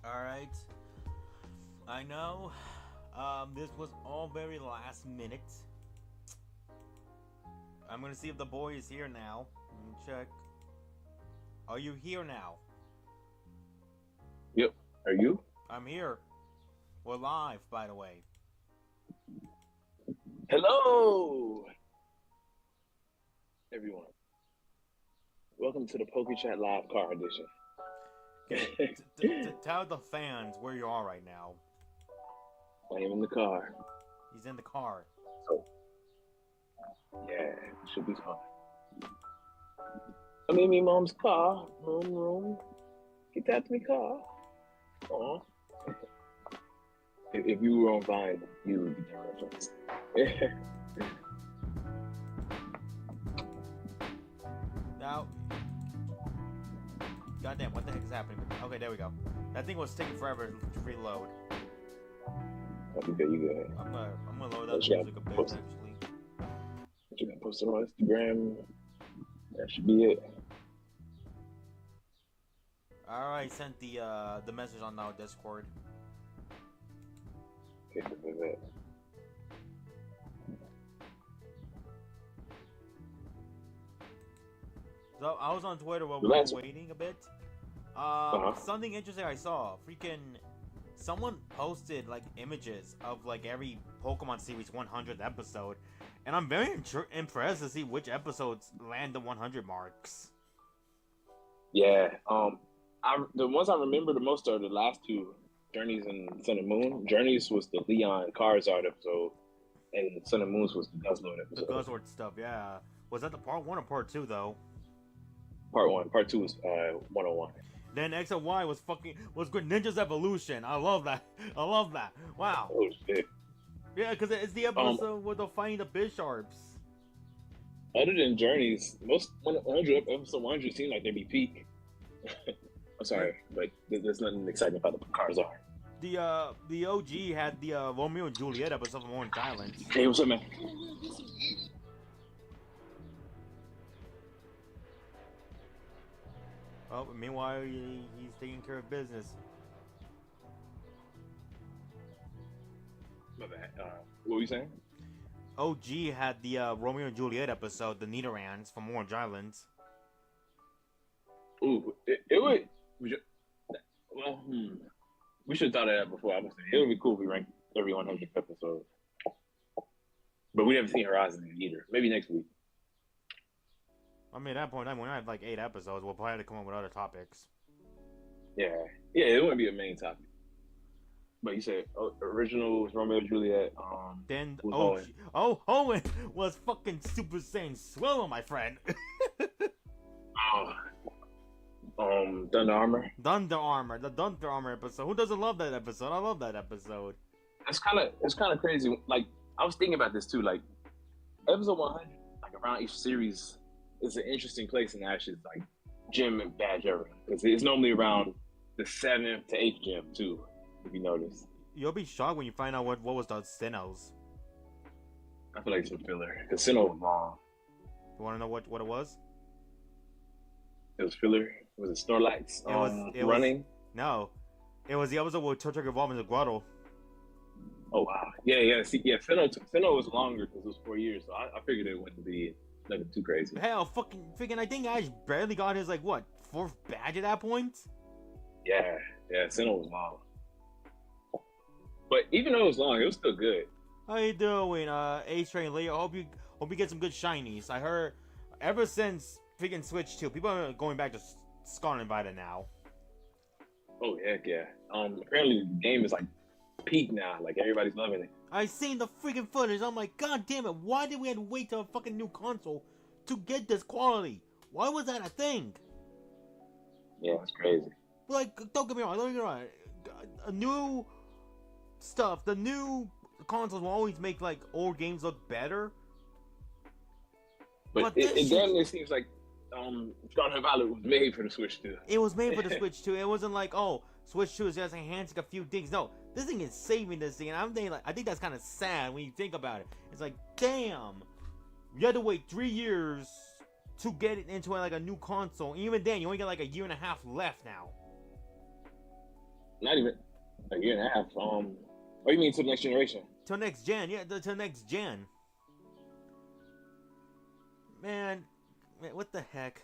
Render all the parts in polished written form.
Alright. I know. This was all very last minute. I'm gonna see if the boy is here now. Let me check. Are you here now? Yep. Are you? I'm here. We're live, by the way. Hello, everyone. Welcome to the Pokechat Live Car Edition. Okay, tell the fans where you are right now. I am in the car. He's in the car. So, yeah, it should be fun. I'm in my mom's car. Room. Get that to me car. Aw. If you were on Vine, you would get that reference. Now, goddamn, what the heck is happening? Okay, there we go. That thing was taking forever to reload. Oh, you good. I'm gonna load that music a bit, actually. You gotta post it on Instagram. That should be it. Alright, sent the message on our Discord. Okay, good. So I was on Twitter while we were waiting a bit. Something interesting I saw. Freaking someone posted like images of like every Pokemon series 100th episode, and I'm very impressed to see which episodes land the 100 marks. Yeah. The ones I remember the most are the last two, Journeys and Sun and Moon. Journeys was the Leon Charizard episode, and Sun and Moon's was the Guzzlord episode. The Guzzlord stuff, yeah. Was that the part 1 or part 2 though? Part 1. Part 2 was 101. Then X and Y was Greninja's Evolution. I love that. Wow. Oh shit. Yeah, because it's the episode where they're fighting the Bisharps. Other than Journeys, most 100 episode 100 seem like they be peak. I'm sorry, but there's nothing exciting about the Charizard. The OG had the Romeo and Juliet episode from Orange Island. Hey, what's up, man? Oh, meanwhile, he's taking care of business. My bad. What were you saying? OG had the Romeo and Juliet episode, the Nidorans from Orange Island. Ooh, it would. Well, we should have thought of that before. I was saying it would be cool if we ranked every 100th episode, but we haven't seen Horizon either. Maybe next week. I mean, at that point, when I have like 8 episodes, we'll probably have to come up with other topics. Yeah, it wouldn't be a main topic. But you said original was Romeo and Juliet. Then Owen was fucking Super Saiyan Swallow, my friend. Thunder Armor. The Thunder Armor episode. Who doesn't love that episode? I love that episode. It's kind of crazy. Like I was thinking about this too. Like episode 100, like around each series, is an interesting place in Ash's like gym and badge era because it's normally around the 7th to 8th gym too. If you notice, you'll be shocked when you find out what was the Sinnohs. I feel like it's a filler because Sinnoh was long. You want to know what it was? It was filler. Was it Snorlax? Running? No, it was the episode where Turtwig evolved into Grotto. Oh wow! Yeah. See, Sinnoh was longer because it was 4 years, so I figured it wouldn't be nothing too crazy. Hell, fucking! I think Ash barely got his like what 4th badge at that point. Yeah. Sinnoh was long, but even though it was long, it was still good. How you doing, A-Train Leo? Hope you get some good shinies. I heard ever since freaking Switch 2, people are going back to Scarlet and Violet now. Oh heck yeah! Apparently the game is like peak now. Like everybody's loving it. I seen the freaking footage. I'm like, god damn it! Why did we have to wait till a fucking new console to get this quality? Why was that a thing? Yeah, it's crazy. Like, don't get me wrong. A new stuff. The new consoles will always make like old games look better. But it damn near seems like Scarlet and Violet was made for the Switch 2. It was made for the Switch 2. It wasn't like, oh, Switch 2 is just enhancing a few things. No, this thing is saving this thing, and I'm thinking, like, I think that's kind of sad when you think about it. It's like, damn, you had to wait 3 years to get it into like a new console. Even then, you only got like a year and a half left now. not even a year and a half. What do you mean to the next generation? Till next gen, yeah, till next gen. Man, what the heck?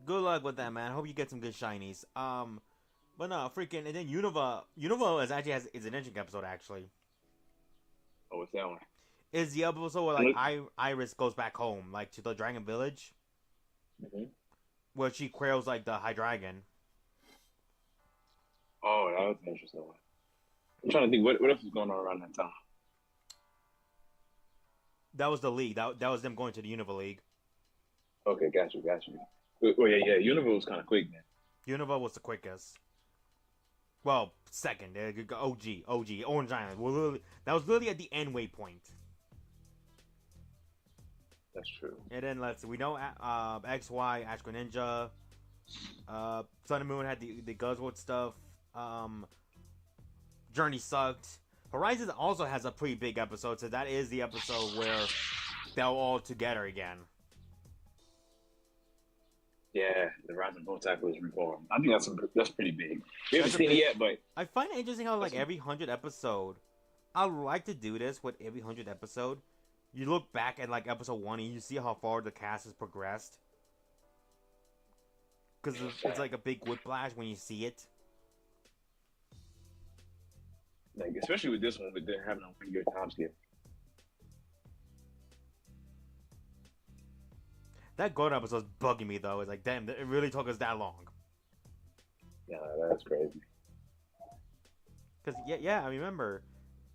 Good luck with that, man. Hope you get some good shinies. But no, freaking, and then Unova is an interesting episode actually. Oh, what's that one? Is the episode where like Iris goes back home, like to the Dragon Village, where she quails like the Hydreigon. Oh, that was an interesting one. I'm trying to think what else was going on around that time. That was the league. That was them going to the Unova League. Okay, got you. Oh yeah. Unova was kind of quick, man. Unova was the quickest. Well, second. OG, Orange Island. That was literally at the end waypoint. That's true. And then let's see. We know XY, Ash Greninja. Sun and Moon had the Guzzwood stuff. Journey sucked. Horizon also has a pretty big episode, so that is the episode where they're all together again. Yeah, the Rising Bone Tackle is reformed. I think that's pretty big. We haven't seen it yet, but I find it interesting how like every 100 episode, I like to do this with every 100 episode. You look back at like episode 1 and you see how far the cast has progressed. Because it's like a big whiplash when you see it. Like, especially with this one, with them having a 1 year time skip. That Golden episode's bugging me though. It's like, damn, it really took us that long. Yeah, that's crazy. Cause I remember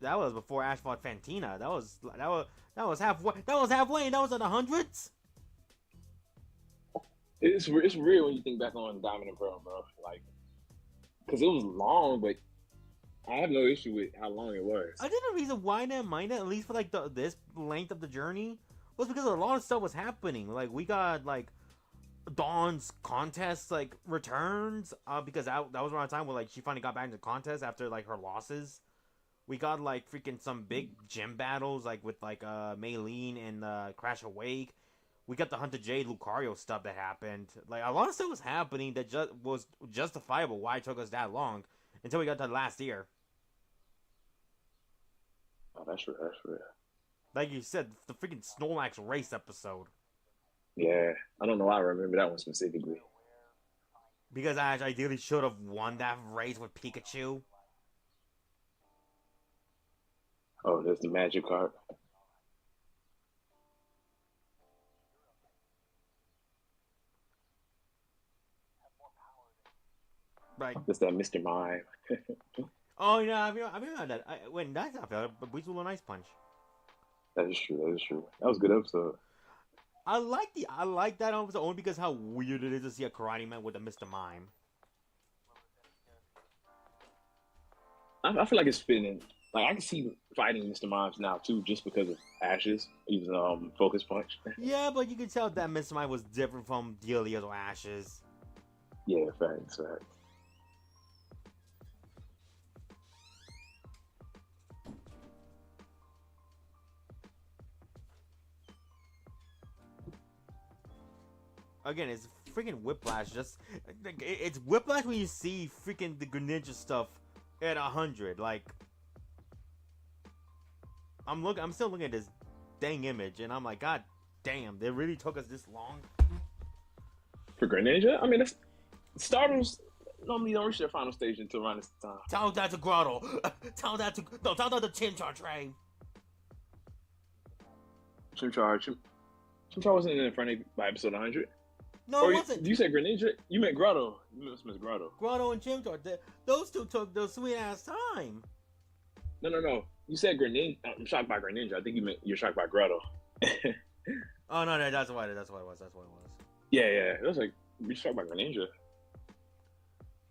that was before Ash fought Fantina. That was halfway. That was halfway, and that was in the hundreds. It's weird when you think back on Diamond and Pearl, bro. Like, cause it was long, but I have no issue with how long it was. I think the reason why I didn't mind it, at least for like this length of the journey, was because a lot of stuff was happening. Like we got like Dawn's contest like returns, because that was around the time where like she finally got back into the contest after like her losses. We got like freaking some big gym battles like with like Maylene and Crash Awake. We got the Hunter Jade Lucario stuff that happened. Like a lot of stuff was happening that just was justifiable why it took us that long until we got to last year. Oh, that's real. Like you said, the freaking Snorlax race episode. Yeah, I don't know why I remember that one specifically. Because I ideally should have won that race with Pikachu. Oh, there's the magic card. Right. That's that Mr. Mime. Oh yeah, I remember that. When that's not fair, but we do an ice punch. That is true. That was a good episode. I like that episode only because how weird it is to see a karate man with a Mr. Mime. I feel like it's fitting. Like I can see fighting Mr. Mimes now too, just because of Ashes using Focus Punch. Yeah, but you can tell that Mr. Mime was different from Delia's or Ashes. Yeah, facts. Again, it's freaking whiplash. It's whiplash when you see freaking the Greninja stuff at 100. Like, I'm still looking at this dang image, and I'm like, God damn, they really took us this long for Greninja. I mean, starters normally don't reach their final stage until around this time. Tell that to Grotto. Tell that to Chimchar train. Chimchar wasn't in front of by episode 100. No, it wasn't. You said Greninja? You meant Grotto. You meant Grotto. Grotto and Chimchar. Those two took the sweet ass time. No. You said Greninja. I'm shocked by Greninja. I think you meant you're shocked by Grotto. Oh no, that's what it was. Yeah. It was like you're shocked by Greninja.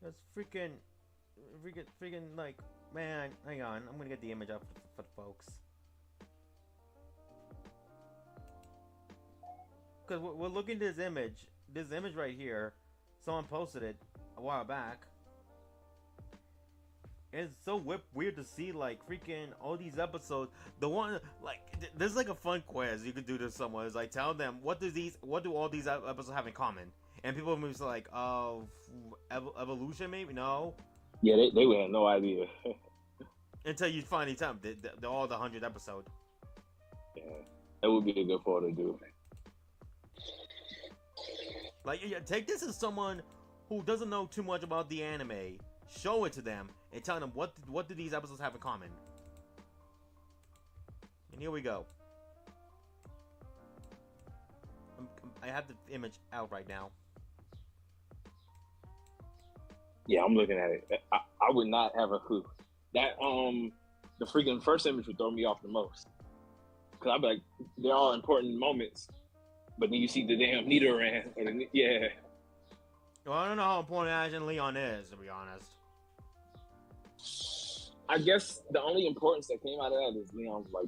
That's freaking like, man. Hang on, I'm gonna get the image up for the folks. Because we're looking at this image right here. Someone posted it a while back. it's so weird to see like freaking all these episodes. The one like there's like a fun quiz you could do to someone. Is like tell them what do all these episodes have in common? And people will be like, evolution maybe no. Yeah, they would have no idea. Until you finally tell them all the 100th episode. Yeah, that would be a good photo to do. Like, yeah, take this as someone who doesn't know too much about the anime. Show it to them and tell them what do these episodes have in common. And here we go. I have the image out right now. Yeah, I'm looking at it. I would not have a clue. That the freaking first image would throw me off the most. Cause I'd be like, they're all important moments, but then you see the damn Nidoran. Yeah. Well, I don't know how important Ash and Leon is, to be honest. I guess the only importance that came out of that is Leon's like,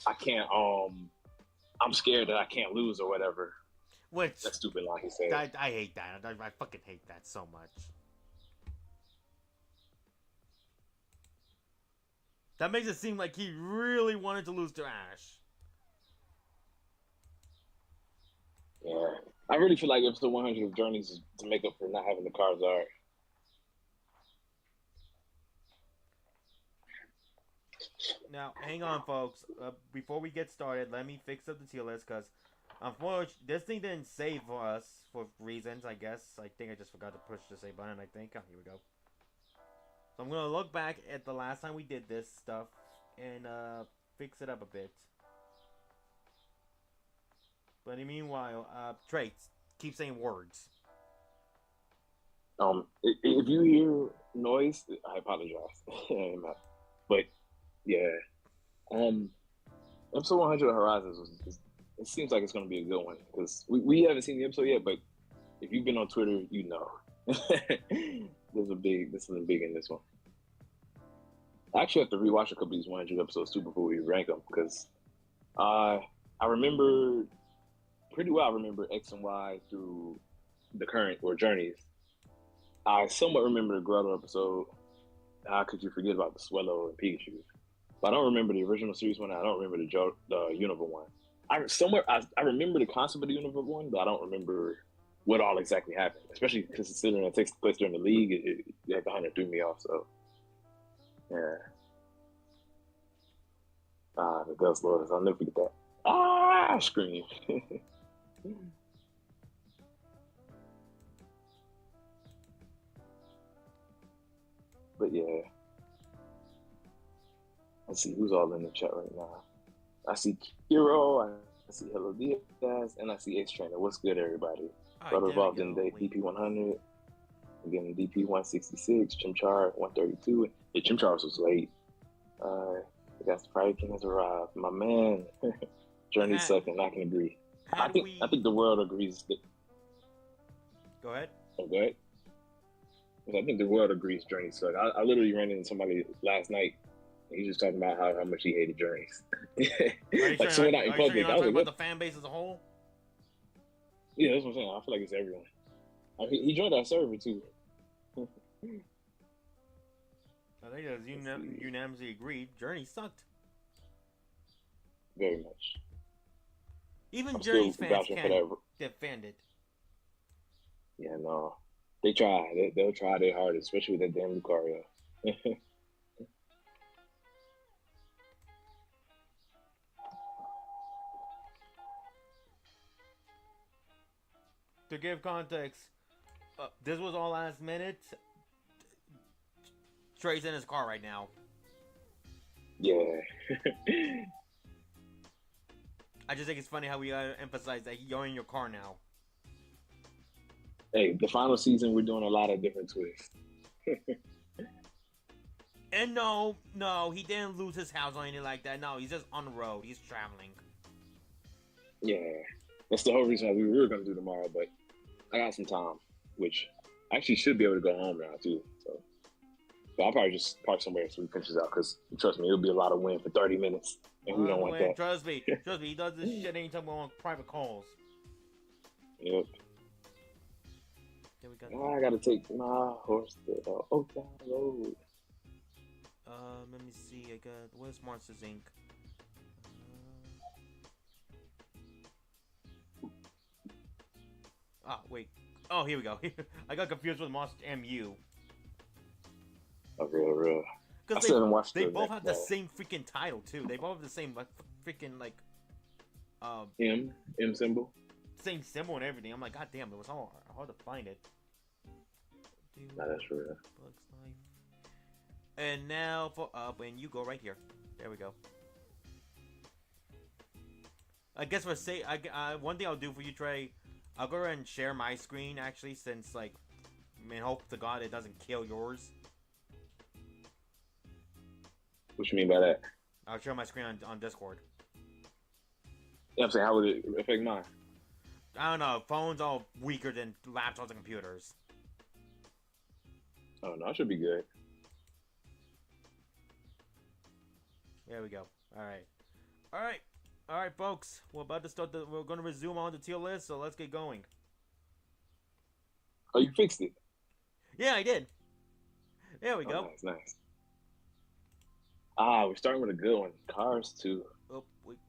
I can't. I'm scared that I can't lose or whatever. Which that stupid line he said. I hate that. I fucking hate that so much. That makes it seem like he really wanted to lose to Ash. Yeah. I really feel like episode 100 of Journeys is to make up for not having the Charizard. Now, hang on, folks. Before we get started, let me fix up the tier list, because unfortunately, this thing didn't save for us for reasons, I guess. I think I just forgot to push the save button, I think. Oh, here we go. So I'm going to look back at the last time we did this stuff and fix it up a bit. But in the meanwhile, traits. Keep saying words. If you hear noise, I apologize. But yeah, episode 100 of Horizons it seems like it's going to be a good one because we haven't seen the episode yet. But if you've been on Twitter, you know this is a big in this one. I actually have to rewatch a couple of these 100 episodes too before we rank them because I remember pretty well. I remember X and Y through the current or Journeys. I somewhat remember the Grotto episode. How could you forget about the Swellow and Pikachu? But I don't remember the original series one. I don't remember the Unova one. I remember the concept of the Unova one, but I don't remember what all exactly happened. Especially considering it takes place during the league, it kind of threw me off. So yeah. The Dust Lords. I'll never forget that. Scream. But yeah. Let's see who's all in the chat right now. I see Kiro, I see Hello Diaz, and I see Ace Trainer. What's good, everybody? Got involved in the DP 100, again DP 166, Chimchar 132. Yeah, Chimchar was late. I guess the Friday King has arrived. My man, Journey second. I can agree. I think the world agrees. Go ahead. Oh, go ahead. I think the world agrees Journey suck. I literally ran into somebody last night. He's just talking about how much he hated Journeys. Like someone out in public. You're not talking about the fan base as a whole? Yeah, that's what I'm saying. I feel like it's everyone. He joined our server too. I think that's unanimously agreed. Journey sucked. Very much. Even Journey's fans can't defend it. Yeah, no. They try. They'll try their hardest, especially with that damn Lucario. To give context, this was all last minute. Trey's in his car right now. Yeah. I just think it's funny how we emphasize that you're in your car now. Hey, the final season, we're doing a lot of different twists. And no, he didn't lose his house or anything like that. No, he's just on the road. He's traveling. Yeah. That's the whole reason why we were going to do tomorrow, but I got some time, which I actually should be able to go home now, too. So I'll probably just park somewhere so we finish this out, because trust me, it'll be a lot of wind for 30 minutes, and we don't want that. Trust me, he does this shit anytime we're on private calls. Yep. I gotta take my horse to the Oaktown Road. see. I got where's Monsters Inc. Wait. Oh, here we go. I got confused with Monster MU. Oh, real. I Because still haven't watched they both have the same freaking title too. They both have the same like freaking like M symbol. Same symbol and everything. I'm like, god damn, it was hard to find it. Nah, that's real. Bugs Life. And now for and you go right here. There we go. I guess for one thing I'll do for you, Trey, I'll go ahead and share my screen actually, since like, I mean, hope to God it doesn't kill yours. What you mean by that? I'll share my screen on Discord. Yeah, I'm saying, how would it affect mine? I don't know. Phones are weaker than laptops and computers. Oh no, I should be good. There we go. All right, folks. We're about to start we're going to resume on the tier list, so let's get going. Oh, you fixed it? Yeah, I did. There we go. Nice. We're starting with a good one. Cars 2. Oh, wait.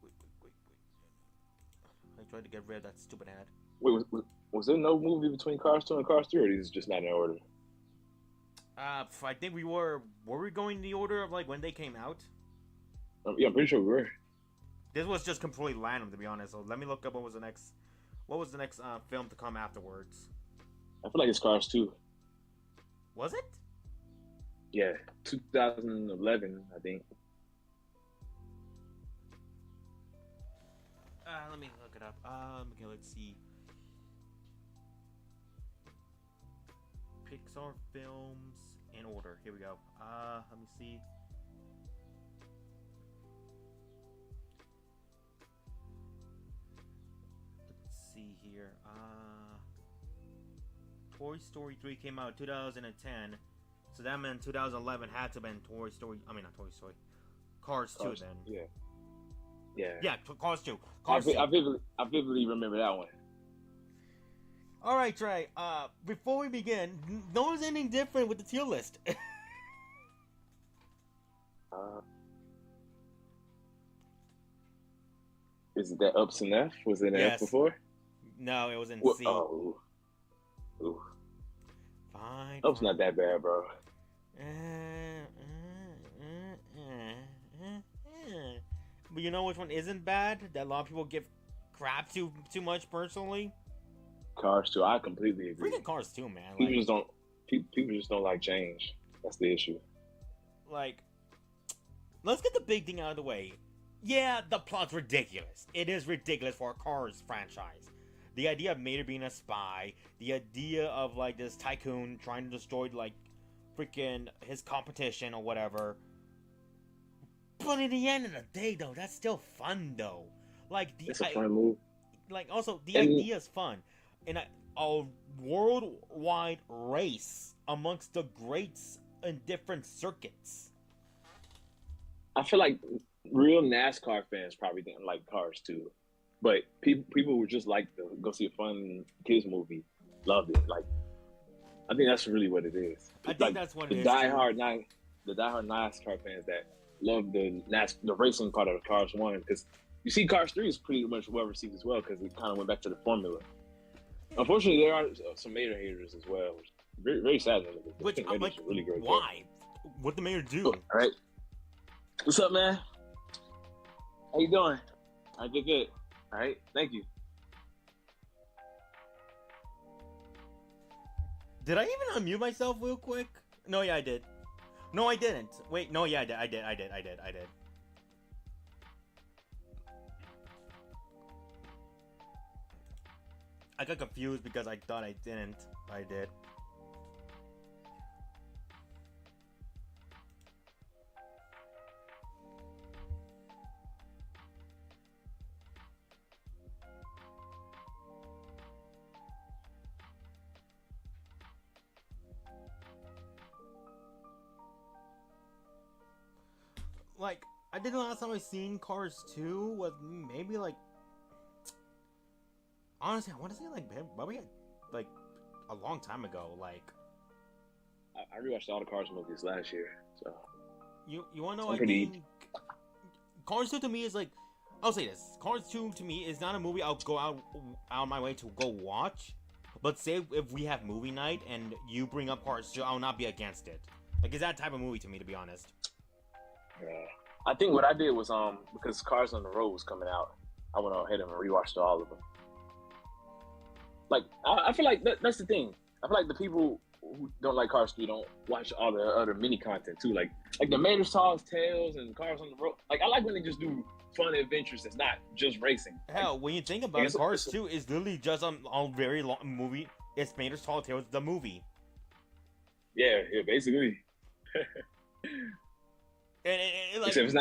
I tried to get rid of that stupid ad. Wait, was there no movie between Cars 2 and Cars 3, or these just not in order? I think we were we going in the order of like when they came out? Yeah, I'm pretty sure we were. This was just completely random, to be honest. So let me look up what was the next film to come afterwards. I feel like it's Cars 2. Was it? Yeah, 2011, I think. Let me look it up. Okay, let's see. PIxar films in order. Here we go. Let me see. Let's see here. Toy Story 3 came out in 2010. So that meant 2011 had to have been Toy Story. I mean, not Toy Story. Cars 2 then. Yeah, Cars 2. I vividly remember that one. All right, Trey. Before we begin, notice anything different with the tier list? Is it that ups and F? Was it an F before? No, it was in C. Oh. Ooh. Fine. Up's not that bad, bro. But you know which one isn't bad? That a lot of people give crap too much personally? Cars 2, I completely agree. Freaking Cars 2, man. People just don't like change. That's the issue. Like, let's get the big thing out of the way. Yeah, the plot's ridiculous. It is ridiculous for a Cars franchise. The idea of Mater being a spy, the idea of like this tycoon trying to destroy like freaking his competition or whatever. But in the end of the day, though, that's still fun, though. Like it's a fun move. Like also the idea is fun, and a worldwide race amongst the greats in different circuits. I feel like real NASCAR fans probably didn't like Cars 2. But people who just like to go see a fun kids movie loved it. Like, I think that's really what it is. I think like, that's what it is. The diehard NASCAR fans that love the racing part of Cars 1, because you see Cars 3 is pretty much well received as well, because it kind of went back to the formula. Unfortunately, there are some Mater haters as well, which is very, very sad. Which I'm like, really great. Why? What the Mater do? All right. What's up, man? How you doing? I did good. All right, thank you. Did I even unmute myself real quick? No, yeah, I did. No, I didn't. Wait, no, yeah, I did. I got confused because I thought I didn't. I did. Like, I think the last time I seen Cars 2 was maybe like, honestly, I want to say like probably like a long time ago. Like, I rewatched all the Cars movies last year, so You wanna know? I'm I pretty. think Cars 2 to me is like, I'll say this: Cars 2 to me is not a movie I'll go out my way to go watch. But say if we have movie night and you bring up Cars 2, I'll not be against it. Like, it's that type of movie to me, to be honest. Yeah. I think what I did was because Cars on the Road was coming out, I went ahead and rewatched all of them. Like I feel like that's the thing. I feel like the people who don't like Cars 3 don't watch all the other mini content too. Like the Mater Talks, Tales, and Cars on the Road. Like I like when they just do fun adventures that's not just racing. Hell, when you think about it, Cars 2 is literally just a very long movie. It's Mater's Tall Tales, the movie. Yeah, basically. and like, except it's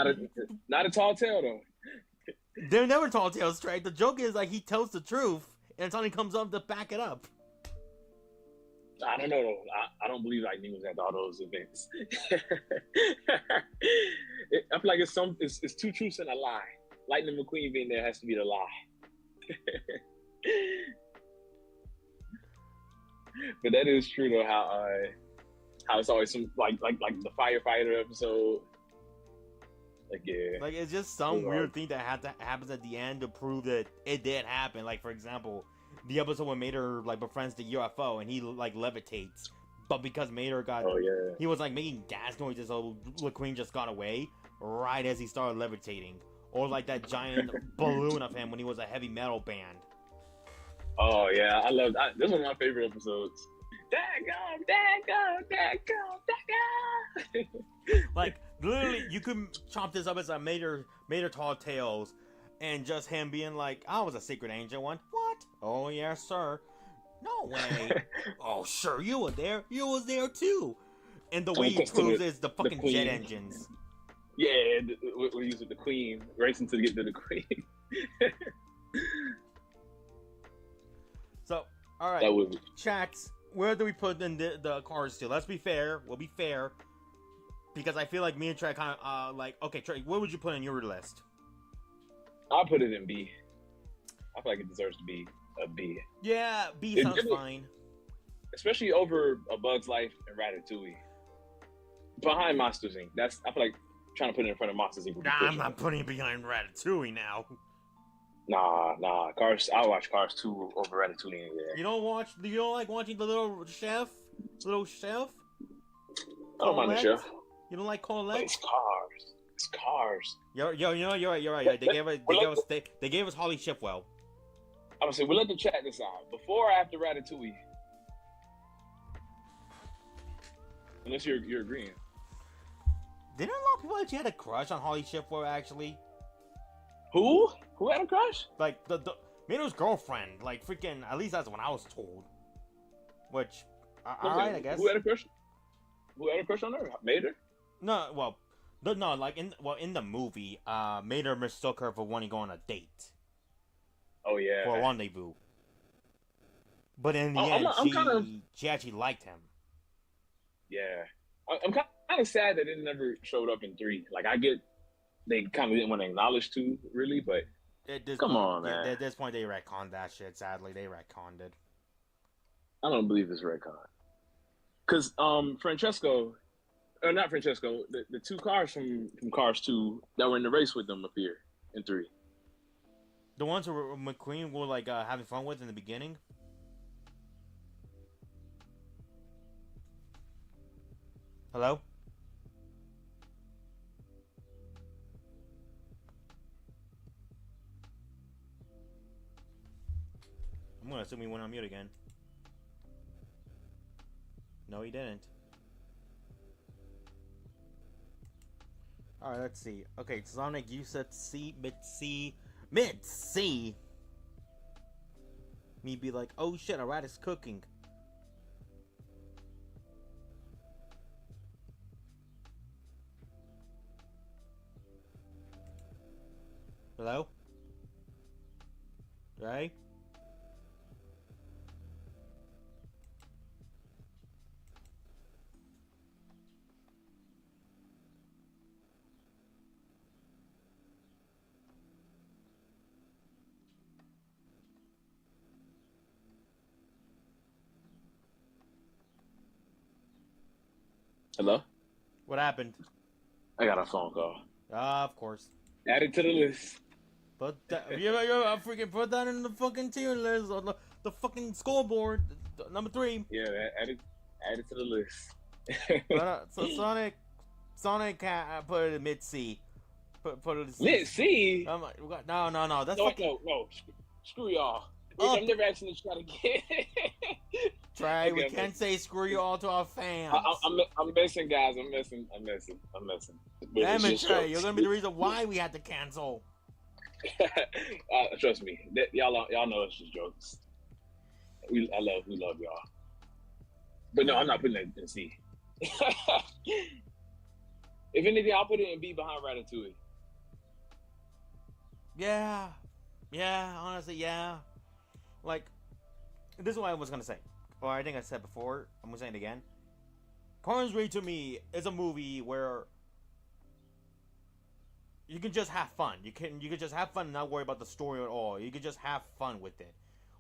not a tall tale though. They're never tall tales straight. The joke is like he tells the truth, and something comes up to back it up. I don't know though. I don't believe Lightning was at all those events. I feel like it's two truths and a lie. Lightning McQueen being there has to be the lie. But that is true though. How it's always some like the firefighter episode. Like yeah. Like it's just some weird thing that happens at the end to prove that it did happen. Like for example, the episode when Mater like befriends the UFO and he like levitates, but because Mater he was like making gas noises, so McQueen just got away right as he started levitating. Or like that giant balloon of him when he was a heavy metal band. Oh yeah, I love that. This is one of my favorite episodes. Like literally, you could chop this up as a Mater Tall Tales, and just him being like, "I was a secret agent one." What? Oh yes, sir. No way. Oh sure, you were there. You was there too. And the way he proves is the fucking jet engines. Yeah, we're using the Queen racing to get to the Queen. So, all right, chats. Where do we put in the Cars 2? Let's be fair. We'll be fair. Because I feel like me and Trey kind of, like, okay, Trey, what would you put on your list? I'll put it in B. I feel like it deserves to be a B. Yeah, B sounds fine. Especially over A Bug's Life and Ratatouille. Behind Monsters, Inc. I feel like trying to put it in front of Monsters, Inc. Nah, I'm not putting it behind Ratatouille now. Nah. Cars. I'll watch Cars 2 over Ratatouille. Yeah. You don't like watching the little chef? I don't mind the chef. You don't like Colette? It's Cars. You're right. They gave us Holly Shipwell. I'm gonna say we'll let the chat decide. Before or after Ratatouille? Unless you're agreeing. Didn't a lot of people actually had a crush on Holly Shipwell actually? Who had a crush? Like the Mater's girlfriend, like freaking. At least that's what I was told. Which, alright, I guess. Who had a crush? Who had a crush on her? Mater? No, like in the movie, Mater mistook her for wanting to go on a date. Oh yeah. For a rendezvous. But in the end, she actually liked him. Yeah, I'm kind of sad that it never showed up in 3. Like I get. They kind of didn't want to acknowledge 2, really, but come on, man. At this point, they retconned that shit. Sadly, they retconned it. I don't believe it's retcon. Because Francesco, or not Francesco, the 2 cars from Cars 2 that were in the race with them appear in 3. The ones who McQueen were like having fun with in the beginning. Hello? I'm gonna assume he went on mute again. No, he didn't. Alright, let's see. Okay, Sonic, you said C, mid C. Me be like, oh shit, a rat is cooking. Hello? Right? Hello? What happened? I got a phone call. Of course. Add it to the list. But I freaking put that in the fucking tier list on the fucking scoreboard. Number 3. Yeah, add it to the list. But so Sonic put it in mid C. Put it in C. Let's see. No. That's No, fucking... no. Screw y'all. Oh. I'm never asking this shot again. Trey, we can't say screw you all to our fans. I'm messing, guys. I'm messing. Damn it, Trey, you're gonna be the reason why we had to cancel. Trust me, y'all know it's just jokes. We love y'all. But no, I'm not putting it in C. If anything, I'll put it in B behind Ratatouille. Yeah, honestly, yeah. Like, this is what I was gonna say. Or I think I said before. I'm gonna say it again. Cars Ray to me is a movie where you can just have fun. You can just have fun and not worry about the story at all. You can just have fun with it.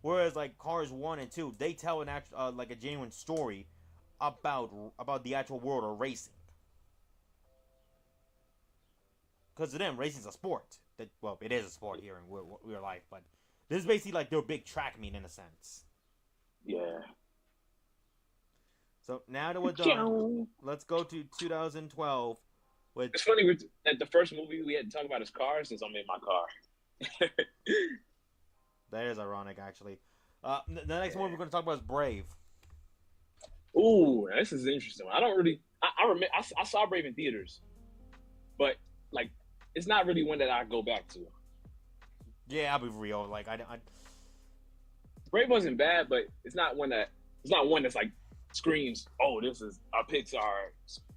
Whereas like Cars 1 and 2, they tell an actual like a genuine story about the actual world of racing. Because to them, racing is a sport. Well, it is a sport here in real life, but this is basically like their big track meet in a sense. Yeah. So now that we're done, let's go to 2012. It's funny that the first movie we had to talk about is Cars, since I'm in my car. That is ironic, actually. The next one we're going to talk about is Brave. Ooh, this is interesting. I don't really. I remember I saw Brave in theaters, but like it's not really one that I go back to. Yeah, I'll be real. Like I Brave wasn't bad, but it's not one that's like screams, "Oh, this is a Pixar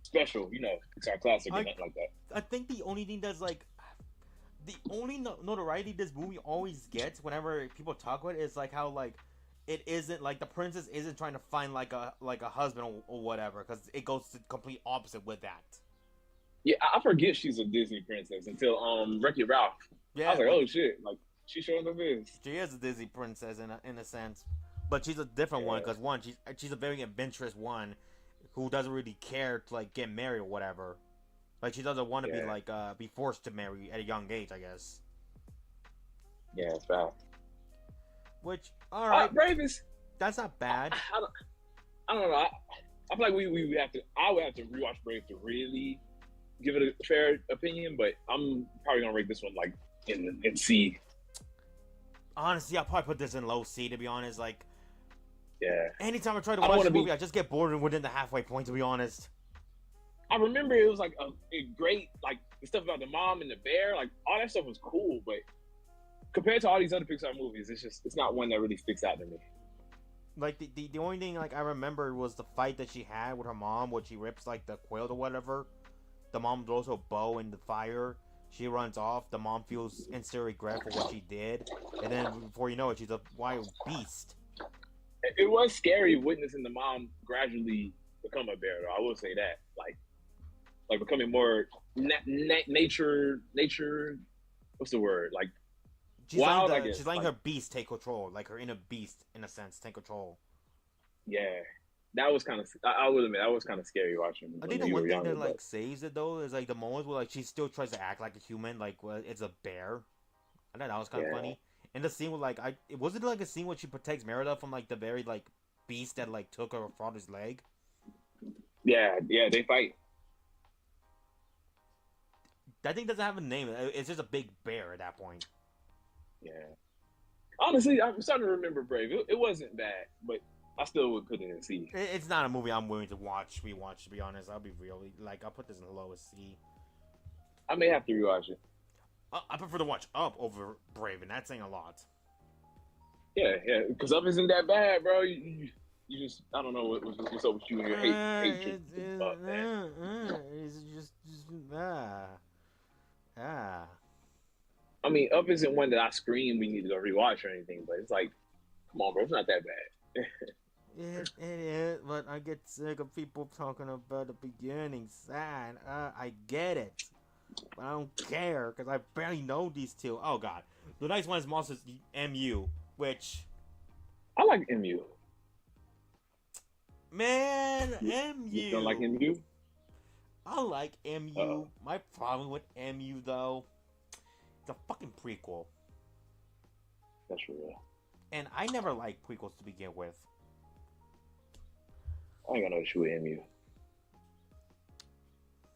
special," Pixar classic or nothing like that. I think the only thing that's like the only notoriety this movie always gets whenever people talk about it is like how like it isn't like the princess isn't trying to find like a husband or whatever, because it goes to the complete opposite with that. Yeah, I forget she's a Disney princess until Wreck-It Ralph. Yeah, I was like, oh shit, like she showing up is. She is a Disney princess in a sense, but she's a different one because she's a very adventurous one who doesn't really care to like get married or whatever. Like she doesn't want to be like be forced to marry at a young age, I guess. Yeah, it's bad. Which alright, Brave is that's not bad. I don't know. I feel like we would have to. I would have to rewatch Brave to really give it a fair opinion, but I'm probably gonna rate this one like in C. Honestly, I'll probably put this in low C, to be honest. Like, yeah. Anytime I try to watch the movie, I just get bored within the halfway point, to be honest. I remember it was like a great, like, the stuff about the mom and the bear, like, all that stuff was cool, but compared to all these other Pixar movies, it's not one that really sticks out to me. Like, the only thing, like, I remember was the fight that she had with her mom, where she rips, like, the quilt or whatever. The mom throws her bow in the fire. She runs off. The mom feels instant regret for what she did. And then, before you know it, she's a wild beast. It was scary witnessing the mom gradually become a bear, though. I will say that. Like becoming more nature. What's the word? Like she's wild. She's letting her beast take control, like her inner beast, in a sense, take control. Yeah, that was kind of. I will admit, that was kind of scary watching. I think the one thing that like saves it though is like the moments where like she still tries to act like a human, like it's a bear. I thought that was kind of funny. And the scene with like wasn't it like a scene where she protects Merida from like the very like beast that like took her father's leg. Yeah, they fight. That thing doesn't have a name. It's just a big bear at that point. Yeah. Honestly, I'm starting to remember Brave. It wasn't bad, but I still would put it in C. It's not a movie I'm willing to rewatch, to be honest. I'll be real. Like, I'll put this in the lowest C. I may have to rewatch it. I prefer to watch Up over Brave, and that's saying a lot. Yeah, because Up isn't that bad, bro. You just, I don't know what's up with you and your hatred. It's just I mean, Up isn't one that I scream we need to go rewatch or anything, but it's like, come on, bro, it's not that bad. It is, but I get sick of people talking about the beginning side. I get it, but I don't care because I barely know these two. Oh god, the next one is Monsters MU, which I like MU. Man, MU. You don't like MU? I like MU. My problem with MU though, it's a fucking prequel. That's real. And I never liked prequels to begin with. I ain't got no issue with MU.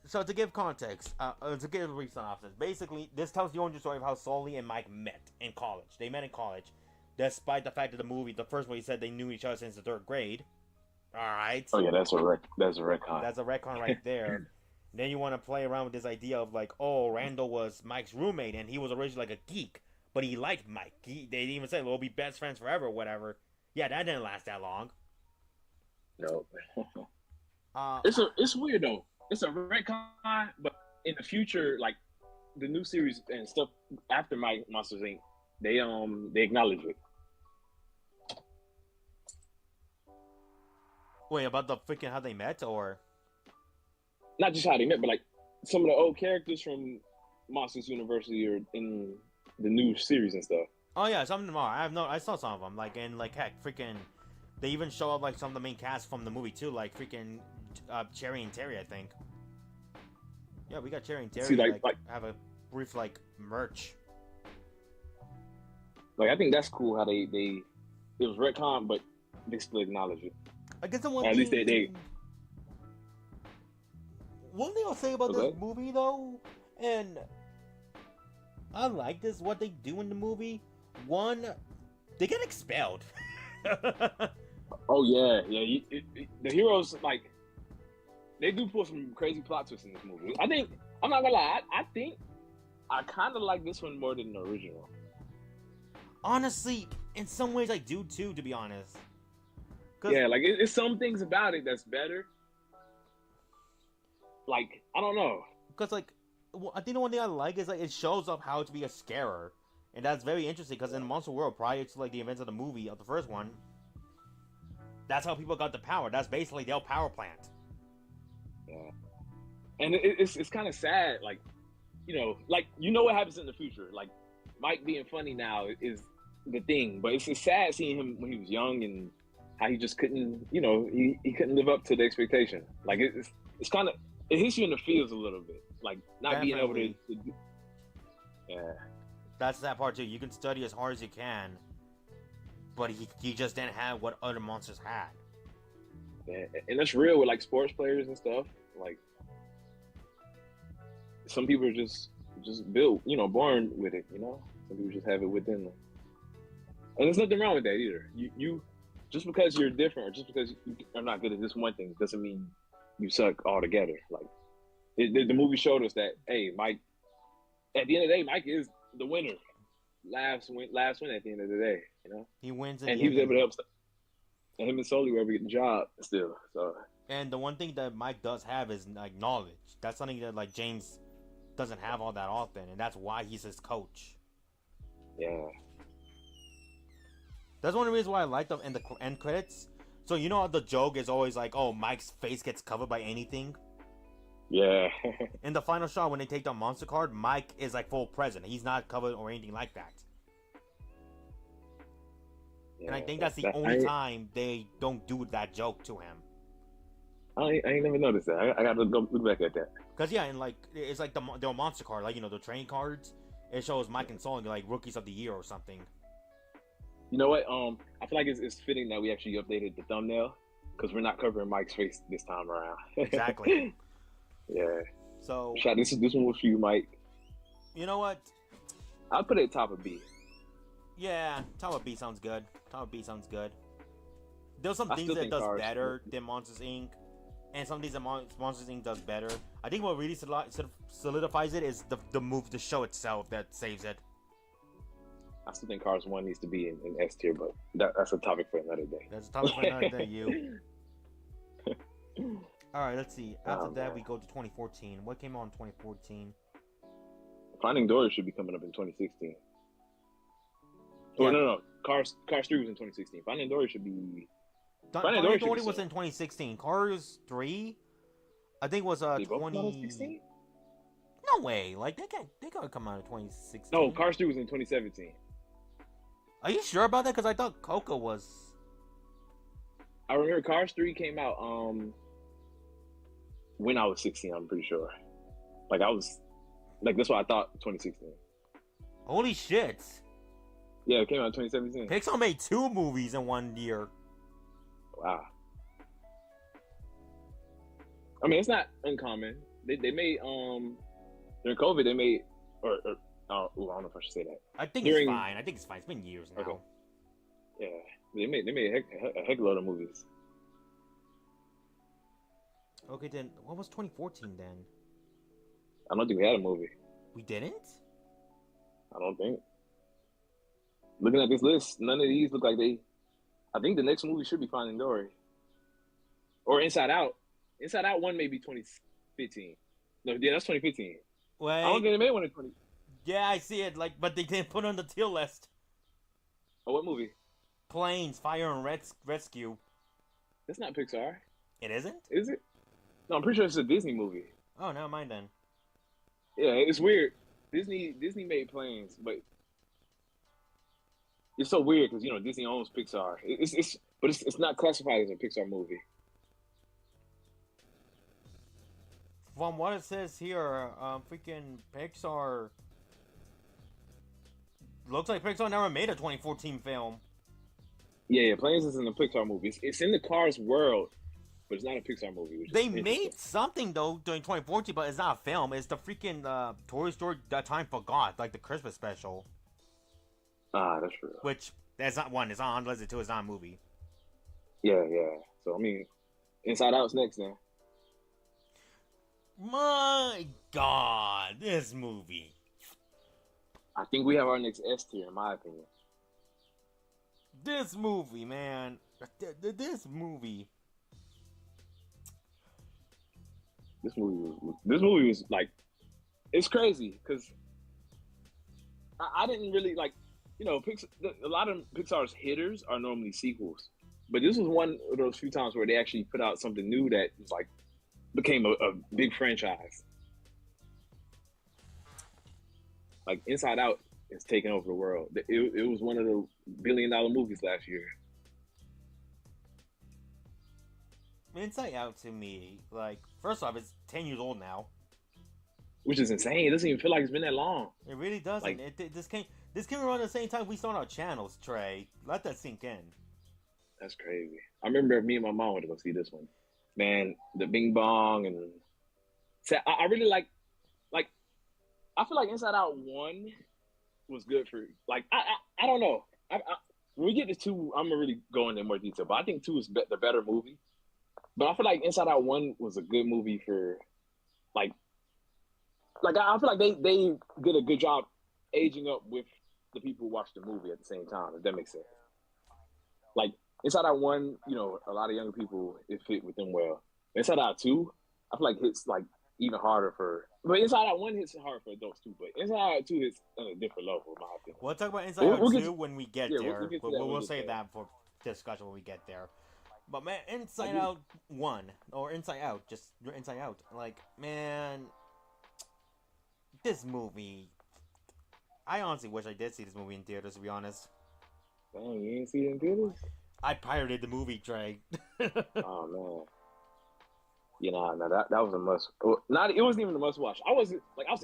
So to give context, to give a brief synopsis, basically this tells the origin story of how Sully and Mike met in college. They met in college, despite the fact that the movie, the first movie, said they knew each other since the 3rd grade. All right. Oh yeah, that's a retcon. That's a retcon right there. Then you want to play around with this idea of like, oh, Randall was Mike's roommate and he was originally like a geek, but he liked Mike. They even said we'll be best friends forever or whatever. Yeah, that didn't last that long. No. It's weird though. It's a retcon, but in the future, like the new series and stuff after Mike Monsters Inc., they acknowledge it. Wait, about the freaking how they met, or not just how they met, but like some of the old characters from Monsters University are in the new series and stuff. Oh yeah, some of them are. I saw some of them. Like and like heck, freaking, they even show up like some of the main cast from the movie too, like freaking Cherry and Terry, I think. Yeah, we got Cherry and Terry. See, like have a brief like merch. Like I think that's cool how they it was retcon, but they still acknowledge it. I guess the one at least they. One thing I'll say about this movie though, and I like this what they do in the movie. One, they get expelled. Oh yeah. The heroes like they do pull some crazy plot twists in this movie. I think I'm not gonna lie. I think I kind of like this one more than the original. Honestly, in some ways I do too. To be honest. Yeah, like it's some things about it that's better. Like I don't know. Because like I think the one thing I like is like it shows up how to be a scarer, and that's very interesting. Because in Monster World, prior to like the events of the movie of the first one, that's how people got the power. That's basically their power plant. Yeah, and it's kind of sad. Like you know what happens in the future. Like Mike being funny now is the thing, but it's sad seeing him when he was young and how he just couldn't, he couldn't live up to the expectation. Like it's kind of it hits you in the feels a little bit, like not Definitely. being able to. Yeah, that's that part too. You can study as hard as you can, but he just didn't have what other monsters had. Yeah, and that's real with like sports players and stuff. Like some people are just built, born with it. Some people just have it within them, and there's nothing wrong with that either. You just because you're different or just because you are not good at this one thing doesn't mean you suck altogether. Like the movie showed us that, hey, Mike, at the end of the day, Mike is the winner. Last win at the end of the day, He wins, and he was able to help. And him and Sully were able to get the job still. So. And the one thing that Mike does have is like knowledge. That's something that like James doesn't have all that often, and that's why he's his coach. Yeah. That's one of the reasons why I like them in the end credits. So you know how the joke is always like, oh, Mike's face gets covered by anything? Yeah. In the final shot, when they take the monster card, Mike is like full present. He's not covered or anything like that. Yeah, and I think that's the only time they don't do that joke to him. I ain't never noticed that. I gotta go look back at that. Cause yeah, and like it's like the monster card, like the train cards. It shows Mike and Sully like rookies of the year or something. You know what? I feel like it's fitting that we actually updated the thumbnail because we're not covering Mike's face this time around. Exactly. Yeah. So. This one was for you, Mike. You know what? I'll put it at top of B. Yeah, top of B sounds good. There's some things that does better than Monsters Inc. And some things that Monsters Inc. does better. I think what really solidifies it is the show itself that saves it. I still think Cars 1 needs to be in S tier, but that's a topic for another day. That's a topic for another day, you. Alright, let's see. After that, we go to 2014. What came out in 2014? Finding Dory should be coming up in 2016. Yeah. Oh, no. Cars 3 was in 2016. Finding Dory should be... Finding Dory was in 2016. Cars 3, I think was 2016. No way! Like they gotta come out in 2016. No, Cars 3 was in 2017. Are you sure about that? Because I thought Coco was. I remember Cars 3 came out when I was 16. I'm pretty sure. Like I was, like that's what I thought. 2016. Holy shit! Yeah, it came out in 2017. Pixar made 2 movies in 1 year. Wow. I mean, it's not uncommon. They made during COVID they made or I don't know if I should say that. I think it's fine. It's been years now. Okay. Yeah, they made a heck load of movies. Okay, then what was 2014 then? I don't think we had a movie. We didn't? I don't think. Looking at this list, none of these look like they. I think the next movie should be Finding Dory. Or Inside Out. Inside Out 1 may be 2015. No, yeah, that's 2015. Wait. I don't think they made one in 20. Yeah, I see it. Like, but they didn't put it on the tier list. Oh, what movie? Planes, Fire and Rescue. That's not Pixar. It isn't? Is it? No, I'm pretty sure it's a Disney movie. Oh, never mind then. Yeah, it's weird. Disney made Planes, but it's so weird because Disney owns Pixar. It's not classified as a Pixar movie. From what it says here, freaking Pixar looks like Pixar never made a 2014 film. Yeah, Planes isn't a Pixar movie. It's in the Cars world, but it's not a Pixar movie. They made something though during 2014, but it's not a film. It's the freaking Toy Story That Time Forgot, like the Christmas special. Ah, that's true. Which that's not one. It's not on Leslie 2. It's not a movie. Yeah. So I mean, Inside Out's next then. My God, this movie. I think we have our next S tier, in my opinion. This movie, man. This movie. This movie was like, it's crazy because I didn't really like, Pixar, a lot of Pixar's hitters are normally sequels, but this was one of those few times where they actually put out something new that was like became a big franchise. Like Inside Out is taking over the world. It was one of the billion-dollar movies last year. Inside Out to me, like, first off, it's 10 years old now. Which is insane. It doesn't even feel like it's been that long. It really doesn't. Like, This came around the same time we started our channels, Trey. Let that sink in. That's crazy. I remember me and my mom went to go see this one. Man, the Bing Bong and I really like I feel like Inside Out 1 was good for like I don't know. When we get to 2, I'm gonna really go into more detail, but I think 2 is the better movie. But I feel like Inside Out 1 was a good movie for like I feel like they did a good job aging up with the people who watched the movie at the same time, if that makes sense. Like Inside Out 1, a lot of younger people, it fit with them well. Inside Out 2, I feel like hits like even harder but Inside Out 1 hits hard for adults too, but Inside Out 2 hits on a different level, in my opinion. We'll talk about Inside Out 2 when we get there. We'll save that for discussion when we get there. But man, Inside Out 1, or Inside Out, just Inside Out, like, man, this movie, I honestly wish I did see this movie in theaters, to be honest. Dang, you didn't see it in theaters? I pirated the movie, Trey. Oh man. That was a must. It wasn't even a must watch. I was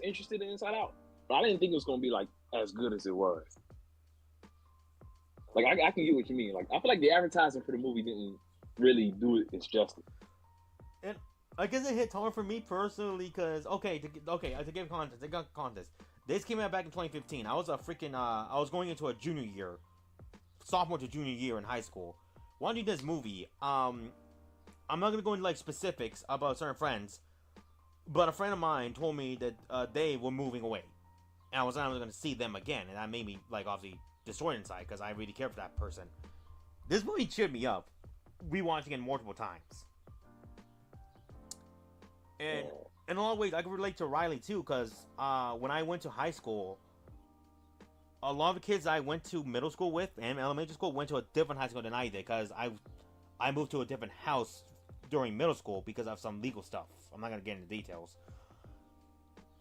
interested in Inside Out, but I didn't think it was gonna be like as good as it was. Like I can get what you mean. Like I feel like the advertising for the movie didn't really do it its justice. And I guess it hit hard for me personally because to give context, this came out back in 2015. I was I was going into a junior year, sophomore to junior year in high school. Watching this movie, I'm not gonna go into like specifics about certain friends, but a friend of mine told me that they were moving away, and I was not gonna see them again, and that made me like obviously destroyed inside because I really care for that person. This movie cheered me up, rewatching it multiple times, and in a lot of ways I can relate to Riley too, because when I went to high school, a lot of the kids I went to middle school with and elementary school went to a different high school than I did, because I moved to a different house during middle school because of some legal stuff. I'm not going to get into details.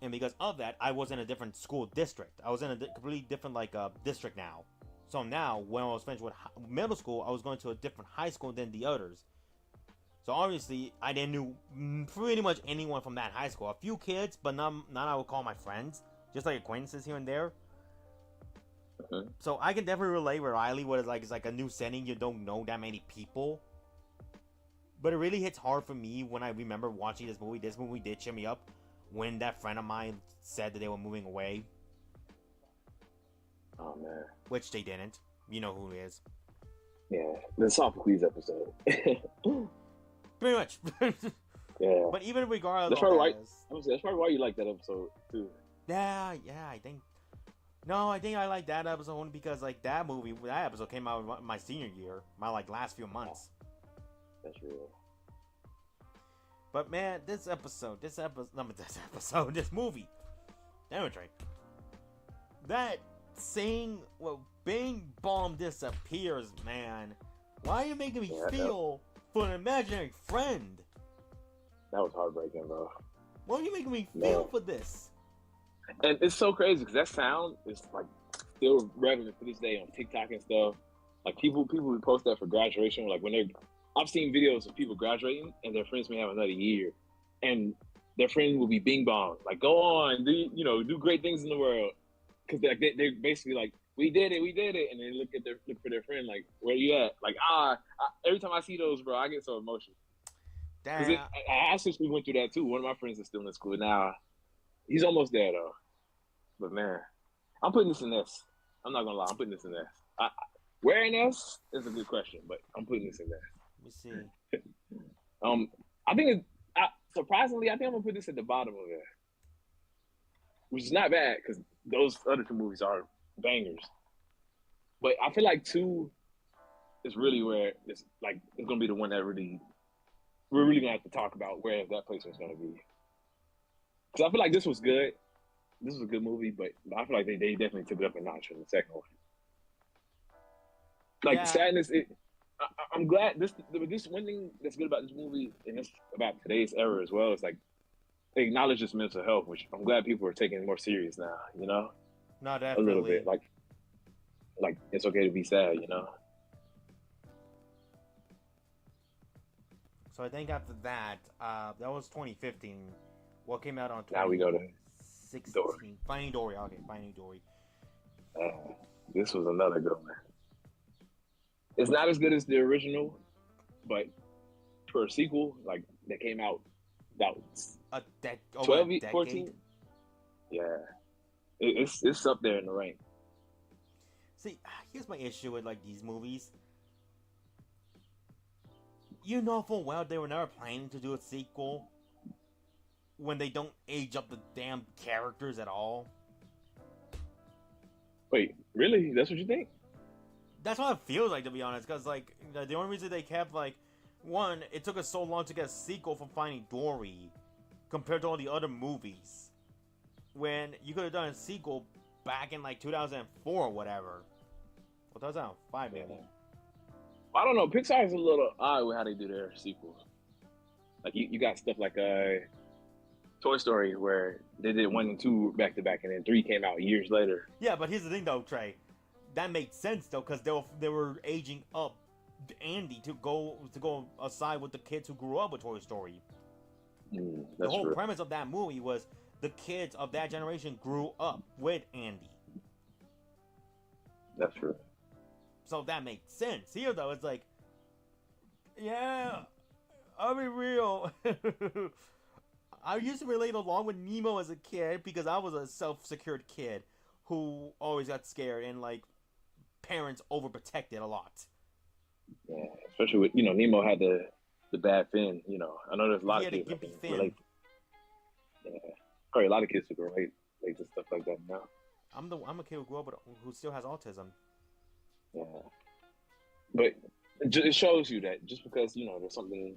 And because of that, I was in a different school district. I was in a completely different district now. So now, when I was finished with middle school, I was going to a different high school than the others. So obviously, I didn't know pretty much anyone from that high school. A few kids, but none I would call my friends. Just like acquaintances here and there. Uh-huh. So I can definitely relate with Riley. What it's like a new setting. You don't know that many people. But it really hits hard for me when I remember watching this movie. This movie did cheer me up when that friend of mine said that they were moving away. Oh man. Which they didn't. You know who it is. Yeah, the Sophocles episode. Pretty much. Yeah. But even regardless that's probably why you like that episode too. Yeah, I think. No, I think I like that episode only because like that episode came out my senior year, my like last few months. That's real. But man, this movie, damn it, Trey. That scene, well, Bing Bomb disappears, man. Why are you making me feel for an imaginary friend? That was heartbreaking, bro. Why are you making me feel for this? And it's so crazy because that sound is like still relevant to this day on TikTok and stuff. Like people who post that for graduation, like I've seen videos of people graduating and their friends may have another year, and their friend will be Bing Bong, like go on, do great things in the world, because they're basically like we did it, and they look for their friend like where you at, like every time I see those, bro, I get so emotional. Damn. I actually went through that too. One of my friends is still in school now. He's almost there though. But man, I'm putting this in this. I'm not gonna lie, I'm putting this in this. Wearing this is a good question, but I'm putting this in this. Let me see. I think surprisingly, I think I'm gonna put this at the bottom of it, which is not bad because those other two movies are bangers. But I feel like 2 is really where it's gonna be the one that we're really gonna have to talk about where that place is gonna be. Because I feel like this was good. This was a good movie, but I feel like they definitely took it up a notch from the second one. Like sadness, I'm glad this one thing that's good about this movie, and it's about today's era as well, is like they acknowledge this mental health, which I'm glad people are taking more serious now, you know? No, definitely. A little bit. Like it's okay to be sad, you know? So I think after that, that was 2015. What came out on 2016? Now we go to Dory. Finding Dory. Okay, Finding Dory. This was another good one. It's not as good as the original, but for a sequel, like that came out about 12, 14. Yeah, it's up there in the rank. See, here's my issue with like these movies. You know full well they were never planning to do a sequel when they don't age up the damn characters at all. Wait, really? That's what you think? That's what it feels like, to be honest, because like the only reason they kept like one, it took us so long to get a sequel for Finding Dory compared to all the other movies, when you could have done a sequel back in like 2004 or whatever, or 2005 maybe. Yeah. I don't know. Pixar is a little odd with how they do their sequels. Like you got stuff like Toy Story, where they did 1 and 2 back to back, and then 3 came out years later. Yeah, but here's the thing though, Trey. That made sense though, because they were aging up Andy to go aside with the kids who grew up with Toy Story. The whole premise of that movie was the kids of that generation grew up with Andy. That's true. So that makes sense. Here though, it's like, yeah, I'll be real. I used to relate along with Nemo as a kid because I was a self-secured kid who always got scared and like parents overprotected a lot. Yeah, especially with Nemo had the bad fin. I know there's a lot of kids that can relate. Yeah, probably a lot of kids who can relate to stuff like that now. I'm a kid who grew up who still has autism. Yeah, but it shows you that just because there's something.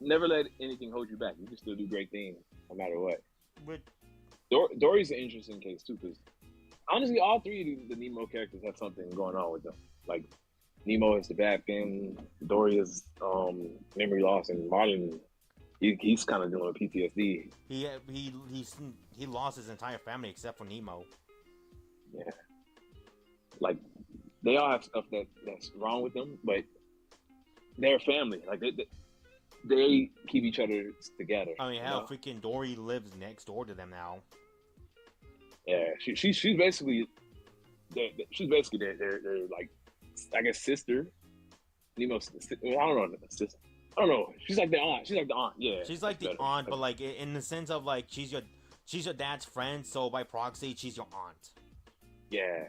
Never let anything hold you back. You can still do great things no matter what. But Dory's an interesting case too, because honestly, all 3 of the Nemo characters have something going on with them. Like Nemo is the bad thing, Dory is memory loss, and Marlin, he's kind of dealing with PTSD. He lost his entire family except for Nemo. Yeah, like they all have stuff that's wrong with them, but they're family. Like they keep each other together. I mean, hell, freaking Dory lives next door to them now. Yeah, she's basically their like, I guess, sister. Nemo's, I don't know, sister. I don't know. She's like the aunt. Yeah. She's like the aunt, but like in the sense of like she's your dad's friend, so by proxy she's your aunt. Yeah.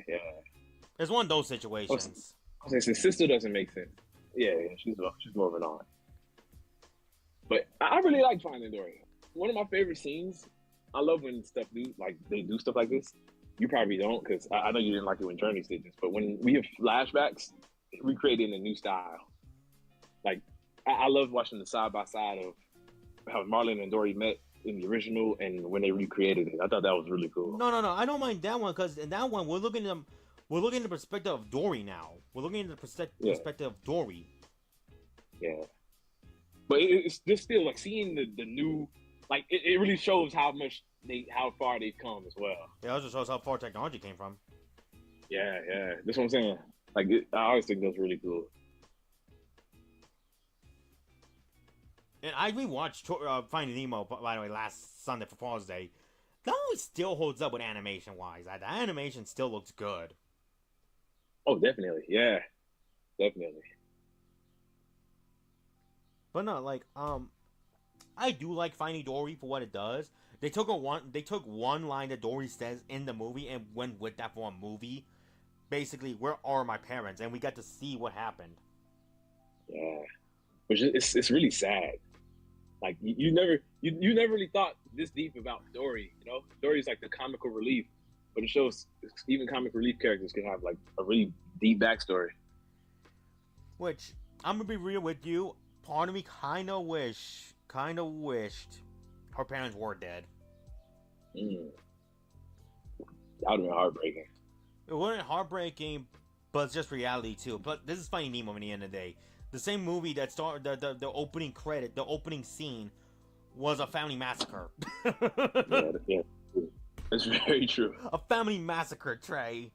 It's one of those situations. I was saying sister doesn't make sense. Yeah, she's more of an aunt. But I really like Finding Dory. One of my favorite scenes. I love when they do stuff like this. You probably don't, because I know you didn't like it when Journey did this. But when we have flashbacks, recreating a new style. Like I love watching the side by side of how Marlon and Dory met in the original and when they recreated it. I thought that was really cool. No, I don't mind that one, because in that one we're looking at the perspective of Dory now. We're looking at the perspective of Dory. Yeah, but it's just still like seeing the new, like it really shows how far they've come as well. Yeah, it also shows how far technology came from. Yeah, that's what I'm saying. Like I always think that's really cool. And I rewatched Finding Nemo, by the way, last Sunday for Father's Day. That one still holds up with animation-wise. The animation still looks good. Oh, definitely. Yeah. Definitely. But no, like, I do like Finding Dory for what it does. They took one line that Dory says in the movie and went with that for a movie. Basically, where are my parents? And we got to see what happened. Yeah. Which it's really sad. Like you never really thought this deep about Dory, you know? Dory's like the comical relief, but it shows even comic relief characters can have like a really deep backstory. Which, I'm gonna be real with you, part of me kinda wished her parents were dead. That would have been heartbreaking. It wasn't heartbreaking, but it's just reality too. But this is Finding Nemo at the end of the day. The same movie that started the opening credit, the opening scene, was a family massacre. yeah, that's very true. A family massacre, Trey.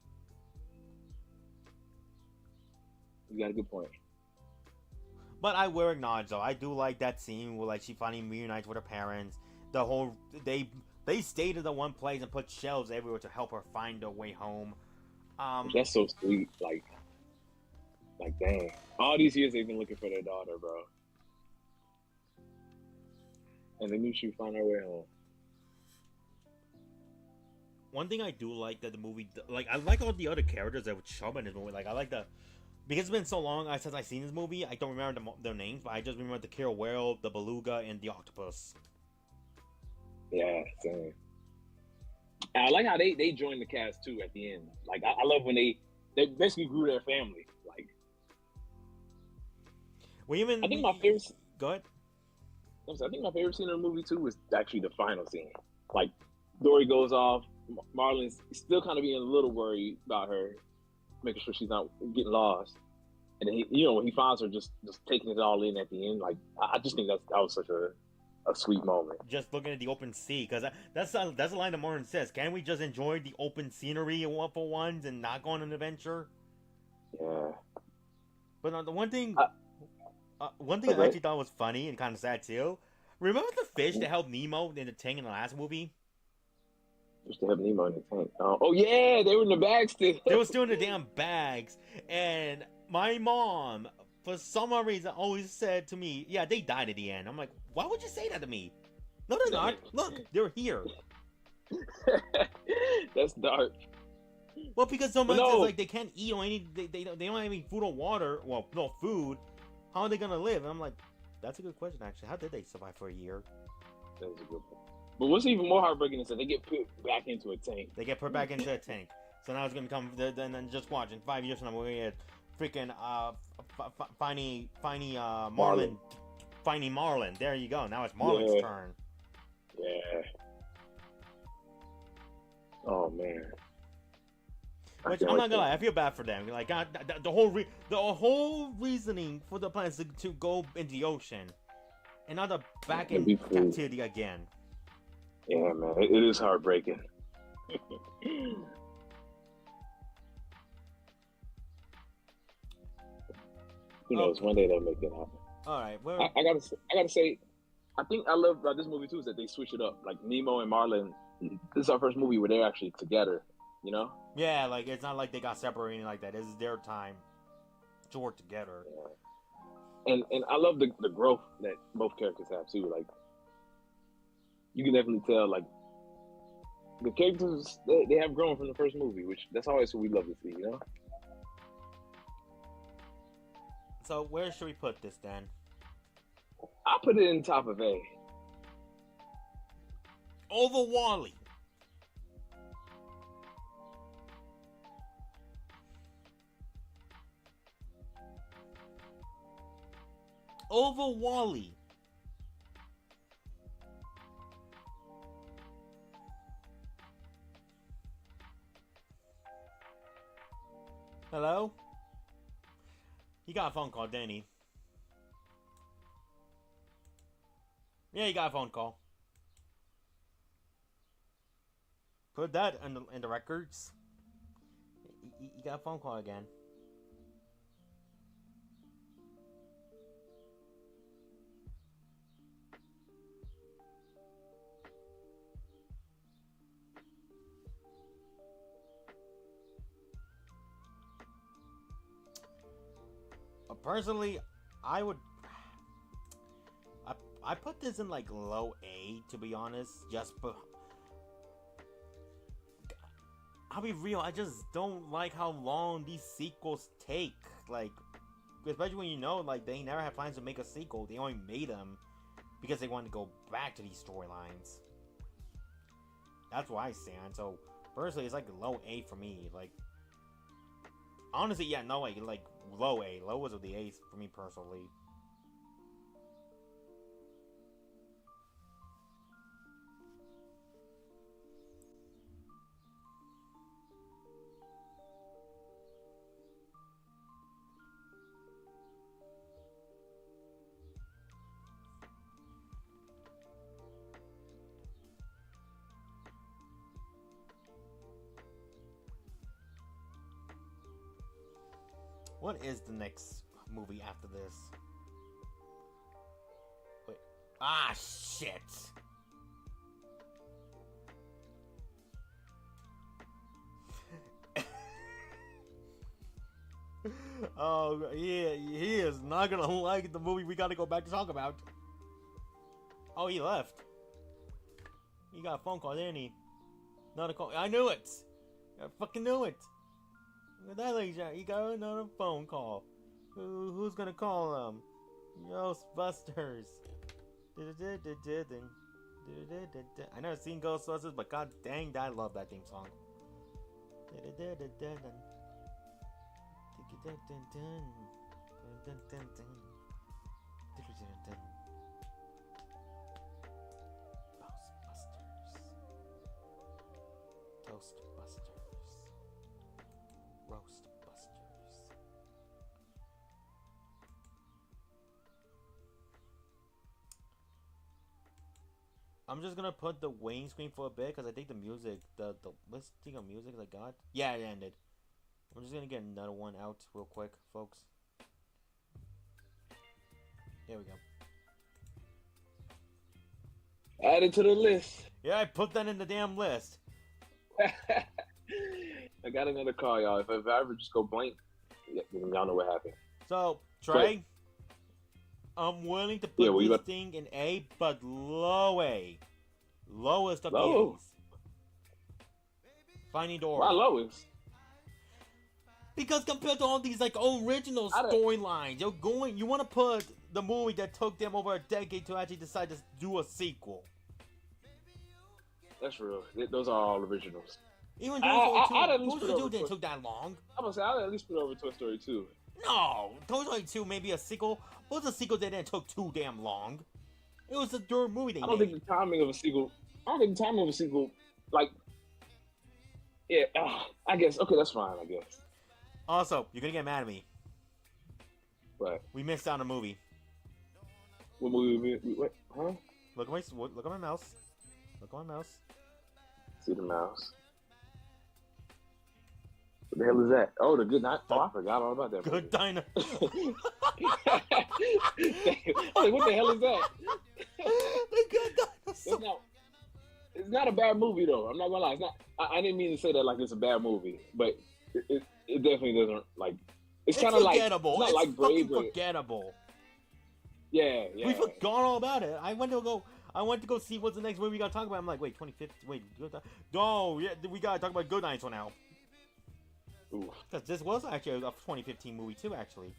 You got a good point. But I will acknowledge, though, I do like that scene where like she finally reunites with her parents. The whole they stayed in the one place and put shelves everywhere to help her find her way home. That's so sweet. Like dang, all these years they've been looking for their daughter, bro, and they knew she'd find her way home. One thing I do like that the movie, like, I like all the other characters that would show up in this movie. Like, I like because it's been so long since I've seen this movie, I don't remember their names, but I just remember the killer whale, the beluga, and the octopus. Yeah, same. And I like how they joined the cast too at the end. Like I love when they basically grew their family. Like, I think my favorite. Go ahead. I think my favorite scene in the movie too was actually the final scene. Like Dory goes off, Marlon's still kind of being a little worried about her, making sure she's not getting lost. And then when he finds her just taking it all in at the end, like I just think that was such a sweet moment. Just looking at the open sea, because that's a line that Martin says. Can't we just enjoy the open scenery for once and not go on an adventure? Yeah. But the one thing I actually thought was funny and kind of sad too. Remember the fish that helped Nemo in the tank in the last movie? Fish that helped Nemo in the tank. Oh yeah, they were in the bags still. They were still in the damn bags, and my mom, for some reason, always said to me, "Yeah, they died at the end." I'm like, why would you say that to me? No, they're not. Look, they're here. That's dark. Well, because someone says like they can't eat or they don't have any food or water. Well, no food. How are they gonna live? And I'm like, that's a good question actually. How did they survive for a year? That was a good one. But what's even more heartbreaking is that they get put back into a tank. They get put back into a tank. So now it's gonna come. Then just watch. In 5 years from now, we're gonna get freaking Marlin. Finding Marlin. There you go. Now it's Marlin's turn. Yeah. Oh man. Which I'm not gonna lie, I feel bad for them. Like the whole reasoning for the plan is to go into the ocean, and now they're back in captivity again. Yeah, man, it is heartbreaking. Who knows? One day they'll make it happen. All right. I gotta say, I think I love about this movie too is that they switch it up. Like Nemo and Marlin, this is our first movie where they're actually together. You know? Yeah, like it's not like they got separated like that. This is their time to work together. Yeah. And I love the growth that both characters have too. Like you can definitely tell like the characters they have grown from the first movie, which that's always what we love to see, you know? So where should we put this then? I put it in top of A. Over Wall-E. Over Wall-E. Hello? He got a phone call, didn't he? Yeah, he got a phone call. Put that in the records. He got a phone call again. Personally, I would. I put this in like low A, to be honest. I'll be real. I just don't like how long these sequels take. Like, especially when you know, like they never had plans to make a sequel. They only made them because they wanted to go back to these storylines. That's where I stand. So personally, it's like low A for me. Like, honestly, yeah, no way. Like low A. Low was the A for me personally. What is the next movie after this? Wait. Ah, shit! Oh, yeah, he is not gonna like the movie we gotta go back to talk about. Oh, he left. He got a phone call, didn't he? Not a call. I knew it! I fucking knew it! Look at that, ladies. He got another phone call. Who's gonna call him? Ghostbusters. I never seen Ghostbusters, but god dang, I love that theme song. Ghostbusters. Roastbusters. I'm just gonna put the waiting screen for a bit because I think the music, the listing of music I got, yeah, it ended. I'm just gonna get another one out real quick, folks. There we go. Add it to the list. Yeah, I put that in the damn list. I got another call, y'all. If I ever just go blank, y'all know what happened. So, Trey, I'm willing to put this thing in A, but low A. Lowest of the A's. Finding Dory. Why lowest? Because compared to all these like original storylines, you want to put the movie that took them over a decade to actually decide to do a sequel. That's real. Those are all originals. Even Toy Story 2 didn't took that long. I'm gonna say I'd at least put over Toy Story 2. No, Toy Story 2 maybe a sequel. What was a sequel that didn't took too damn long? It was the third movie they made. I don't think the timing of a sequel, like, yeah, I guess, okay, that's fine, I guess. Also, you're gonna get mad at me. What? We missed out on a movie. What movie? What? Huh? Look at my mouse. Look at my mouse. See the mouse. What the hell is that? Oh, the Good Night. Oh, I forgot all about that. Good Diner. I'm like, what the hell is that? The good dinosaur. It's not a bad movie though. I'm not gonna lie. It's not. I didn't mean to say that like it's a bad movie, but it definitely doesn't like. It's kind of like it's forgettable. not It's like Brave. fucking forgettable. Yeah. We forgot all about it. I went to go see what's the next movie we gotta talk about. I'm like, wait, 2015. Wait, no, yeah, we gotta talk about Good Dinosaur now. Because this was actually a 2015 movie too, actually.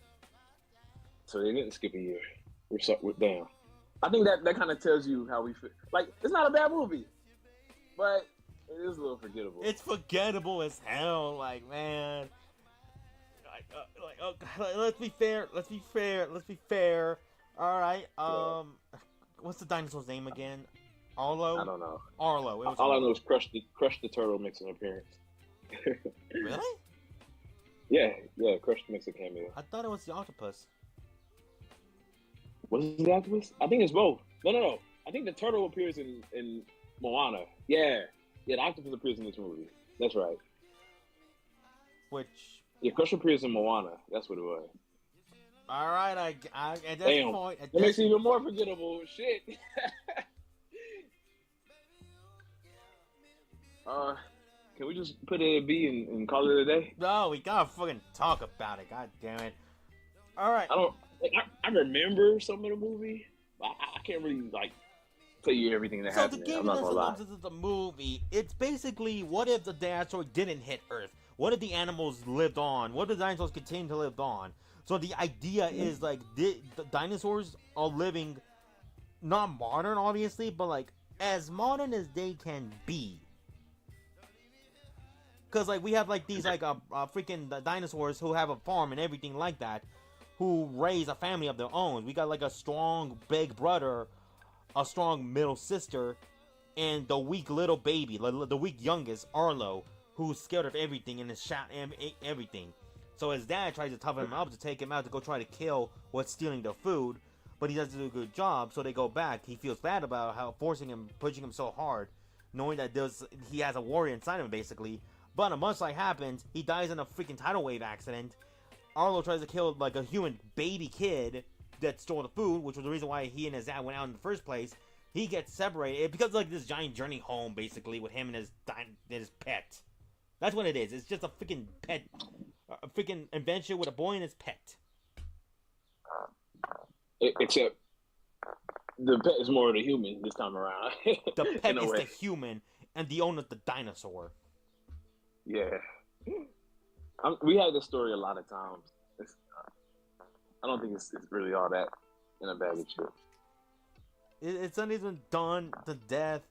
So they didn't skip a year. We're down. I think that kind of tells you how we feel. Like, it's not a bad movie, but it is a little forgettable. It's forgettable as hell. Like, man. Let's be fair. All right. What's the dinosaur's name again? Arlo? I don't know. Arlo. It was All Arlo. I know is Crush the Turtle makes an appearance. Really? Yeah. Crush makes a cameo. I thought it was the octopus. Was it the octopus? I think it's both. No. I think the turtle appears in Moana. Yeah, the octopus appears in this movie. That's right. Which? Yeah, Crush appears in Moana. That's what it was. All right, I at that Damn. point, That makes it even more forgettable. Shit. Can we just put it at B and call it a day? No, we gotta fucking talk about it. God damn it! All right. I remember some of the movie, but I can't really like tell you everything that happened. So to give you the synopsis of the movie, it's basically what if the dinosaur didn't hit Earth? What if the animals lived on? What if the dinosaurs continued to live on? So the idea is like the dinosaurs are living, not modern obviously, but like as modern as they can be. Cause like we have like these like freaking dinosaurs who have a farm and everything like that, who raise a family of their own. We got like a strong big brother, a strong middle sister, and the weak little baby, the weak youngest Arlo, who's scared of everything and is shot and everything. So his dad tries to toughen him up to take him out to go try to kill what's stealing their food, but he doesn't do a good job. So they go back. He feels bad about how pushing him so hard, knowing that he has a warrior inside him basically. But a mudslide happens. He dies in a freaking tidal wave accident. Arlo tries to kill like a human baby kid that stole the food, which was the reason why he and his dad went out in the first place. He gets separated because like this giant journey home basically with him and his pet. That's what it is. It's just a freaking pet, a freaking adventure with a boy and his pet. Except the pet is more the human this time around. The pet is the human, and the owner the dinosaur. Yeah. We had this story a lot of times. I don't think it's really all that in a bag of chips. It's not even done to death.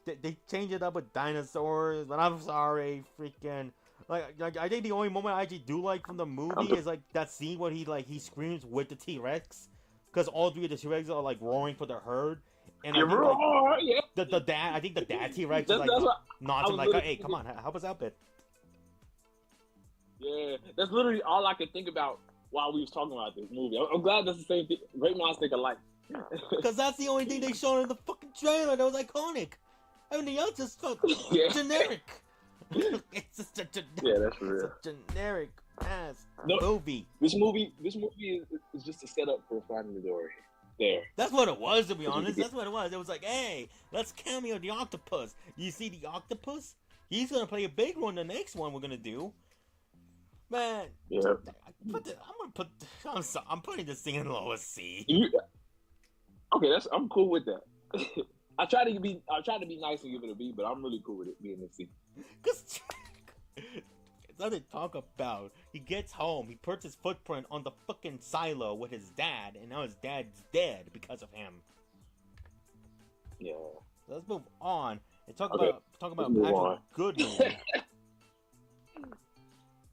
They change it up with dinosaurs, but I'm sorry, freaking. Like I think the only moment I actually do like from the movie is like that scene where he screams with the T-Rex, because all three of the T-Rex are like roaring for the herd. And I think, the dad, I think the dad T-Rex is like nods him like, hey, come on, help us out, bit. Yeah, that's literally all I could think about while we was talking about this movie. I'm glad that's the same thing. Great minds think alike. Because that's the only thing they showed in the fucking trailer that was iconic. Everything else is generic. It's just a that's real. It's a generic ass movie. This movie is just a setup for Finding Dory. There. That's what it was, to be honest. That's what it was. It was like, hey, let's cameo the octopus. You see the octopus? He's gonna play a big role in the next one we're gonna do. Man, yeah. I'm putting this thing in lowest C. Okay, I'm cool with that. I try to be nice and give it a B, but I'm really cool with it being a C. Cause it's nothing to talk about. He gets home, he puts his footprint on the fucking silo with his dad, and now his dad's dead because of him. Yeah. Let's move on and talk about actual good movie.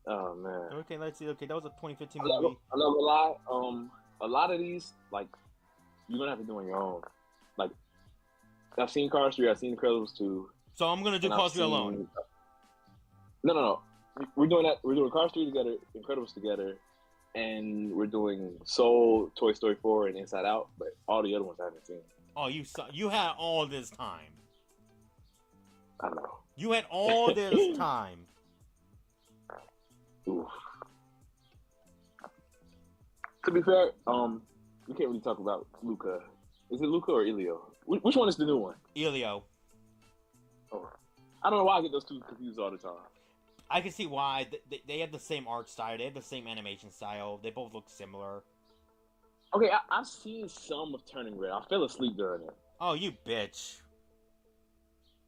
Oh man. Okay, let's see. Okay, that was a 2015 movie. I'm not gonna lie. A lot of these, like, you're gonna have to do on your own. Like, I've seen Cars 3, I've seen Incredibles 2. So I'm gonna do Cars 3 alone. No. We're doing that. We're doing Cars 3 together, Incredibles together, and we're doing Soul, Toy Story 4, and Inside Out. But all the other ones I haven't seen. Oh, you had all this time. I know. You had all this time. Oof. To be fair, we can't really talk about Luca. Is it Luca or Elio? Which one is the new one? Elio. Oh, I don't know why I get those two confused all the time. I can see why. They have the same art style. They have the same animation style. They both look similar. Okay, I've seen some of Turning Red. I fell asleep during it. Oh, you bitch.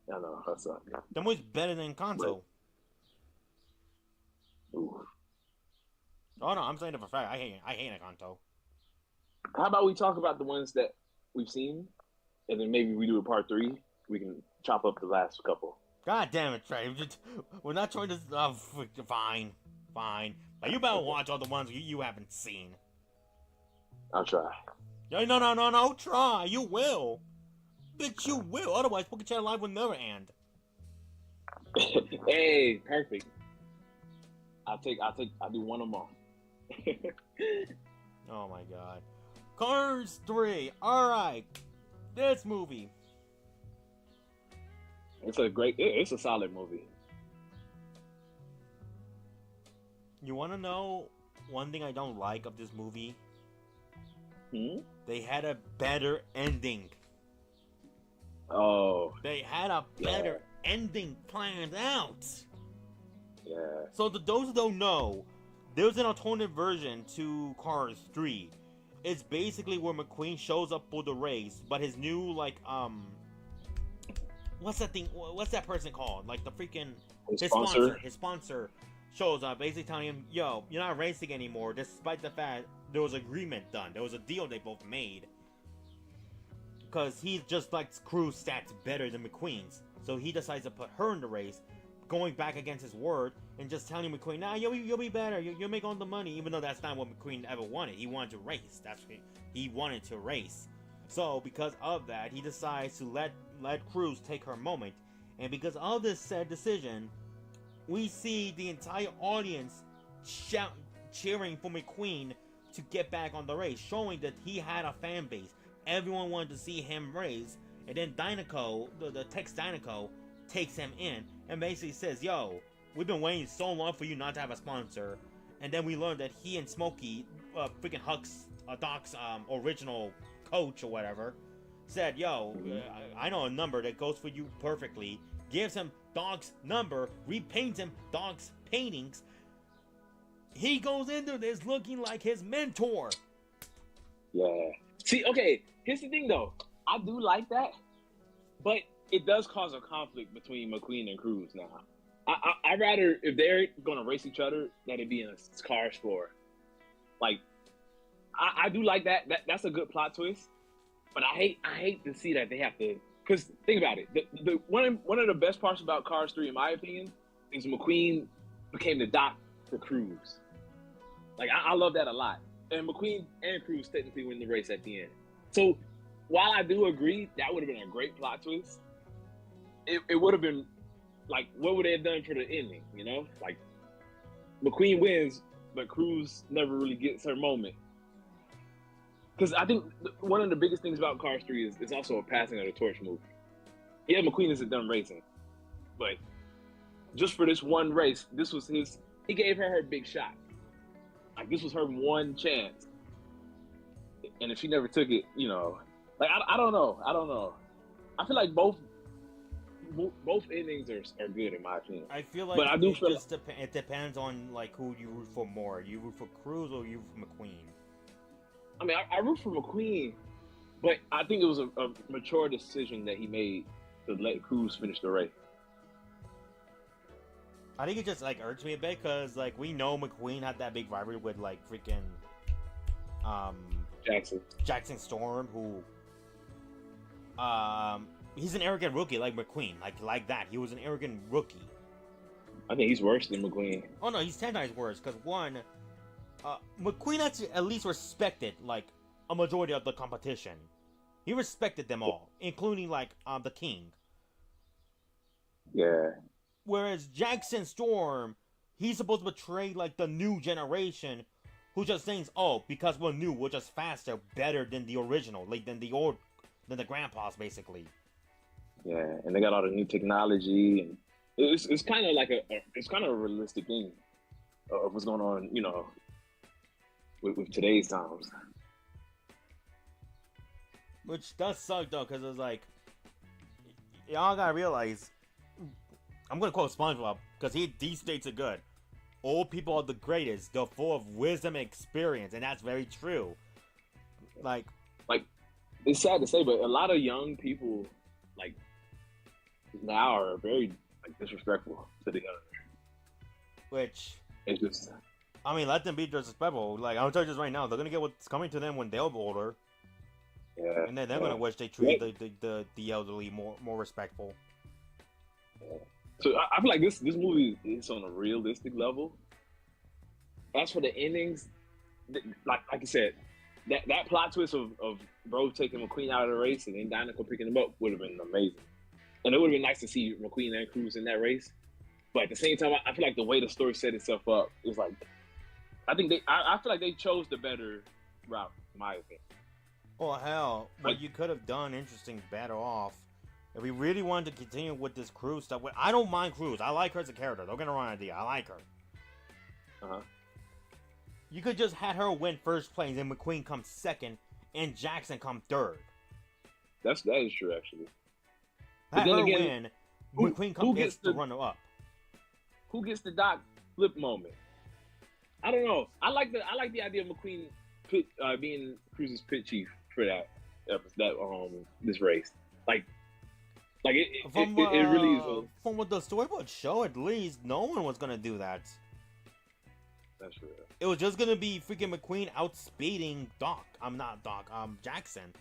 I know, that's not good. That movie's better than Kanto. Ooh. Oh no, I'm saying it for a fact. I hate Encanto. How about we talk about the ones that we've seen, and then maybe we do a part 3. We can chop up the last couple. God damn it, Trey. We're not trying to. Fine. But you better watch all the ones you haven't seen. I'll try. No, try. You will. Bitch, you will. Otherwise, Pokechat Live will never end. Hey, perfect. I'll do one a month. Oh my god. Cars 3. Alright. This movie. It's a solid movie. You wanna know one thing I don't like of this movie? They had a better ending. Oh. They had a better ending planned out. Yeah. So to those who don't know, there's an alternate version to Cars 3. It's basically where McQueen shows up for the race, but his new, like, what's that thing? What's that person called? Like, the freaking... His sponsor shows up, basically telling him, yo, you're not racing anymore, despite the fact there was agreement done. There was a deal they both made. Because he just likes Cruz stats better than McQueen's. So he decides to put her in the race, going back against his word, and just telling McQueen, nah, you'll be better, you'll make all the money, even though that's not what McQueen ever wanted. He wanted to race. That's what he wanted to race. So, because of that, he decides to let Cruz take her moment. And because of this said decision, we see the entire audience cheering for McQueen to get back on the race, showing that he had a fan base. Everyone wanted to see him race, and then Dynaco, the Tex Dynaco, takes him in and basically says, yo, we've been waiting so long for you not to have a sponsor. And then we learned that he and Smokey, freaking Doc's original coach or whatever, said, yo, I know a number that goes for you perfectly. Gives him Doc's number, repaints him Doc's paintings. He goes into this looking like his mentor. Yeah. See, okay, here's the thing though. I do like that, but it does cause a conflict between McQueen and Cruz now. I'd rather, if they're going to race each other, that it be in a car sport. Like, I do like that. That's a good plot twist. But I hate to see that they have to, because think about it. The one of the best parts about Cars 3, in my opinion, is McQueen became the Doc for Cruz. Like, I love that a lot. And McQueen and Cruz technically win the race at the end. So, while I do agree that would have been a great plot twist, it would have been, like, what would they have done for the ending, you know? Like, McQueen wins, but Cruz never really gets her moment. Because I think one of the biggest things about Cars 3 is it's also a passing of the torch movie. Yeah, McQueen isn't done racing, but just for this one race, this was he gave her big shot. Like, this was her one chance. And if she never took it, you know, like, I don't know. I feel like both endings are good in my opinion. I feel like, but I do feel it depends on, like, who you root for more. You root for Cruz or you root for McQueen? I mean, I root for McQueen, but I think it was a mature decision that he made to let Cruz finish the race. I think it just, like, irks me a bit because, like, we know McQueen had that big rivalry with, like, freaking Jackson Storm, who he's an arrogant rookie like McQueen, like that. He was an arrogant rookie. I think he's worse than McQueen. Oh no, he's 10 times worse because one, McQueen actually at least respected, like, a majority of the competition. He respected them all, including, like, the King. Yeah. Whereas Jackson Storm, he's supposed to portray, like, the new generation who just thinks, oh, because we're new, we're just faster, better than the original, like, than the grandpas, basically. Yeah, and they got all the new technology, and it's kind of like it's kind of a realistic thing of what's going on, you know, with today's times. Which does suck though, because it's like, y'all gotta realize, I'm gonna quote SpongeBob, because these states are good. Old people are the greatest. They're full of wisdom and experience, and that's very true. Like, it's sad to say, but a lot of young people, like, now are very disrespectful to the other. Which, it's just, I mean, let them be disrespectful. Like, I'll tell you this right now, they're gonna get what's coming to them when they're older. Yeah. And then they're gonna wish they treated the elderly more respectful. Yeah. So I feel like this movie is on a realistic level. As for the endings, like I said, that plot twist of bro taking McQueen out of the race and then Dinoco picking him up would have been amazing. And it would have been nice to see McQueen and Cruz in that race. But at the same time, I feel like the way the story set itself up is like, I feel like they chose the better route, in my opinion. Well, hell, what you could have done interesting, better off, if we really wanted to continue with this Cruz stuff. I don't mind Cruz. I like her as a character. Don't get the wrong idea. I like her. Uh-huh. You could just had her win first place, and McQueen come second, and Jackson come third. That is true, actually. Had her win, McQueen come gets the runner up. Who gets the Doc flip moment? I don't know. I like the idea of McQueen being Cruz's pit chief for this race. It really is. From what the storyboard show, at least no one was gonna do that. That's true. It was just gonna be freaking McQueen outspeeding Jackson.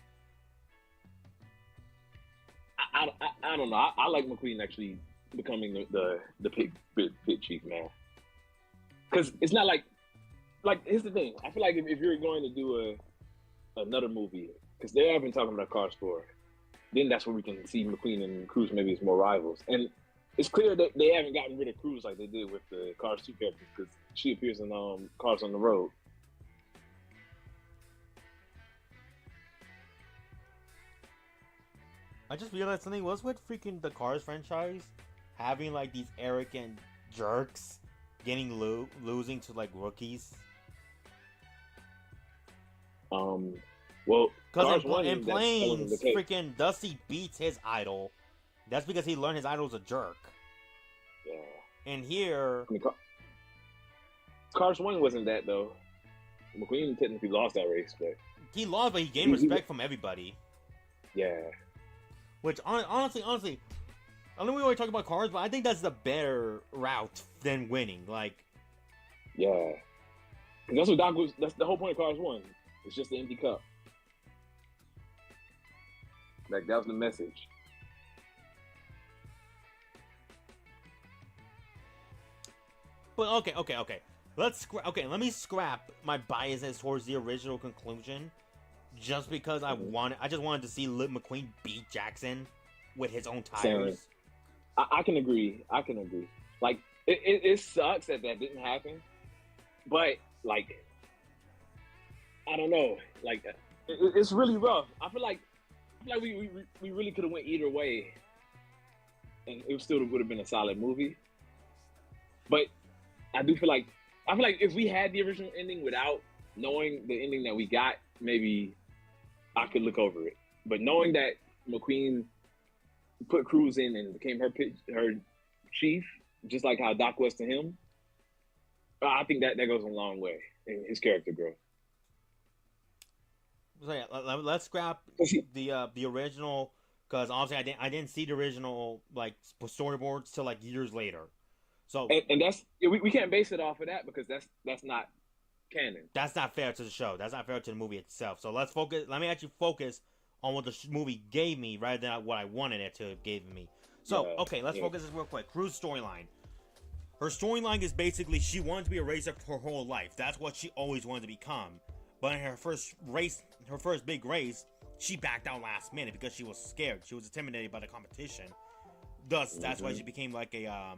I don't know. I like McQueen actually becoming the pit chief, man. Because it's not like here's the thing. I feel like if you're going to do another movie, because they have been talking about Cars 4, then that's where we can see McQueen and Cruz maybe as more rivals. And it's clear that they haven't gotten rid of Cruz like they did with the Cars 2 characters, because she appears in Cars on the Road. I just realized something. What's with freaking the Cars franchise having like these arrogant jerks getting losing to like rookies? Well, because in Planes, freaking Dusty beats his idol. That's because he learned his idol's a jerk. Yeah. And here, Cars 1 wasn't that though. McQueen technically lost that race, but he lost, but he gained respect from everybody. Yeah. Which honestly, I know we always talk about Cars, but I think that's the better route than winning. Like, yeah, because that's what Doc was. That's the whole point of Cars 1. It's just the empty cup. Like, that was the message. But okay. Let me scrap my biases towards the original conclusion, just because I just wanted to see Lip McQueen beat Jackson with his own tires. I can agree. Like, it sucks that didn't happen, but like, I don't know. Like, it's really rough. I feel like we really could have went either way, and it still would have been a solid movie. But I feel like if we had the original ending without knowing the ending that we got, maybe I could look over it. But knowing that McQueen put Cruz in and became her chief, just like how Doc was to him, I think that goes a long way in his character growth. So yeah, let's scrap the original, because obviously I didn't see the original like storyboards till like years later. So and that's we can't base it off of that, because that's not canon. That's not fair to the show. That's not fair to the movie itself. So let's focus. Let me actually focus on what the movie gave me rather than what I wanted it to have given me. So let's focus this real quick. Cruz's storyline. Her storyline is basically she wanted to be a racer her whole life. That's what she always wanted to become. But in her first big race, she backed out last minute because she was scared. She was intimidated by the competition. Thus, that's why she became like a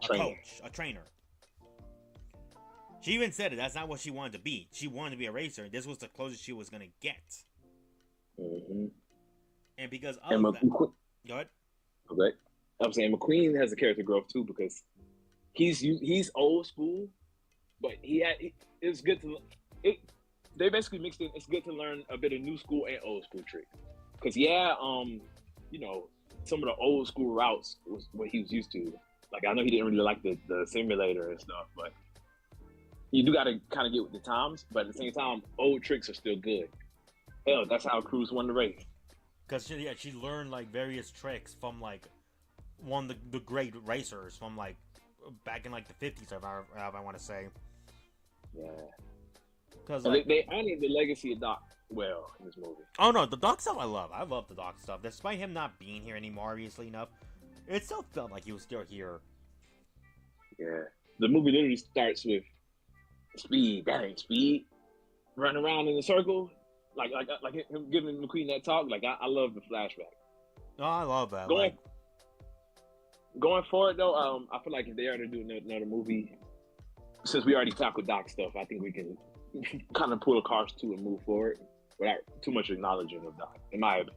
coach, a trainer. She even said it. That's not what she wanted to be. She wanted to be a racer. This was the closest she was going to get. Mm-hmm. And because of that... Go ahead. Okay. I'm saying McQueen has a character growth too, because he's old school, but it's good to they basically mixed in. It's good to learn a bit of new school and old school tricks. Cause some of the old school routes was what he was used to. Like I know he didn't really like the simulator and stuff, but you do got to kind of get with the times. But at the same time, old tricks are still good. Hell, that's how Cruz won the race. Cause she learned like various tricks from like one of the great racers from like back in like the 50s, if I want to say. Yeah. Because like, they honored the legacy of Doc well in this movie. Oh no, the Doc stuff I love. I love the Doc stuff. Despite him not being here anymore, obviously enough, it still felt like he was still here. Yeah. The movie literally starts with Speed, running around in a circle, like him giving McQueen that talk. Like I love the flashback. Oh, I love that. Going forward though, I feel like if they are to do another movie, since we already tackled Doc stuff, I think we can kind of pull a Cars 2 and move forward without too much acknowledging of Doc, in my opinion.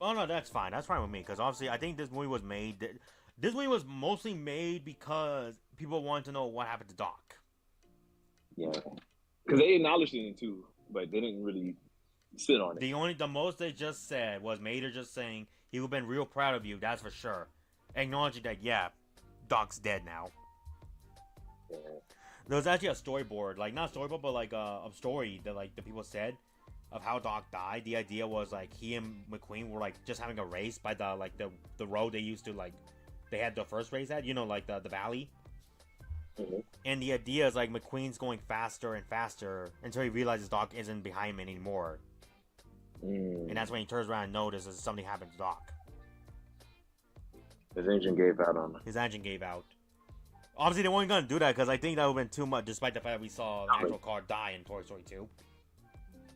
Oh no, that's fine. That's fine with me because obviously I think this movie was made. This movie was mostly made because people wanted to know what happened to Doc. Yeah, because they acknowledged it too, but they didn't really sit on it. The most they just said was Mater just saying he would have been real proud of you. That's for sure. Acknowledging that, yeah, Doc's dead now. Yeah. There was actually a storyboard, like not a storyboard, but like a story that like the people said of how Doc died. The idea was like he and McQueen were like just having a race by the road they used to like they had the first race at, like the valley. Mm-hmm. And the idea is like McQueen's going faster and faster until he realizes Doc isn't behind him anymore. And that's when he turns around and notices something happened to Doc. His engine gave out on him. His engine gave out. Obviously, they weren't going to do that because I think that would have been too much, despite the fact that we saw the actual car die in Toy Story 2.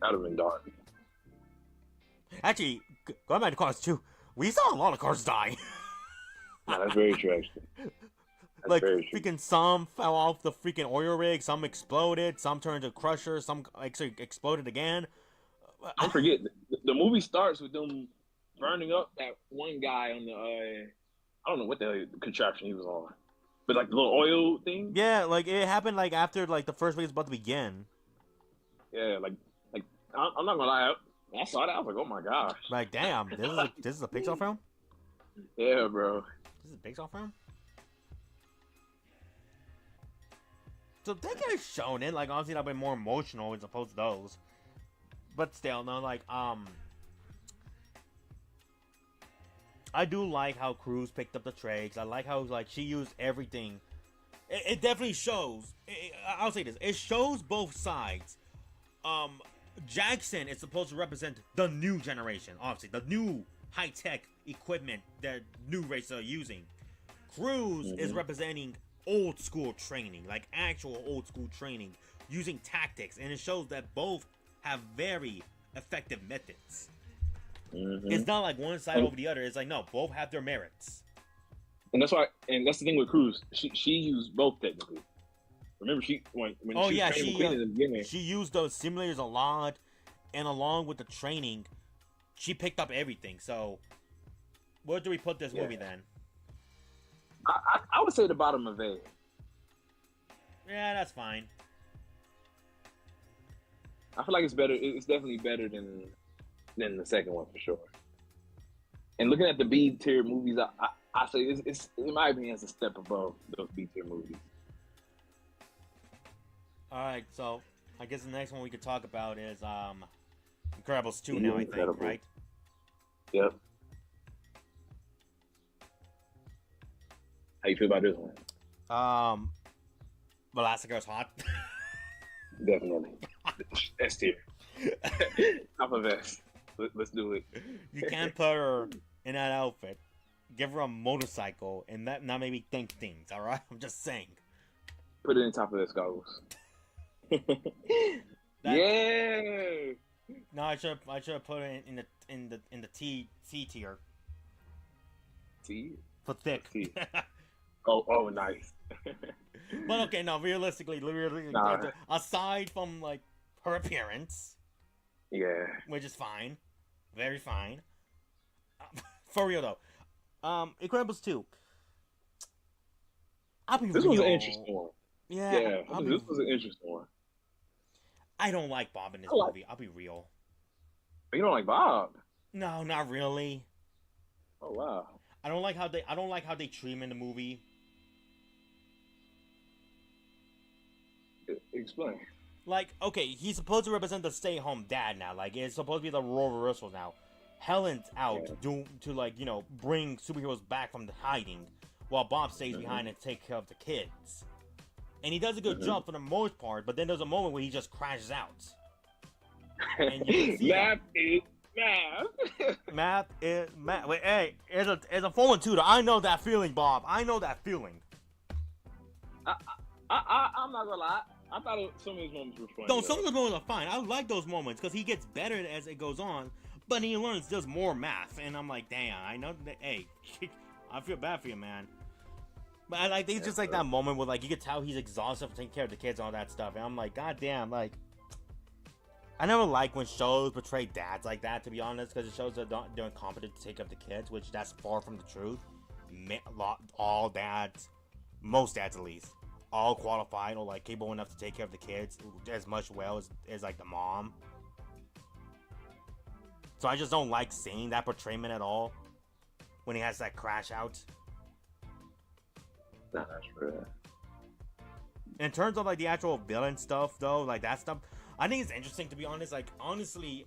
That would have been dark. Actually, going back to Cars 2, we saw a lot of cars die. No, that's very true, actually. That's like, very true. Freaking some fell off the freaking oil rig, some exploded, some turned into crushers, some actually exploded again. Don't forget, the movie starts with them burning up that one guy on the, I don't know what the contraption he was on. But like the little oil thing? Yeah, like it happened like after like the first race was about to begin. Yeah, like I'm not gonna lie, I saw that, I was like, oh my gosh. Like, damn, this is a Pixar film? Yeah, bro. This is a Pixar film? So they could have shown it, like obviously that would be more emotional as opposed to those. But still, no, like, I do like how Cruz picked up the tricks. I like how, like, she used everything. It definitely shows. I'll say this. It shows both sides. Jackson is supposed to represent the new generation, obviously. The new high-tech equipment that new racers are using. Cruz is representing old-school training, like actual old-school training, using tactics. And it shows that both have very effective methods. It's not like one side over the other. It's like, no, both have their merits. And that's why, and that's the thing with Cruz. She used both technically. Remember, when she was training McQueen in the beginning, she used those simulators a lot, and along with the training, she picked up everything. So, where do we put this movie then? I would say the bottom of A. Yeah, that's fine. I feel like it's better. It's definitely better than the second one for sure. And looking at the B tier movies, I say it's in my opinion, it's a step above those B tier movies. All right, so I guess the next one we could talk about is Incredibles 2 now, I think, right? Yep. How you feel about this one? Elastigirl's hot. Definitely. S tier. Top of S. Let's do it. You can't put her in that outfit. Give her a motorcycle and that not maybe think things, alright? I'm just saying. Put it in top of S goggles. Yeah. No, I should have put it in the C tier. T? For thick. T. Oh, nice. But okay, no, realistically, nah. Aside from like her appearance, yeah, which is fine, very fine. For real though, Incredibles 2. This was an interesting one. Yeah, this was an interesting one. I don't like Bob in this movie. I'll be real. You don't like Bob? No, not really. Oh wow. I don't like how they treat him in the movie. Explain. Like, okay, he's supposed to represent the stay-at-home dad now. Like, it's supposed to be the role reversal now. Helen's out to like, you know, bring superheroes back from the hiding, while Bob stays behind and take care of the kids. And he does a good job for the most part, but then there's a moment where he just crashes out. And you see math is math. Math is math. Wait, hey, as a former tutor, I know that feeling, Bob. I know that feeling. I'm not gonna lie. I thought some of these moments were funny. No, some of those moments are fine. I like those moments because he gets better as it goes on, but he learns just more math. And I'm like, damn, I know that. Hey, I feel bad for you, man. But I like it's just like that moment where like you could tell he's exhausted from taking care of the kids and all that stuff. And I'm like, god damn, like I never like when shows portray dads like that, to be honest, because it shows they're incompetent to take care of the kids, which that's far from the truth. All dads, most dads at least, all qualified or like capable enough to take care of the kids as much well as like the mom. So I just don't like seeing that portrayment at all when he has that crash out. Nah, that's true. In terms of like the actual villain stuff though, like that stuff, I think it's interesting, to be honest. Like honestly,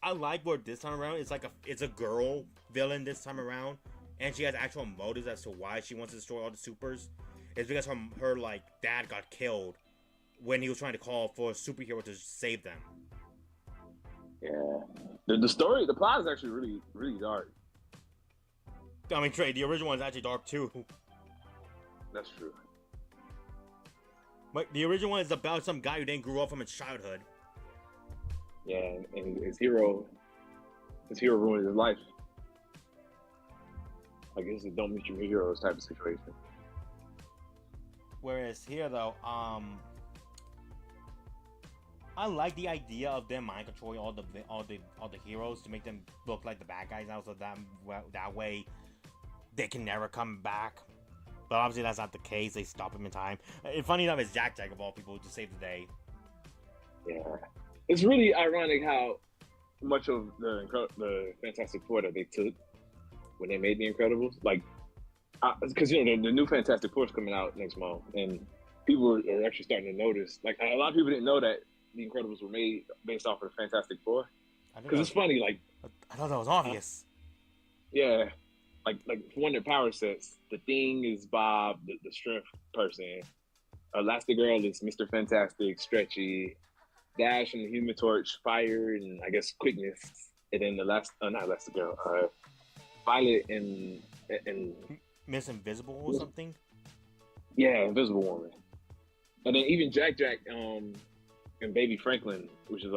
I like where this time around it's a girl villain this time around, and she has actual motives as to why she wants to destroy all the supers. It's because her like dad got killed when he was trying to call for a superhero to save them. Yeah, the plot is actually really, really dark. I mean, Trey, the original one is actually dark too. That's true. But the original one is about some guy who then grew up from his childhood. Yeah, and his hero ruined his life. I guess it's don't meet your heroes type of situation. Whereas here, though, I like the idea of them mind controlling all the heroes to make them look like the bad guys now, so that way they can never come back. But obviously that's not the case. They stop him in time. And funny enough, it's Jack of all people to save the day. Yeah, it's really ironic how much of the Fantastic Four that they took when they made the Incredibles, like, because you know the new Fantastic Four is coming out next month, and people are actually starting to notice. Like a lot of people didn't know that the Incredibles were made based off of the Fantastic Four. Because it's funny, like I thought that was obvious. Yeah. Like for their power sets, the Thing is Bob, the strength person. Elastigirl is Mr. Fantastic, Stretchy. Dash and the Human Torch, fire and I guess quickness. And then not Elastigirl, Violet and Miss Invisible or something. Yeah, Invisible Woman. And then even Jack and Baby Franklin, which is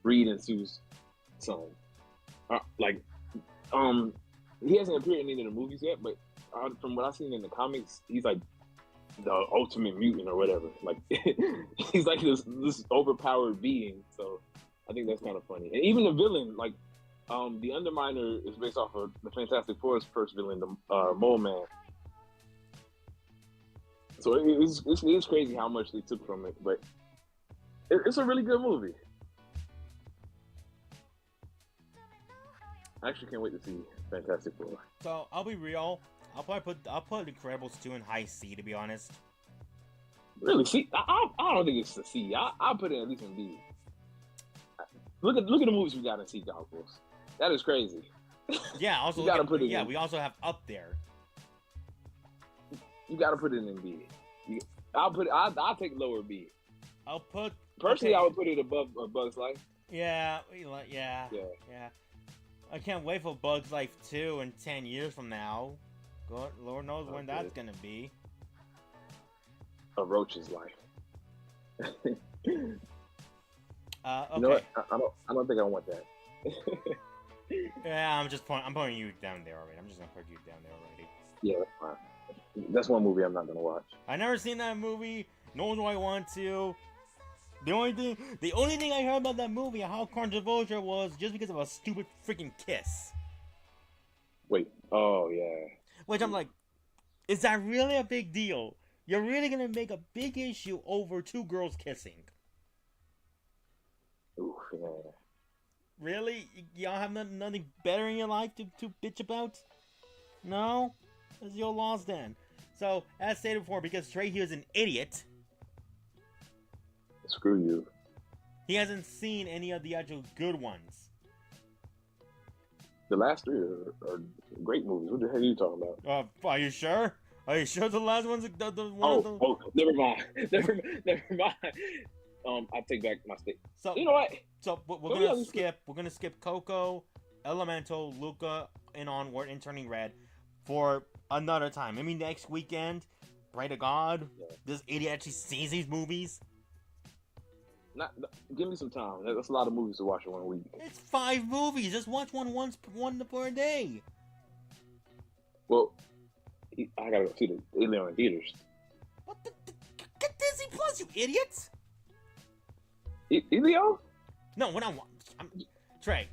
Reed and Sue's son. He hasn't appeared in any of the movies yet, but from what I've seen in the comics, he's like the ultimate mutant or whatever. Like he's like this overpowered being. So I think that's kind of funny. And even the villain, like the Underminer, is based off of the Fantastic Four's first villain, the Mole Man. So it's crazy how much they took from it, but it's a really good movie. I actually can't wait to see Fantastic Four. So I'll be real. I'll put Incredibles 2 in high C, to be honest. Really? C? I don't think it's a C. I'll put it at least in B. Look at the movies we got in C, Goggles. That is crazy. Yeah. Also, we also have Up There. You gotta put it in B. I'll take lower B. I'll put personally. Okay. I would put it above A Bug's Life. Yeah. I can't wait for Bug's Life 2 in 10 years from now. Lord knows when that's gonna be. A Roach's Life. Okay. You know what? I don't think I want that. Yeah, I'm putting you down there already. I'm just gonna put you down there already. Yeah, that's fine. That's one movie I'm not gonna watch. I never seen that movie, nor do I want to. The only thing I heard about that movie and how controversial it was just because of a stupid freaking kiss. Wait. Oh yeah. Which I'm like, is that really a big deal? You're really gonna make a big issue over two girls kissing? Really? Y'all have nothing better in your life to bitch about? No? It's your loss then. So, as stated before, because Trey here is an idiot, Screw you. he hasn't seen any of the actual good ones. The last three are great movies. What the heck are you talking about? Are you sure? Are you sure the last one's the one Oh, of the... oh, never mind. Never mind. I take back my statement. So, you know what? So we're gonna skip Coco, Elemental, Luca, and Onward, and Turning Red for another time. I mean, next weekend, pray to God, this idiot actually sees these movies. Give me some time. That's a lot of movies to watch in 1 week. It's 5 movies. Just watch one per day. Well, I gotta go see the Alien in theaters. What the? Get Disney Plus, you idiots! Elio? No, we're not. Trey.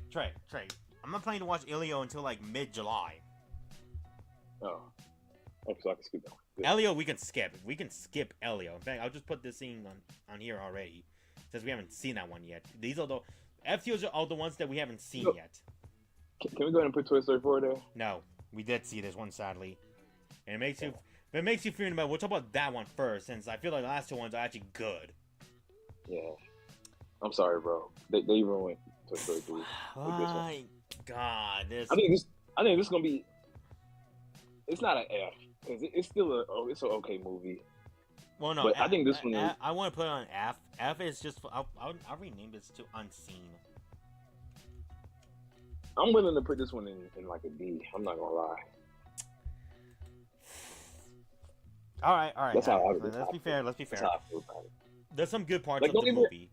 I'm not planning to watch Elio until like mid-July. Oh, so I can skip that one. Good. Elio, we can skip. We can skip Elio. In fact, I'll just put this scene on here already, since we haven't seen that one yet. These are the FTOs are the ones that we haven't seen yet. Can we go ahead and put Toy Story 4 there? No, we did see this one, sadly, and it makes you feel about. We'll talk about that one first, since I feel like the last 2 ones are actually good. Yeah. I'm sorry, bro. They ruined Toy Story 3. My God, this. I think this is gonna be. It's not an F because it's still it's an okay movie. Well, no, but I think this one. I want to put it on F. F is just. I'll rename this to Unseen. I'm willing to put this one in like a D. I'm not gonna lie. All right. That's how Let's be fair. That's how I feel about it. There's some good parts of the movie.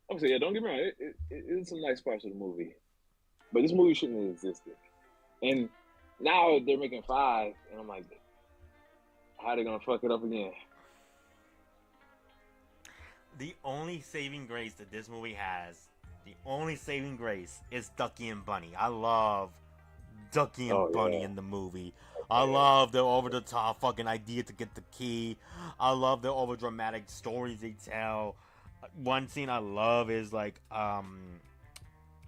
I'm saying, yeah, don't get me wrong. It's some nice parts of the movie, but this movie shouldn't have existed. And now they're making 5, and I'm like, how are they gonna fuck it up again? The only saving grace that this movie has, is Ducky and Bunny. I love Ducky and Bunny in the movie. I love the over-the-top fucking idea to get the key. I love the over-dramatic stories they tell. One scene I love is like,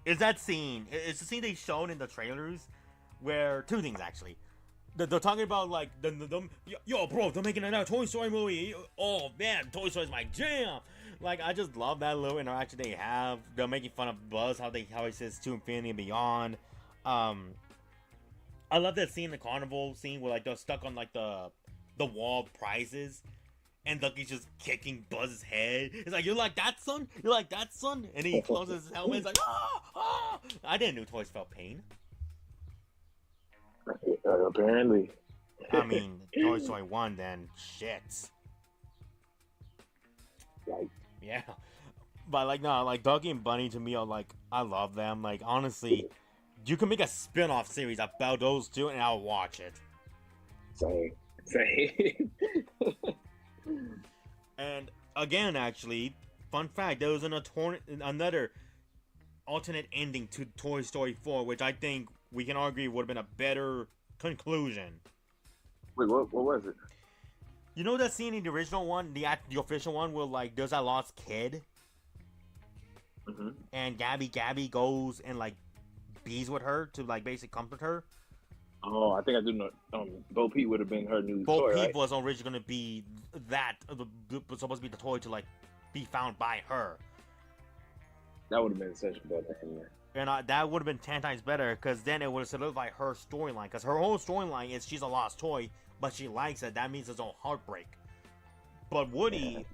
is that scene. It's the scene they showed in the trailers, where 2 things actually. They're talking about like yo bro, they're making another Toy Story movie. Oh man, Toy Story's my jam. Like, I just love that little interaction they have. They're making fun of Buzz, how he says to infinity and beyond. I love that scene, the carnival scene where like they're stuck on like the wall prizes. And Ducky's just kicking Buzz's head. It's like, you like that, son? You like that, son? And he closes his helmet. It's like, ah! I didn't know toys felt pain. Apparently. I mean, Toy Story 1, then, shit. Like, yeah. But, like, no, like, Ducky and Bunny, to me, are, like, I love them. Like, honestly, you can make a spin-off series about those 2, and I'll watch it. Same. And again, actually, fun fact, there was another alternate ending to Toy Story 4, which I think we can argue would have been a better conclusion. Wait, what was it? You know that scene in the original one, the official one, where like there's that lost kid, and Gabby goes and like bees with her to like basically comfort her. Oh, I think I do know. Bo Peep would have been her new Bo toy, Peep right? was originally going to be that, was supposed to be the toy to like be found by her. That would have been such a better ending. And that would have been 10 times better, because then it would have solidified her storyline. Because her whole storyline is she's a lost toy, but she likes it. That means there's no heartbreak. But Woody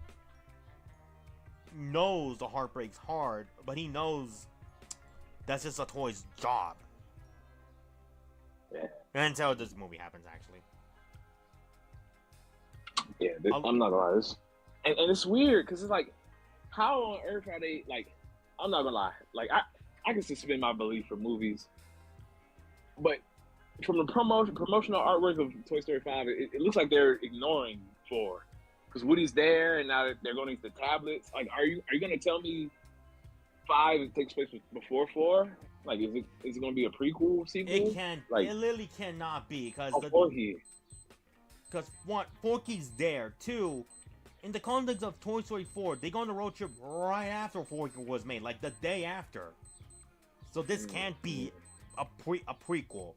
knows the heartbreak's hard, but he knows that's just a toy's job. Yeah. Until this movie happens, actually. Yeah, I'm not gonna lie. And it's weird, because it's like, how on earth are they, like, I'm not gonna lie. Like, I can suspend my belief for movies, but from the promotional artwork of Toy Story 5, it looks like they're ignoring 4. Because Woody's there, and now they're going to the tablets. Like, are you gonna tell me 5 takes place before 4? Like, is it going to be a prequel sequel? It literally cannot be, because one, Forky's there. 2, in the context of Toy Story 4, they go on the road trip right after Forky was made, like the day after. So this can't be a prequel.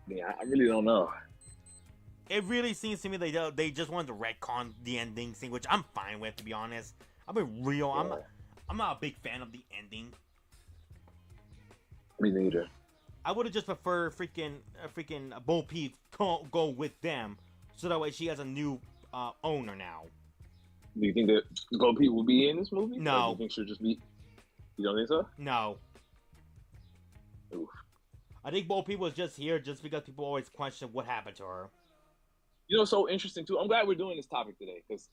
Yeah, I really don't know. It really seems to me they just wanted to retcon the ending scene, which I'm fine with, to be honest. I've been real. Yeah. I'm not a big fan of the ending. Me neither. I would have just preferred freaking Bo Peep go with them, so that way she has a new owner now. Do you think that Bo Peep will be in this movie? No. Or do you think she'll just be? You don't think so? No. Oof. I think Bo Peep was just here just because people always question what happened to her. You know, so interesting too. I'm glad we're doing this topic today because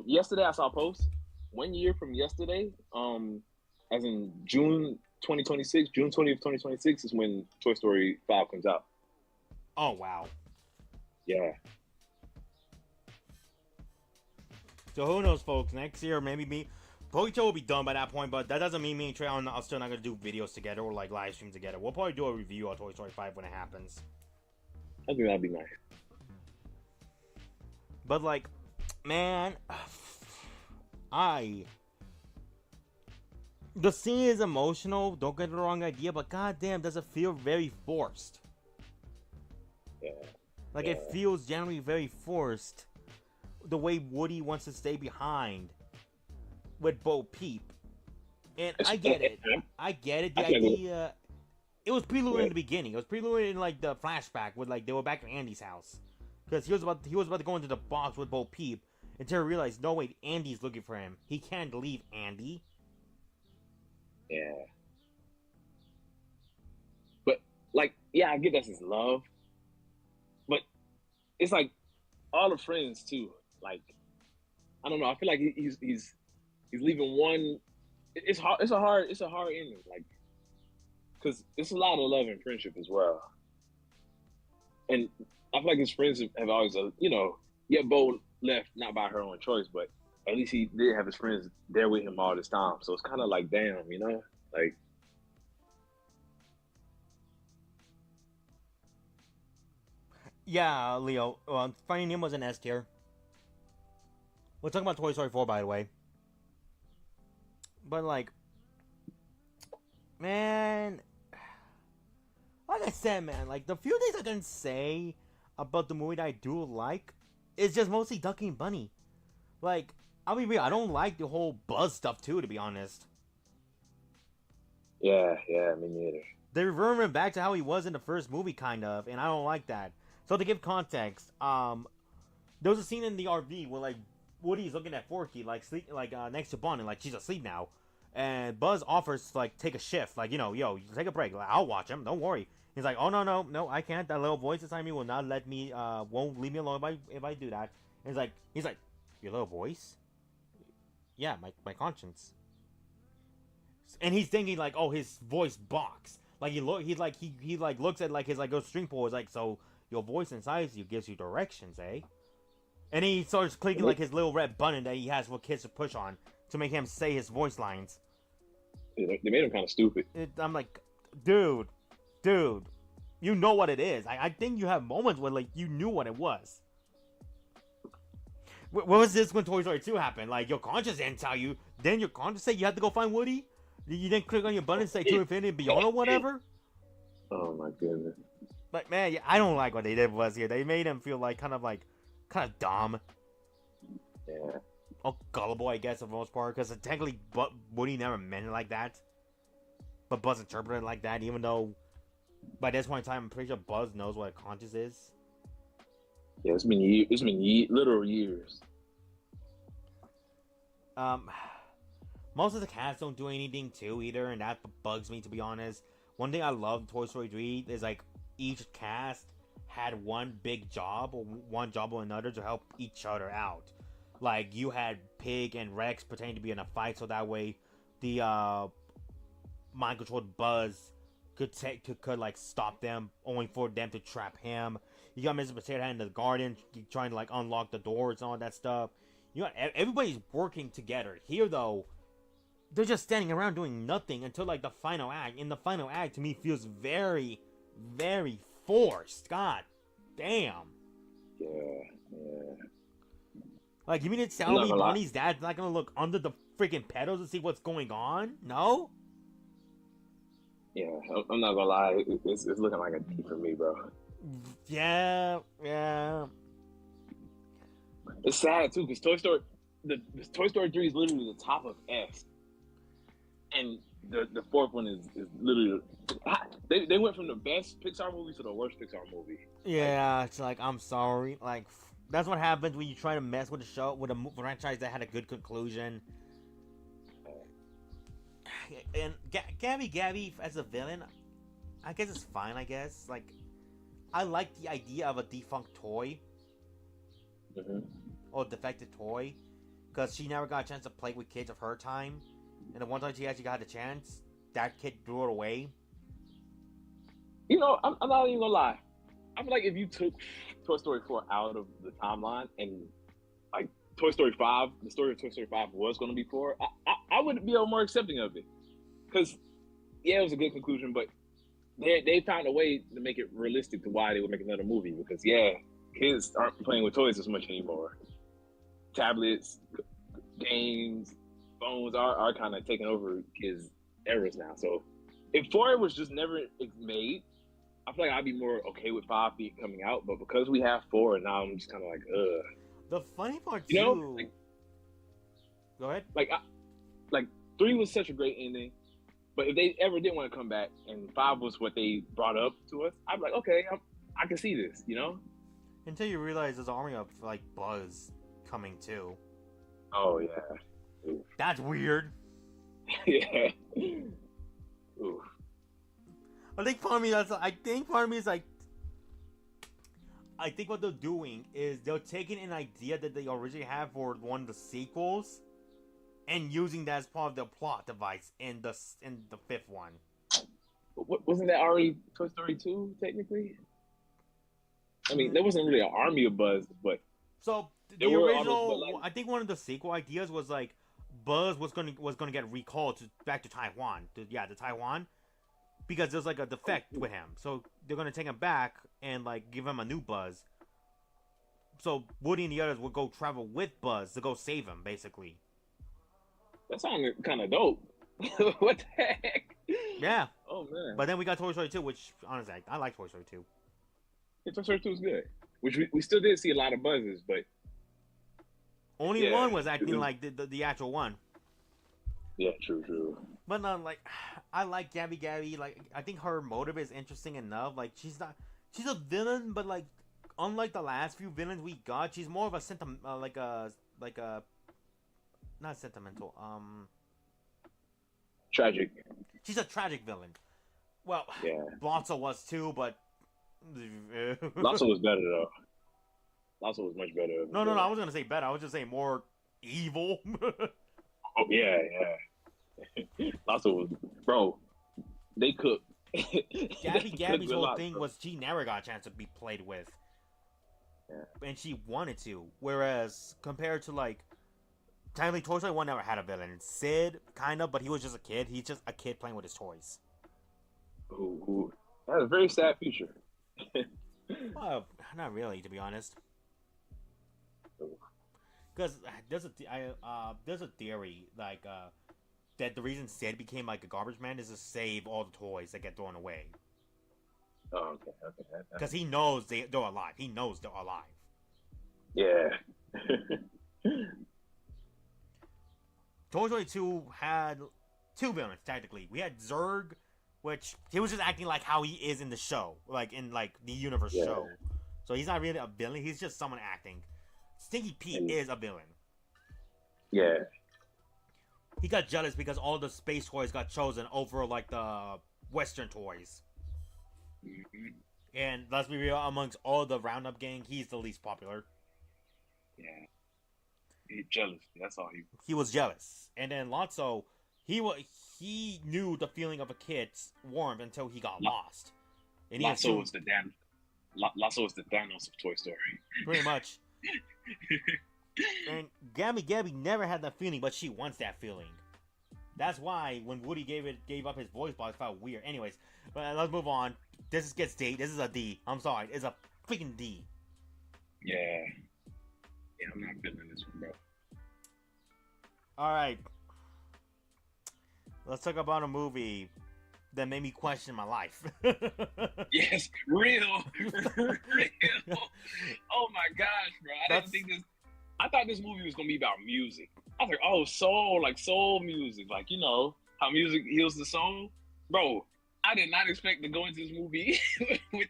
yesterday I saw a post 1 year from yesterday, as in June 2026, June 20th, 2026 is when Toy Story 5 comes out. Oh, wow. Yeah. So who knows, folks? Next year, maybe Pokechat will be done by that point, but that doesn't mean me and Trey are still not going to do videos together or like live streams together. We'll probably do a review on Toy Story 5 when it happens. I think that'd be nice. But like, man, the scene is emotional, don't get the wrong idea, but goddamn, does it feel very forced. Yeah. Like, it feels generally very forced, the way Woody wants to stay behind with Bo Peep. And I get it. The idea, it was preluded in the beginning. It was preluded in, like, the flashback with, like, they were back at Andy's house. Because he was about to go into the box with Bo Peep until he realized, no, wait, Andy's looking for him. He can't leave Andy. Yeah. But, like, yeah, I get that's his love. But it's like all the friends, too. Like, I don't know. I feel like he's leaving one. It's hard. It's a hard ending. Like, because it's a lot of love and friendship as well. And I feel like his friends have always, Bo left not by her own choice, but at least he did have his friends there with him all this time. So it's kind of like, damn, like. Yeah, Leo. Finding Nemo was an S tier. We're talking about Toy Story 4, by the way. But, like, man, like I said, man, like, the few things I can say about the movie that I do like is just mostly Ducky and Bunny. Like, I'll be real, I don't like the whole Buzz stuff, too, to be honest. Yeah, me neither. They revert him back to how he was in the first movie, kind of, and I don't like that. So to give context, there was a scene in the RV where, like, Woody's looking at Forky, like, next to Bonnie, like, she's asleep now. And Buzz offers to, like, take a shift, like, yo, take a break. Like, I'll watch him, don't worry. He's like, oh, no, I can't. That little voice inside me will not let me, won't leave me alone if I do that. And he's like, your little voice? Yeah, my conscience. And he's thinking, like, oh, his voice box. Like, he looks at, like, his, like, string pull. Is like, so your voice inside you gives you directions, eh? And he starts clicking, like, his little red button that he has for kids to push on to make him say his voice lines. They made him kind of stupid. I'm like, dude, you know what it is. I think you have moments where, like, you knew what it was. What was this when Toy Story 2 happened? Like, your conscience didn't tell you. Then your conscience said you had to go find Woody? You didn't click on your button and say to infinity and beyond or whatever? Oh, my goodness. But, man, yeah, I don't like what they did with us here. They made him feel like kind of dumb. Yeah. Oh, gullible, I guess, for the most part. Because technically, Woody never meant it like that. But Buzz interpreted it like that, even though by this point in time, I'm pretty sure Buzz knows what a conscience is. Yeah, it's been literal years. Most of the cast don't do anything too either, and that bugs me, to be honest. One thing I love Toy Story 3 is, like, each cast had one big job or one job or another to help each other out. Like, you had Pig and Rex pretending to be in a fight, so that way the mind-controlled Buzz could like stop them, only for them to trap him. You got Mr. Potato Head in the garden trying to, like, unlock the doors and all that stuff. You got everybody's working together. Here, though, they're just standing around doing nothing until, like, the final act. And the final act, to me, feels very, very forced. God damn. Yeah. Like, you mean to I'm tell not me gonna lie. Bonnie's dad's not gonna look under the freaking pedals to see what's going on? No? Yeah, I'm not gonna lie. It's looking like a D for me, bro. Yeah. It's sad too because the Toy Story 3 is literally the top of S, and the fourth one is literally they went from the best Pixar movie to the worst Pixar movie. Yeah, it's like, I'm sorry. Like, that's what happens when you try to mess with a show, with a franchise that had a good conclusion. And Gabby as a villain, I guess it's fine, I guess. Like, I like the idea of a defunct toy. Mm-hmm. Or defective toy. Because she never got a chance to play with kids of her time. And the one time she actually got a chance, that kid threw it away. You know, I'm not even gonna lie. I feel like if you took Toy Story 4 out of the timeline and like Toy Story 5, the story of Toy Story 5 was going to be 4, I would be more accepting of it. Because, yeah, it was a good conclusion, but they found a way to make it realistic to why they would make another movie. Because, yeah, kids aren't playing with toys as much anymore. Tablets, games, phones are kind of taking over kids' eras now. So if 4 was just never made, I feel like I'd be more okay with 5 coming out. But because we have 4, now I'm just kind of like, ugh. The funny part, you know, too... like, go ahead. Like 3 was such a great ending. But if they ever did want to come back and 5 was what they brought up to us, I'd be like, okay, I can see this, you know? Until you realize there's an army of, like, Buzz coming, too. Oh, yeah. Oof. That's weird. Yeah. Oof. I think part of me is like, I think what they're doing is they're taking an idea that they originally had for one of the sequels and using that as part of their plot device in the fifth one. Wasn't that already Toy Story 2, technically? I mean, there wasn't really an army of Buzz, but... So, the original... I think one of the sequel ideas was, like, Buzz was gonna get recalled back to Taiwan. To Taiwan. Because there's, like, a defect with him. So, they're gonna take him back and, like, give him a new Buzz. So, Woody and the others would go travel with Buzz to go save him, basically. That sounded kind of dope. What the heck? Yeah. Oh, man. But then we got Toy Story 2, which, honestly, I like Toy Story 2. Yeah, Toy Story 2 is good. Which we still did see a lot of Buzzes, but... Only one was acting like the actual one. Yeah, true. But no, like, I like Gabby. Like, I think her motive is interesting enough. Like, she's a villain, but like, unlike the last few villains we got, she's more of a not sentimental. Tragic. She's a tragic villain. Well, yeah. Lotso was too, but Lotso was better though. Lotso was much better. No. I was gonna say better. I was just saying more evil. Oh yeah. Lotso was, bro. They cooked. Gabby's whole thing was she never got a chance to be played with, and she wanted to. Whereas compared to like, technically Toy Story 1 never had a villain. Sid kind of, but he was just a kid. He's just a kid playing with his toys. Ooh. That's a very sad future. Well, not really, to be honest. Because there's a theory like that the reason Sid became like a garbage man is to save all the toys that get thrown away. Oh, okay. Because he knows they're alive. He knows they're alive. Yeah. Toy Story 2 had 2 villains, technically. We had Zurg, which he was just acting like how he is in the show. Like, in, like, the universe show. So he's not really a villain. He's just someone acting. Stinky Pete is a villain. Yeah. He got jealous because all the space toys got chosen over, like, the Western toys. Mm-hmm. And let's be real, amongst all the Roundup gang, he's the least popular. Yeah. He's jealous. That's all he... He was jealous. And then Lotso, he knew the feeling of a kid's warmth until he got lost. And Lotso was the Thanos of Toy Story. Pretty much. And Gabby never had that feeling, but she wants that feeling. That's why when Woody gave up his voice box, it felt weird. Anyways, but let's move on. This gets D. This is a D. I'm sorry. It's a freaking D. Yeah. Yeah, I'm not feeling this one, bro. All right, let's talk about a movie that made me question my life. Yes, real. Oh my gosh, bro! I thought this movie was gonna be about music. I was like, oh, soul, like soul music, like you know how music heals the soul, bro. I did not expect to go into this movie with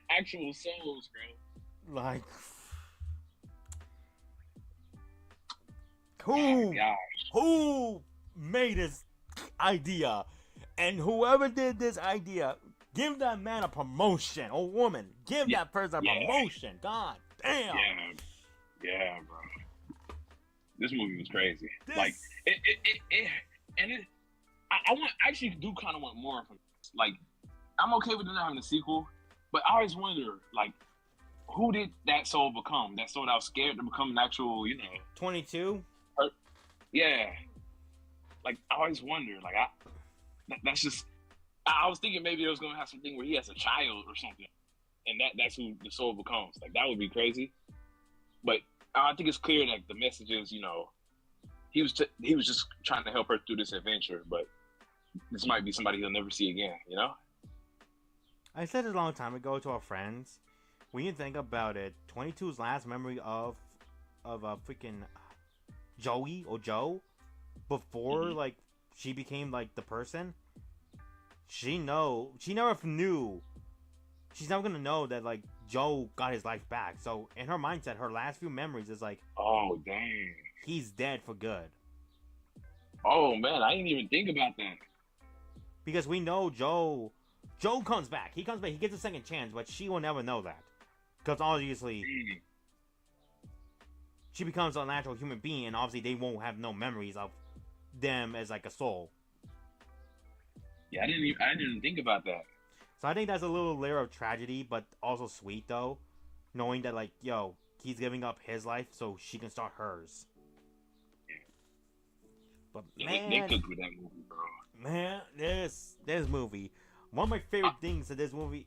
actual souls, bro. Like, Oh who made this idea? And whoever did this idea, give that man a promotion, or woman, give that person a promotion. God damn. Yeah, bro. This movie was crazy. Like I actually do kind of want more from this. Like, I'm okay with them not having a sequel, but I always wonder, like, who did that soul become? That soul that was scared to become an actual, 22? Yeah. Like, I always wonder, like, that's just, I was thinking maybe it was going to have something where he has a child or something, and that's who the soul becomes. Like, that would be crazy. But I think it's clear that the message is, he was just trying to help her through this adventure, but this might be somebody he'll never see again, I said it a long time ago to our friends. When you think about it, 22's last memory of freaking Joey or Joe, before like she became like the person, she never knew. She's never gonna know that like Joe got his life back. So in her mindset, her last few memories is like, oh dang, he's dead for good. Oh man, I didn't even think about that. Because we know Joe comes back. He comes back. He gets a second chance, but she will never know that. Because obviously, she becomes a natural human being, and obviously they won't have no memories of them as like a soul. Yeah, I didn't even think about that. So I think that's a little layer of tragedy, but also sweet though, knowing that like, yo, he's giving up his life so she can start hers. But man, they cooked with that movie, bro. Man, this movie, one of my favorite things of this movie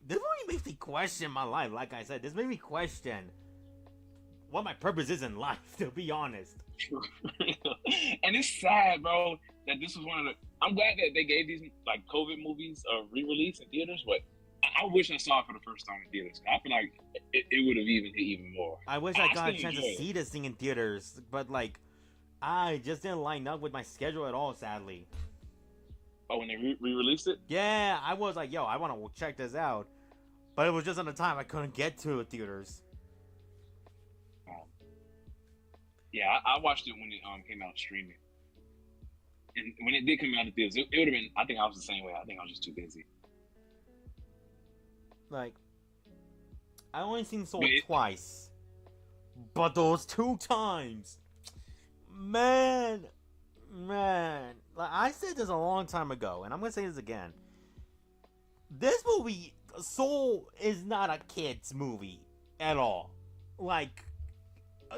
makes me question my life. Like I said, this made me question what my purpose is in life, to be honest. And it's sad, bro, that this was one of the. I'm glad that they gave these like COVID movies a re-release in theaters, but I wish I saw it for the first time in theaters. I feel like it would have even hit even more. I wish I got a chance to see this thing in theaters, but like, I just didn't line up with my schedule at all, sadly. Oh, when they re-released it? Yeah, I was like, yo, I want to check this out. But it was just on the time I couldn't get to theaters. Yeah, I watched it when it came out streaming. And when it did come out in theaters, it would have been, I think I was the same way. I think I was just too busy. Like, I only seen Soul twice. But those 2 times, man, like I said this a long time ago, and I'm gonna say this again. This movie, Soul, is not a kid's movie at all. Like,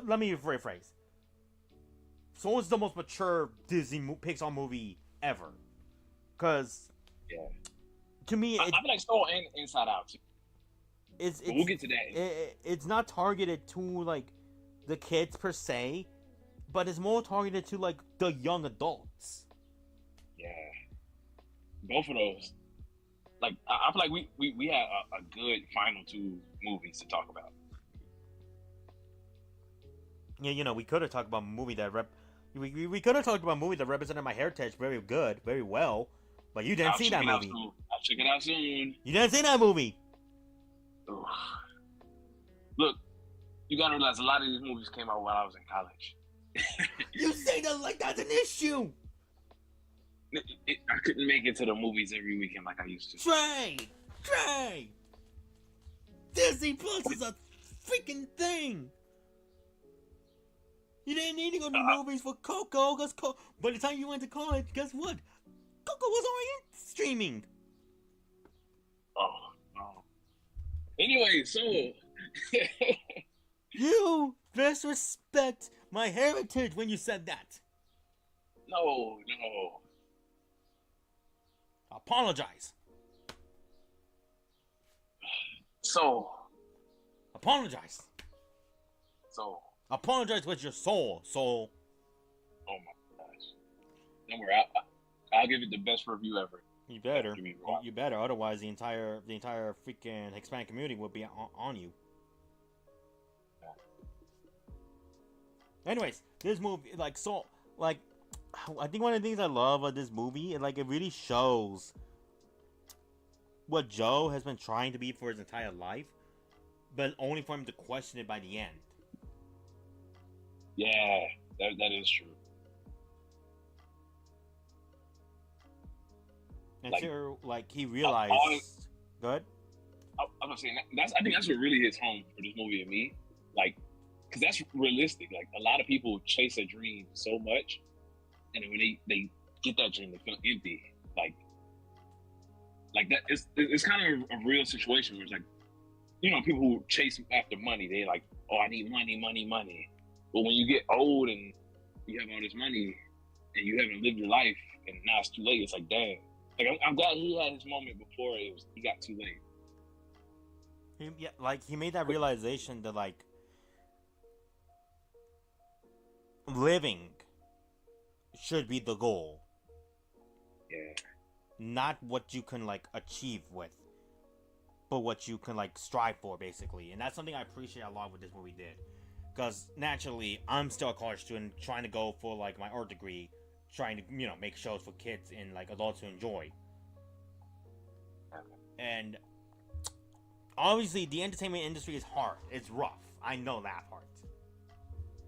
let me rephrase. Soul is the most mature Disney Pixar movie ever. Cause, to me, I feel like Soul and Inside Out too. We'll get to that. It's not targeted to like the kids per se, but it's more targeted to like the young adults. Yeah, both of those. Like I feel like we had a good final 2 movies to talk about. Yeah, we could have talked about a movie that we could have talked about a movie that represented my heritage very good, very well, but you didn't see that movie. I'll check it out soon. You didn't see that movie. Ugh. Look, you gotta realize a lot of these movies came out while I was in college. You say that like that's an issue. I couldn't make it to the movies every weekend like I used to. Trey! Disney Plus is a freaking thing! You didn't need to go to the movies for Coco, because by the time you went to college, guess what? Coco was already streaming. Oh. Anyway, so... You disrespect my heritage when you said that. No. Apologize. So. Apologize. So. Apologize with your soul, soul. Oh my gosh! Don't worry, I'll give it the best review ever. You better. You better. Otherwise, the entire freaking Hispanic community will be on you. Anyways, this movie, like, so, like, I think one of the things I love of this movie, it really shows what Joe has been trying to be for his entire life, but only for him to question it by the end. Yeah, that is true. Until, he realized... Good? I'm not saying that. I think that's what really hits home for this movie and me. Like, because that's realistic. Like, a lot of people chase a dream so much, and then when they get that dream, they feel empty. Like that. It's kind of a real situation where it's like, people who chase after money, they like, oh, I need money, money, money. But when you get old and you have all this money and you haven't lived your life, and now it's too late, it's like, dang. Like, I'm glad he had his moment before he got too late. He made that realization that, living should be the goal. Yeah. Not what you can, achieve with, but what you can, strive for, basically. And that's something I appreciate a lot what this movie did. Because, naturally, I'm still a college student trying to go for, my art degree, trying to, make shows for kids and, adults to enjoy. And, obviously, the entertainment industry is hard. It's rough. I know that part.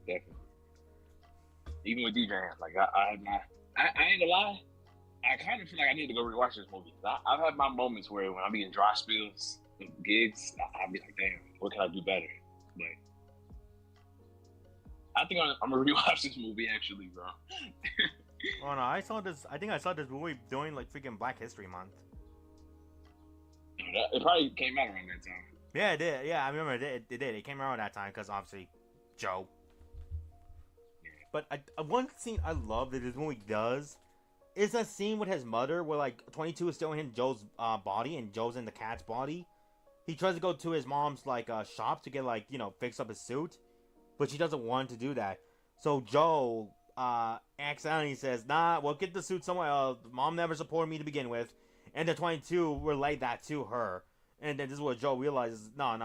Definitely. Even with DJing, I ain't gonna lie, I kind of feel like I need to go rewatch this movie. I've had my moments where when I be in dry spills, gigs, I'll be like, damn, what can I do better? But I think I'm gonna rewatch this movie actually, bro. Oh no, I think I saw this movie during freaking Black History Month. It probably came out around that time. Yeah, it did. Yeah, I remember it did. It came around that time because obviously Joe. But one scene I love that this movie does is a scene with his mother where 22 is still in Joe's body and Joe's in the cat's body. He tries to go to his mom's shop to get fix up his suit, but she doesn't want to do that. So Joe accidentally says, "Nah, we'll get the suit somewhere else. Mom never supported me to begin with." And the 22 relate that to her, and then this is what Joe realizes: no,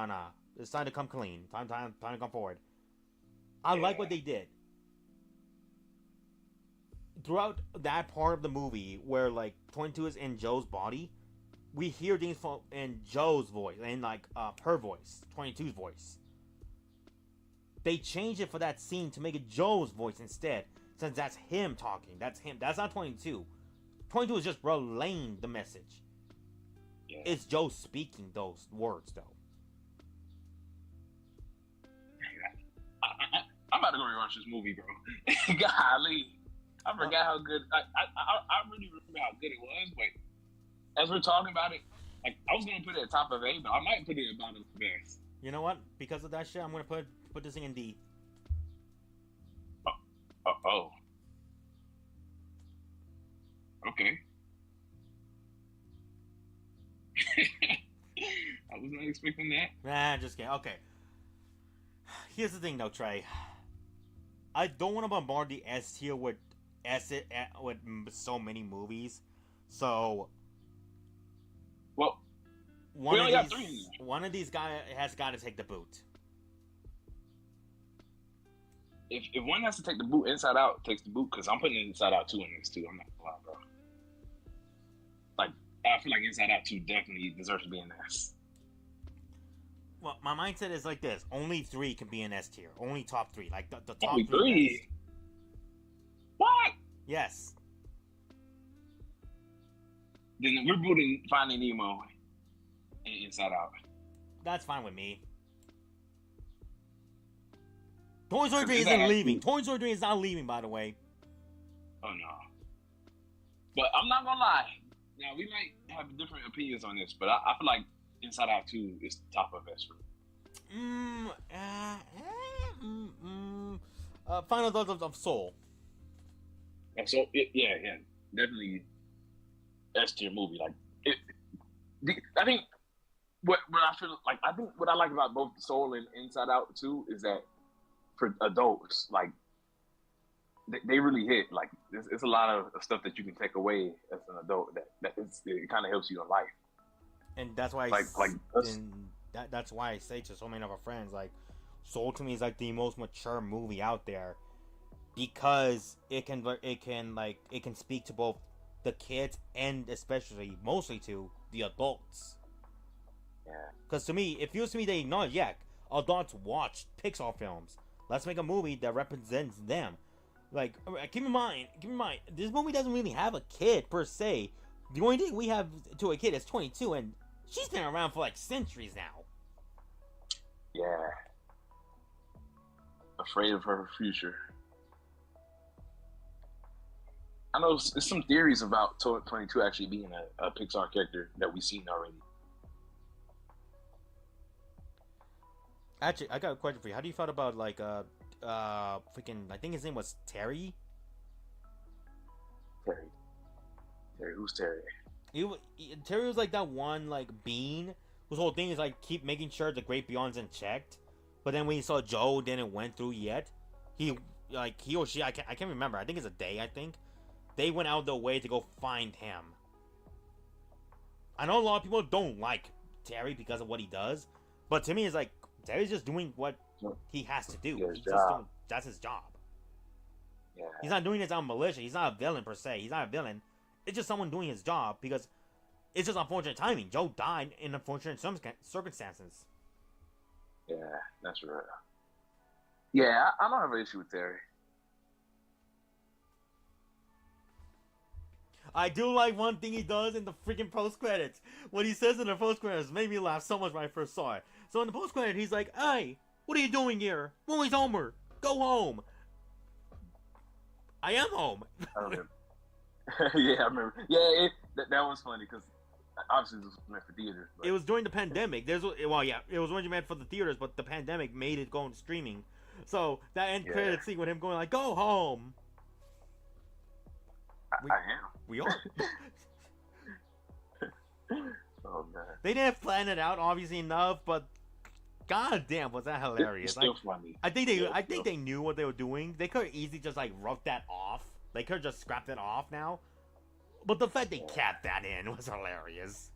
it's time to come clean. Time to come forward. I like what they did. Throughout that part of the movie where 22 is in Joe's body, we hear things in Joe's voice and her voice, 22's voice. They changed it for that scene to make it Joe's voice instead, since that's him talking. That's him. That's not 22. 22 is just relaying the message. Yeah. It's Joe speaking those words though. I'm about to go rewatch this movie, bro. Golly. I forgot how good. I really remember how good it was, but as we're talking about it, I was gonna put it at top of A, but I might put it at bottom of best. You know what? Because of that shit, I'm gonna put this thing in D. Oh. Okay. I was not expecting that. Nah, just kidding. Okay. Here's the thing, though, Trey. I don't want to bombard the S tier with so many movies, so well, one of these guys has got to take the boot. If one has to take the boot, Inside Out takes the boot, because I'm putting Inside Out 2 in this too. I'm not gonna lie, bro. I feel like Inside Out 2 definitely deserves to be in S. Well, my mindset is like this: only 3 can be in S tier. Only top 3, the top only 3. What? Yes. Then we're putting Finding Nemo and Inside Out. That's fine with me. Toy Story 3 isn't leaving. Toy Story 3 is not leaving, by the way. Oh, no. But I'm not going to lie. Now, we might have different opinions on this, but I feel like Inside Out 2 is top of S for me. Final Thoughts of Soul. So, yeah. Definitely S tier movie. I think what I feel like, I think what I like about both Soul and Inside Out 2 is that for adults, like they really hit. Like it's a lot of stuff that you can take away as an adult it kind of helps you in life. And that's why that's why I say to so many of our friends, like, Soul to me is like the most mature movie out there, because it can speak to both the kids and especially mostly to the adults. Yeah. Because to me, it feels to me they acknowledge, yeah, adults watch Pixar films. Let's make a movie that represents them. Like, keep in mind, this movie doesn't really have a kid per se. The only thing we have to a kid is 22, and she's been around for like centuries now. Yeah. Afraid of her future. I know there's some theories about 22 actually being a Pixar character that we've seen already. Actually, I got a question for you. How do you feel about like freaking, I think his name was Terry? Terry, who's Terry? Terry was like that one like bean whose whole thing is like keep making sure the Great Beyond's unchecked. But then when he saw Joe didn't went through yet, he or she, I can't remember. I think it's a day. I think they went out their way to go find him. I know a lot of people don't like Terry because of what he does, but to me, it's like Terry's just doing what he has to do. That's his job. Yeah. He's not doing this out of militia. He's not a villain per se. He's not a villain. It's just someone doing his job because it's just unfortunate timing. Joe died in unfortunate circumstances. Yeah, that's right. Yeah, I don't have an issue with Terry. I do like one thing he does in the freaking post credits. What he says in the post credits made me laugh so much when I first saw it. So in the post credit, he's like, "Hey, what are you doing here? Movie's Homer. Go home." I am home. I remember. Yeah, I remember. Yeah, that was funny because obviously it was meant for theaters. But... It was during the pandemic. It was originally meant for the theaters, but the pandemic made it go into streaming. So that end credit scene with him going like, "Go home." I am. We are. Oh man. They didn't plan it out, obviously enough, but god damn, was that hilarious! It's still funny. I think they knew what they were doing. They could have easily just like wrote that off. They could have just scrapped it off now. But the fact they kept that in was hilarious.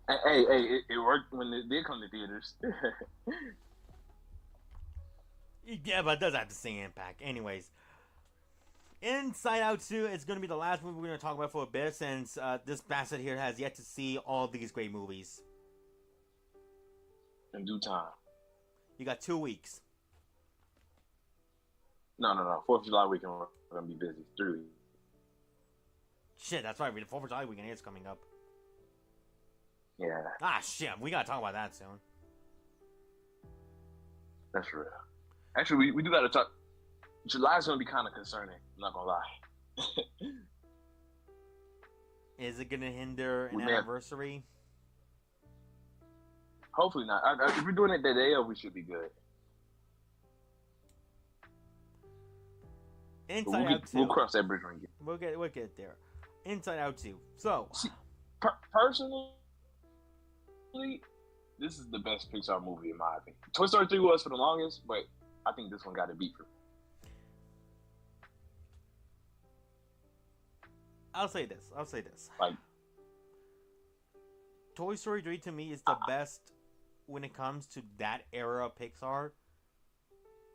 Hey, it worked when it did come to theaters. Yeah, but it does have the same impact. Anyways, Inside Out 2 is going to be the last movie we're going to talk about for a bit, since this bastard here has yet to see all these great movies. In due time. You got 2 weeks. No. 4th of July weekend, we're going to be busy. 3 weeks. Shit, that's right. The 4th of July weekend is coming up. Yeah. Ah, shit. We got to talk about that soon. That's real. Actually, we do got to talk. July's going to be kind of concerning. I'm not going to lie. Is it going to hinder an anniversary? Hopefully not. If we're doing it that day, we should be good. Inside Out 2. We'll cross that bridge when we get. We'll get there. Inside Out 2. So, see, personally, this is the best Pixar movie in my opinion. Toy Story 3 was for the longest, but I think this one got a beat for me. I'll say this. Like, Toy Story 3 to me is the best when it comes to that era of Pixar.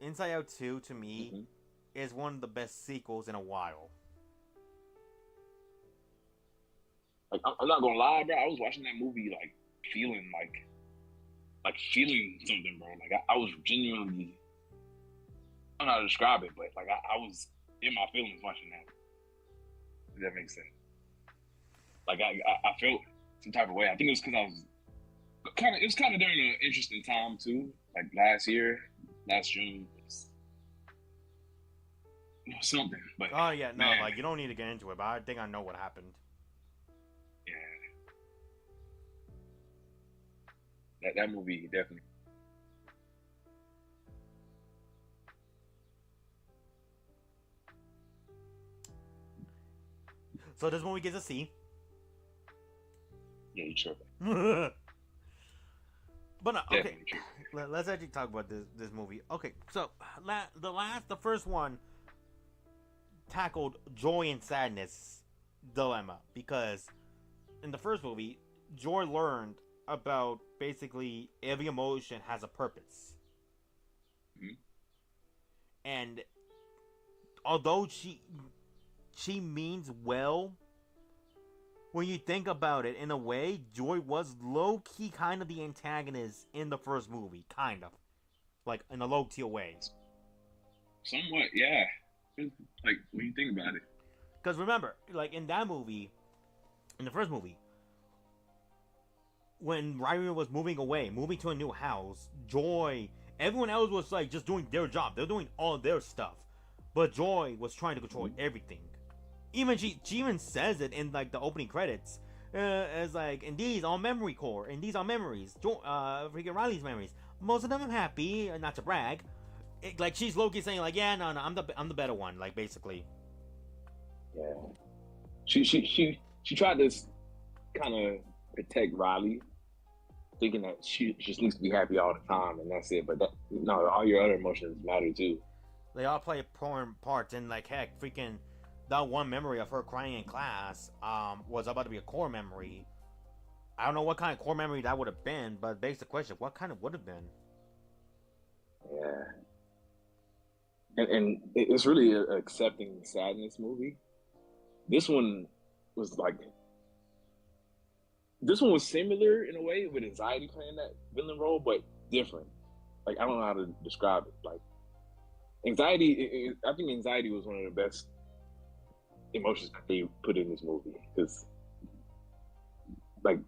Inside Out 2 to me is one of the best sequels in a while. Like, I'm not gonna lie, bro. I was watching that movie like feeling something, bro. Like I was genuinely, I don't know how to describe it, but like I was in my feelings watching that. If that makes sense. Like I felt some type of way. I think it was because I was it was kind of during an interesting time too. Like last June. Something. But oh yeah, no, man. Like you don't need to get into it, but I think I know what happened. Yeah. That movie definitely. So this movie gets a C. Yeah, you tripping. But okay, let's actually talk about this movie. Okay, so the first one tackled joy and sadness dilemma because in the first movie, Joy learned about basically every emotion has a purpose, and although she means well. When you think about it, in a way, Joy was low-key kind of the antagonist in the first movie. Kind of. Like, in a low-tier way. Somewhat, yeah. Like, when you think about it. Because remember, like, in that movie, in the first movie, when Riley was moving away, moving to a new house, Joy, everyone else was, like, just doing their job. They're doing all their stuff. But Joy was trying to control everything. Even she even says it in like the opening credits, as like, and these are memory core, and these are memories, freaking Riley's memories. Most of them I'm happy, not to brag. Like she's low-key saying like, yeah, no, I'm the better one, like basically. Yeah, she tried to kind of protect Riley, thinking that she just needs to be happy all the time, and that's it. But no, all your other emotions matter too. They all play important parts, and like heck, freaking. That one memory of her crying in class was about to be a core memory. I don't know what kind of core memory that would have been, but begs the question, what kind of would have been? Yeah. And it's really an accepting sadness movie. This one was similar in a way with anxiety playing that villain role, but different. Like, I don't know how to describe it. Like, anxiety, I think anxiety was one of the best emotions that they put in this movie, because like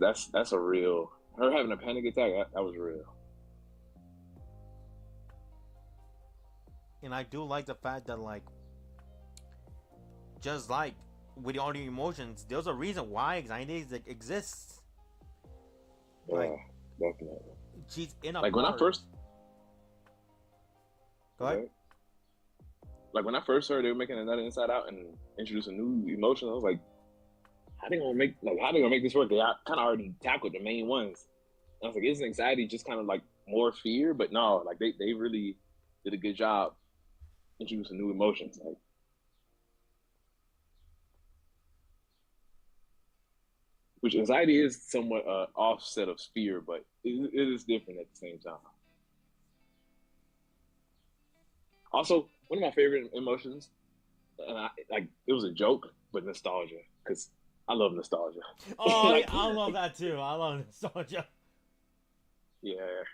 that's a real, her having a panic attack, that was real. And I do like the fact that like just like with all the emotions, there's a reason why anxiety exists. Yeah, like, definitely. She's in a like part. When I first go ahead. Like when I first heard they were making another Inside Out and introducing new emotions, I was like, how they gonna make this work? They kind of already tackled the main ones. And I was like, isn't anxiety just kind of like more fear? But no, like they really did a good job introducing new emotions. Like, which anxiety is somewhat offset of fear, but it is different at the same time. Also, one of my favorite emotions, and it was a joke, but nostalgia, because I love nostalgia. Oh, like, I love that too. I love nostalgia. Yeah.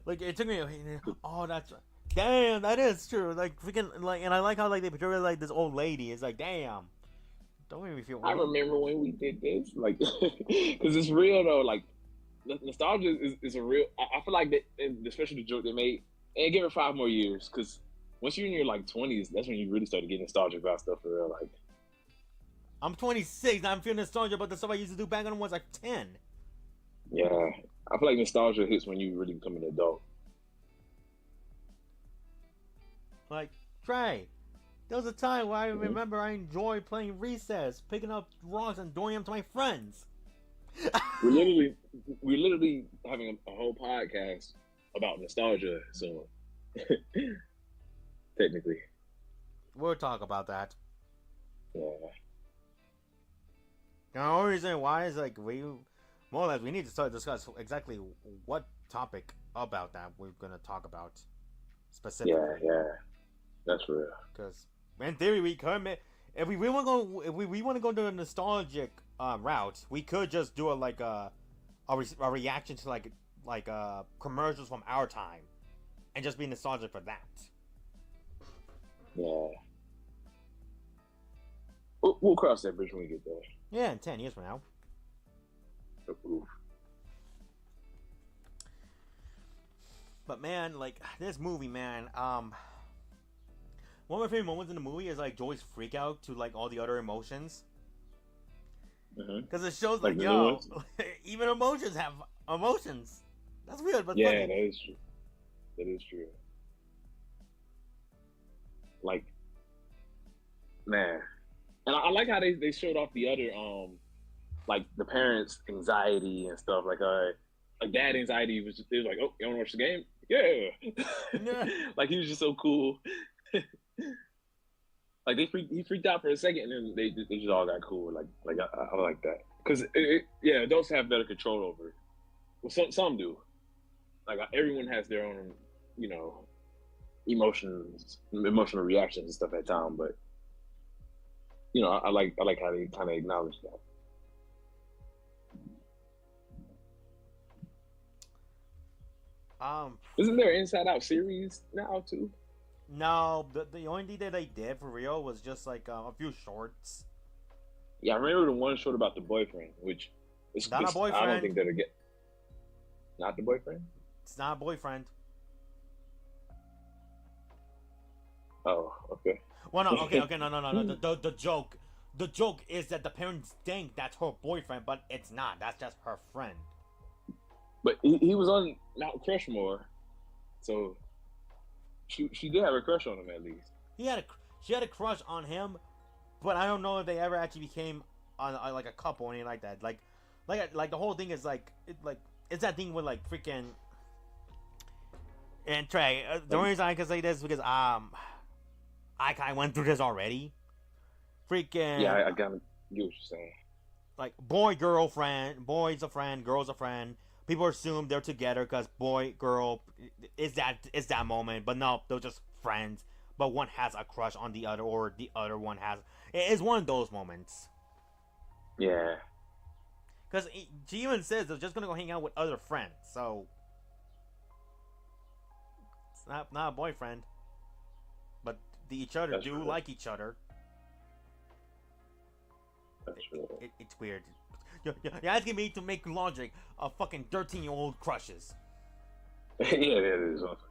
Like it took me. Oh, that's damn. That is true. Like freaking like, and I like how like they portray like this old lady. It's like damn. Don't make me feel weird. I remember when we did this, like, because it's real though. Like, nostalgia is a real. I feel like that, especially the joke they made. And give it 5 more years, because once you're in your like 20s, that's when you really start to get nostalgic about stuff for real. Like, I'm 26, and I'm feeling nostalgic about the stuff I used to do back when I was like 10. Yeah, I feel like nostalgia hits when you really become an adult. Like Trey, there was a time where I remember I enjoyed playing recess, picking up rocks and throwing them to my friends. We're literally having a whole podcast about nostalgia, so technically we'll talk about that. Yeah. The only reason why is like we more or less we need to start discuss exactly what topic about that we're gonna talk about specifically. Yeah, that's real. Because in theory we could, if we want to go to the nostalgic route, we could just do a reaction to like commercials from our time, and just be nostalgic for that. Yeah. We'll cross that bridge when we get there. Yeah, in 10 years from now. Oof. But man, like this movie, man. One of my favorite moments in the movie is like Joy's freak out to like all the other emotions. Because it shows like yo, even emotions have emotions. That's weird, but yeah, funny. That is true. That is true. Like, man, and I like how they showed off the other like the parents' anxiety and stuff. Like, like dad anxiety was like, oh, you want to watch the game? Yeah. Like he was just so cool. Like he freaked out for a second, and then they just all got cool. Like I like that because yeah, adults have better control over it. Well, some do. Like everyone has their own, you know, emotional reactions and stuff at time. But you know, I like how they kind of acknowledge that. Isn't there Inside Out series now too? No, the only thing that they did for real was just like a few shorts. Yeah, I remember the one short about the boyfriend, which is not a boyfriend. I don't think that'll get. Not the boyfriend. It's not a boyfriend. Oh, okay. Well, no, okay, no. The joke is that the parents think that's her boyfriend, but it's not. That's just her friend. But he was on Mount Crushmore, so she did have a crush on him at least. She had a crush on him, but I don't know if they ever actually became on like a couple or anything like that. Like the whole thing is like it's that thing with like freaking. And Trey, the only reason I can say this is because I went through this already. Freaking. Yeah, I gotta get what you're saying. Like boy's a friend, girl's a friend. People assume they're together because boy, girl, is that moment. But no, they're just friends. But one has a crush on the other, or the other one has. It's one of those moments. Yeah. Because she even says they're just gonna go hang out with other friends, so it's not a boyfriend. But each other do like each other. That's true. It's weird. You're asking me to make logic of fucking 13-year-old crushes. Yeah, that is awesome.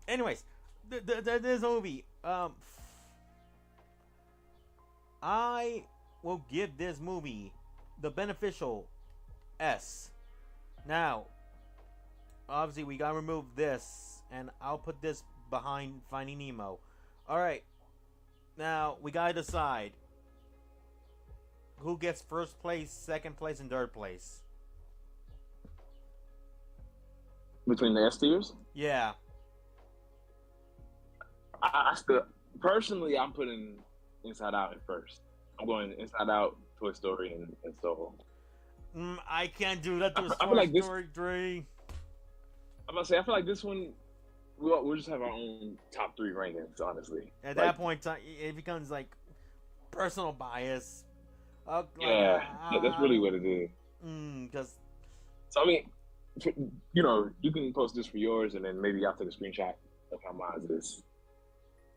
Anyways, this movie, I will give this movie the beneficial S. Now, obviously, we gotta remove this, and I'll put this behind Finding Nemo. Alright, now, we gotta decide who gets first place, second place, and third place. Between the S tiers? Yeah. I still, personally, I'm putting Inside Out in first. I'm going Inside Out, Toy Story, and Soul. I can't do that to Toy Story 3. I'm about to say, I feel like this one, we'll just have our own top 3 rankings, honestly. At that point, it becomes like personal bias. Yeah, that's really what it is. Because. So I mean, you know, you can post this for yours, and then maybe I'll take a screenshot of how mine is.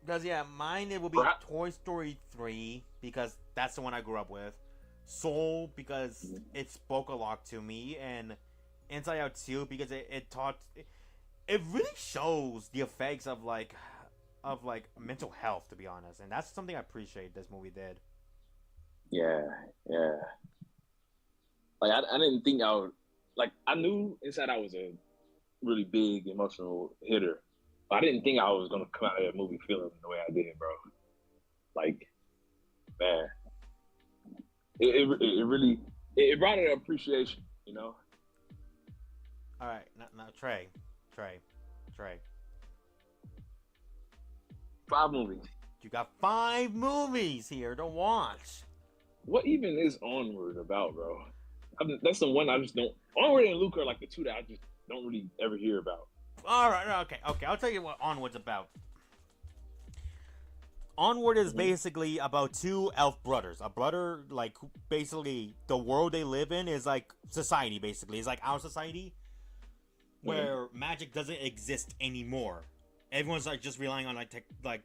Because yeah, mine it will be Toy Story 3 because that's the one I grew up with. Soul because it spoke a lot to me, and Inside Out 2 because it really shows the effects of like mental health, to be honest, and that's something I appreciate this movie did. Yeah. Like I didn't think I would. Like I knew Inside Out was a really big emotional hitter, but I didn't think I was gonna come out of that movie feeling the way I did, bro. Like, man, it really brought an appreciation, you know. All right, now Trey. 5 movies. You got 5 movies here to watch. What even is Onward about, bro? That's the one I just don't. Onward and Luke are like the 2 that I just don't really ever hear about. All right, okay. I'll tell you what Onward's about. Onward is basically about 2 elf brothers. A brother, like, basically the world they live in is like society. Basically, it's like our society, where magic doesn't exist anymore. Everyone's like just relying on like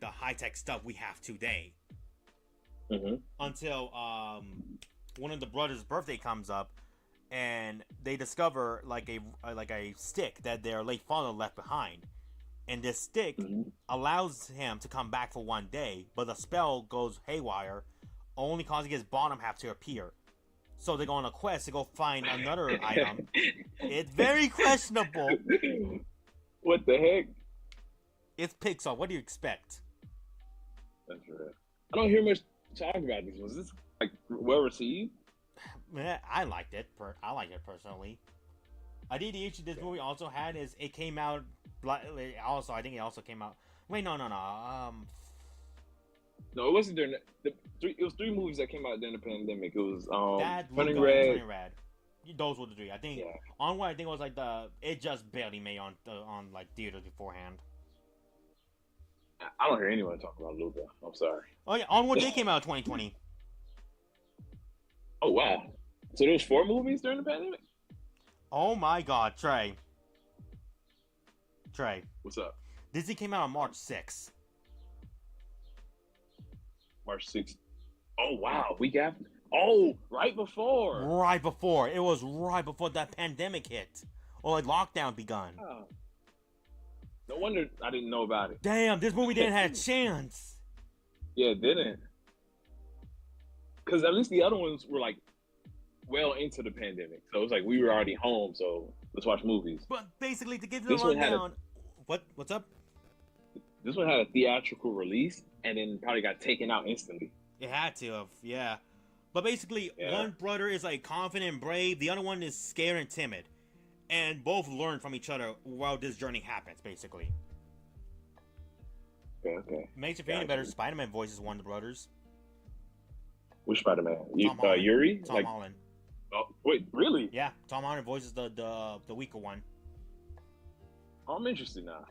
the high tech stuff we have today. Until one of the brothers' birthday comes up, and they discover like a stick that their late father left behind, and this stick allows him to come back for one day, but the spell goes haywire, only causing his bottom half to appear. So they go on a quest to go find another item. It's very questionable. What the heck? It's PIxar. What do you expect? That's right. I don't hear much talk about these ones. Is this like well received? I liked it. I liked it personally. I think the issue this movie also had is it came out. Also, I think it also came out. Wait, no. No, it wasn't during it was 3 movies that came out during the pandemic. It was that Turning Luca Red. and Turning Red. Those were the 3. I think Onward. I think it was like it just barely made on like theaters beforehand. I don't hear anyone talk about Luca. I'm sorry. Oh yeah, Onward did came out in 2020. Oh wow! So there was 4 movies during the pandemic. Oh my God, Trey. What's up? Disney came out on March 6th. March 6th. Oh wow! Week after. Oh, right before. Right before. It was right before that pandemic hit, or like lockdown begun. Oh. No wonder I didn't know about it. Damn, this movie didn't have a chance. Yeah, it didn't. Because at least the other ones were like well into the pandemic, so it was like we were already home, so let's watch movies. But basically, to give you the rundown, what's up? This one had a theatrical release, and then probably got taken out instantly. It had to have, yeah. But basically, one brother is like confident and brave, the other one is scared and timid, and both learn from each other while this journey happens. Basically. Okay. Makes you feel any better. Spider-Man voices one of the brothers. Which Spider-Man? Yuri? Tom Holland. Oh, wait, really? Yeah, Tom Holland voices the weaker one. Oh, I'm interested now.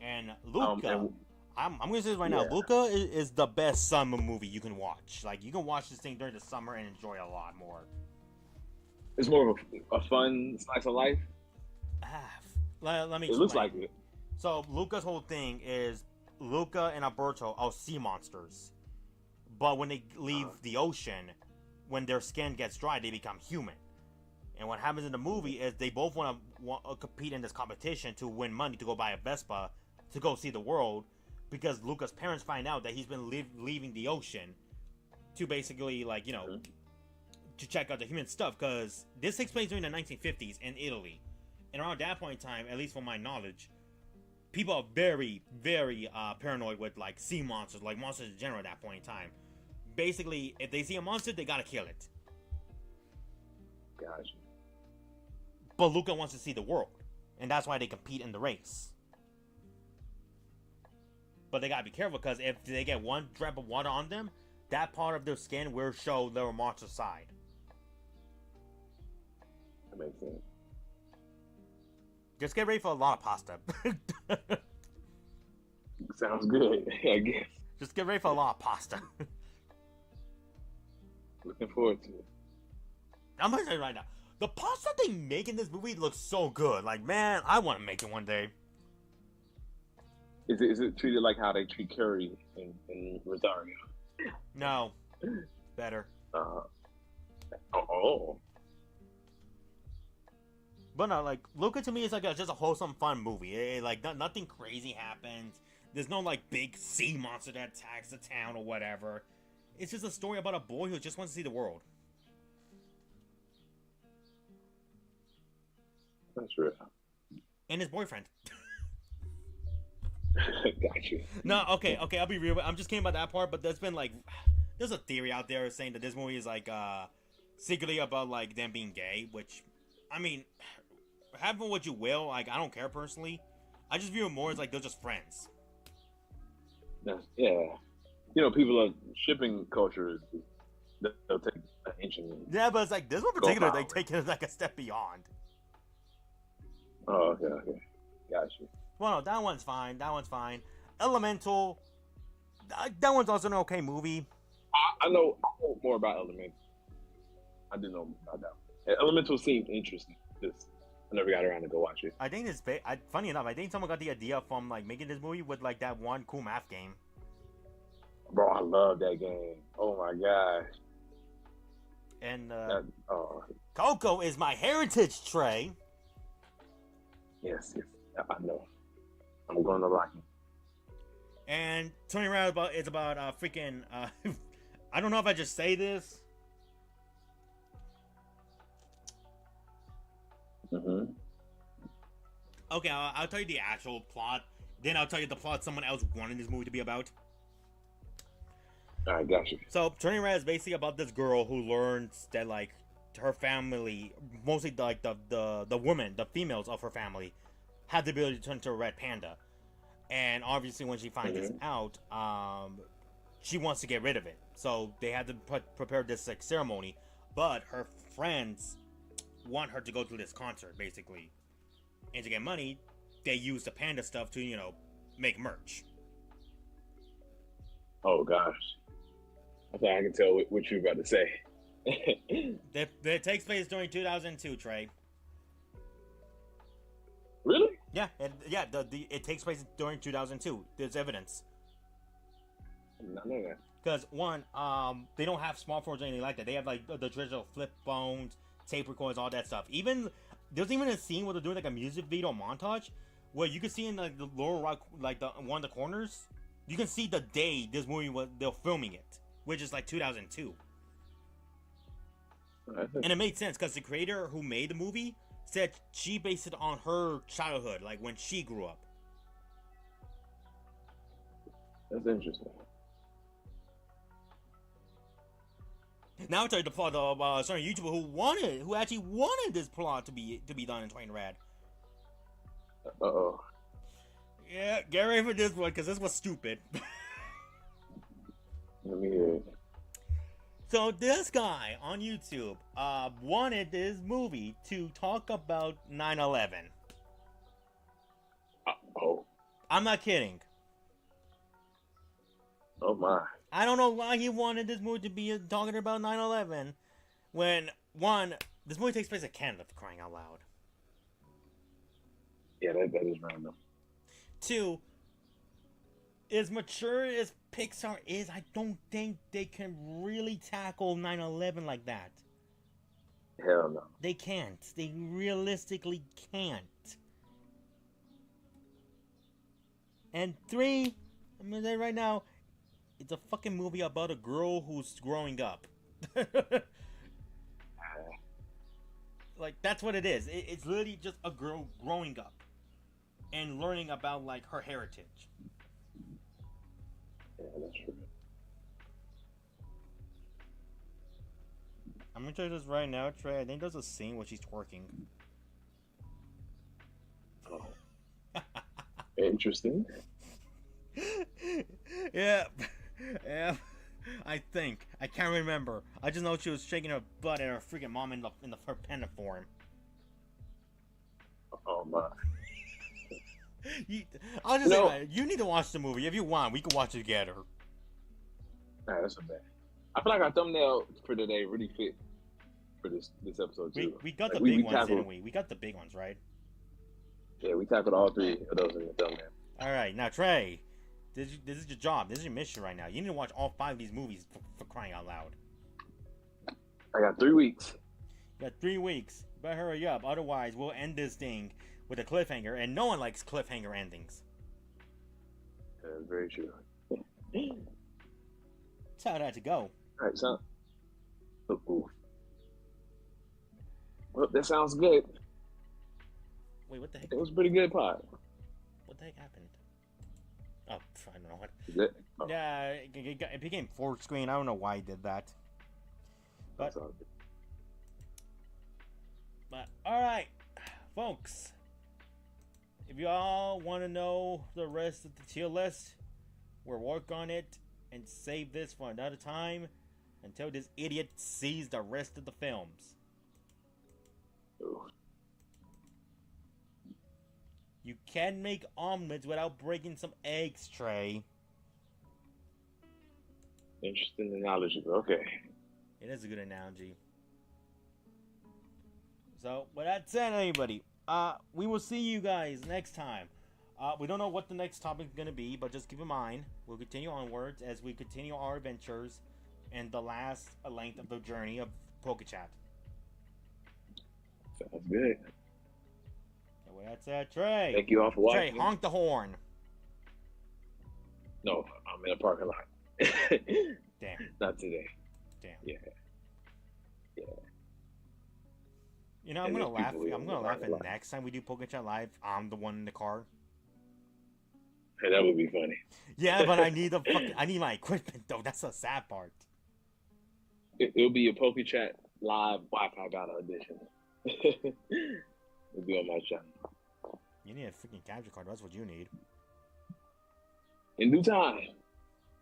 And Luca, I'm gonna say this right now. Luca is the best summer movie you can watch. Like, you can watch this thing during the summer and enjoy a lot more. It's more of a fun slice of life. Let me. It looks like it. So Luca's whole thing is Luca and Alberto are sea monsters, but when they leave the ocean, when their skin gets dry, they become human. And what happens in the movie is they both want to compete in this competition to win money to go buy a Vespa to go see the world, because Luca's parents find out that he's been leaving the ocean to basically, like, to check out the human stuff, because this takes place during the 1950s in Italy. And around that point in time, at least from my knowledge, people are very, very paranoid with, like, sea monsters, like monsters in general at that point in time. Basically, if they see a monster, they gotta kill it. Gotcha. But Luca wants to see the world, and that's why they compete in the race. But they gotta be careful, because if they get one drop of water on them, that part of their skin will show their monster side. That makes sense. Just get ready for a lot of pasta. Sounds good, I guess. Just get ready for a lot of pasta. Looking forward to it. I'm gonna say right now, the pasta they make in this movie looks so good. Like, man, I want to make it one day. Is it treated like how they treat curry in Rosario? No. Better. Oh. But no, like, Luca to me is like just a wholesome, fun movie. Nothing crazy happens. There's no, like, big sea monster that attacks the town or whatever. It's just a story about a boy who just wants to see the world. That's real. And his boyfriend. Got you. No, okay, I'll be real. I'm just kidding about that part, but there's a theory out there saying that this movie is, like, secretly about, like, them being gay, which, I mean, have what you will. Like, I don't care personally. I just view it more as, like, they're just friends. Yeah. People are shipping culture. They'll take an ancient. Yeah, but it's like this one in particular, they take it like a step beyond. Oh, okay. Gotcha. Well, no, that one's fine. Elemental, that one's also an okay movie. I know more about Elemental. I didn't know about that one. Elemental seemed interesting. Just I never got around to go watch it. I think it's funny enough. I think someone got the idea from, like, making this movie with, like, that one cool math game. Bro, I love that game. Oh my gosh. And Coco is my heritage, Trey. Yes, I know. I'm going to like it. And turning around it's about freaking I don't know if I just say this. Mm-hmm. Okay, I'll tell you the actual plot. Then I'll tell you the plot someone else wanted this movie to be about. All right, got you. So Turning Red is basically about this girl who learns that like her family, mostly like the women, the females of her family, have the ability to turn into a red panda. And obviously, when she finds this out, she wants to get rid of it. So they had to prepare this like ceremony, but her friends want her to go to this concert, basically. And to get money, they use the panda stuff to make merch. Oh gosh, I think I can tell what you're about to say. It takes place during 2002, Trey. Really? Yeah, it takes place during 2002. There's evidence. No, no. Because one, they don't have smartphones or anything like that. They have like the traditional flip phones, tape recorders, all that stuff. There's even a scene where they're doing like a music video montage where you can see in like the lower right, like one of the corners, you can see the day this movie they're filming it, which is like 2002. And it made sense because the creator who made the movie said she based it on her childhood, like when she grew up. That's interesting. Now I'll tell you the plot of certain YouTuber who actually wanted this plot to be done in Turning Red. Uh-oh. Yeah, get ready for this one because this was stupid. Let me hear it. So this guy on YouTube wanted this movie to talk about 9/11. Oh. I'm not kidding. Oh my. I don't know why he wanted this movie to be talking about 9/11 when, one, this movie takes place in Canada, for crying out loud. Yeah, that is random. Two, as mature as PIxar is, I don't think they can really tackle 9/11 like that. Hell no. They can't. They realistically can't. And three, I'm gonna say right now, it's a fucking movie about a girl who's growing up. Like, that's what it is. It's literally just a girl growing up and learning about, like, her heritage. Yeah, that's true. I'm gonna tell you this right now, Trey. I think there's a scene where she's twerking. Oh. Interesting. Yeah. Yeah. I think. I can't remember. I just know she was shaking her butt at her freaking mom in her panda form. Oh my. I'll just say, you need to watch the movie. If you want, we can watch it together. Nah, that's not bad. I feel like our thumbnail for today really fit for this episode too. We got the big ones, didn't we? We got the big ones, right? Yeah, we tackled all three of those in the thumbnail. All right, now Trey, this is your job. This is your mission right now. You need to watch all 5 of these movies for crying out loud. I got 3 weeks. You got 3 weeks. You better hurry up, otherwise we'll end this thing with a cliffhanger, and no one likes cliffhanger endings. Very true. That's how it had to go. All right, so. Ooh. Well, that sounds good. Wait, what the heck? It was a pretty good pod. What the heck happened? Oh, I don't know what. Is it? Oh. Yeah, it became 4 screen. I don't know why it did that. But all right, folks. If y'all want to know the rest of the tier list, we'll work on it and save this for another time until this idiot sees the rest of the films. Ooh. You can make omelets without breaking some eggs, Trey. Interesting analogy, but okay. It is a good analogy. So, with that said, everybody, we will see you guys next time. We don't know what the next topic is going to be, but just keep in mind, we'll continue onwards as we continue our adventures in the last length of the journey of Pokechat. Sounds good. So with that said, Trey. Thank you all for watching. Trey, honk the horn. No, I'm in a parking lot. Damn. Not today. Damn. Yeah. You know, I'm gonna laugh. I'm gonna laugh. And next time we do Pokechat Live, I'm the one in the car. Hey, that would be funny. Yeah, but I need my equipment though. That's the sad part. It'll be a Pokechat live Wi-Fi battle edition. It'll be on my channel. You need a freaking capture card. That's what you need. In due time.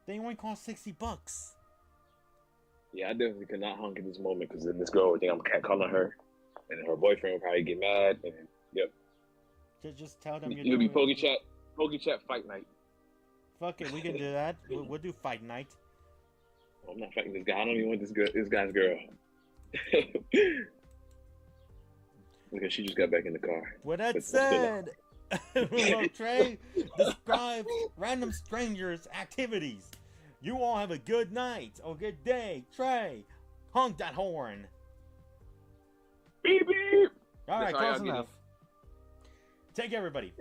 They only cost $60. Yeah, I definitely could not hunk at this moment because then this girl would think I'm catcalling her, and her boyfriend would probably get mad. And yep. Just tell them It'll be Pokechat fight night. Fuck it, we can do that. We'll do fight night. I'm not fighting this guy. I don't even want this guy's girl. Because she just got back in the car. With that said, Trey describes random strangers' activities. You all have a good night or good day. Trey, honk that horn. Beep beep. All right, close enough. Take care, everybody.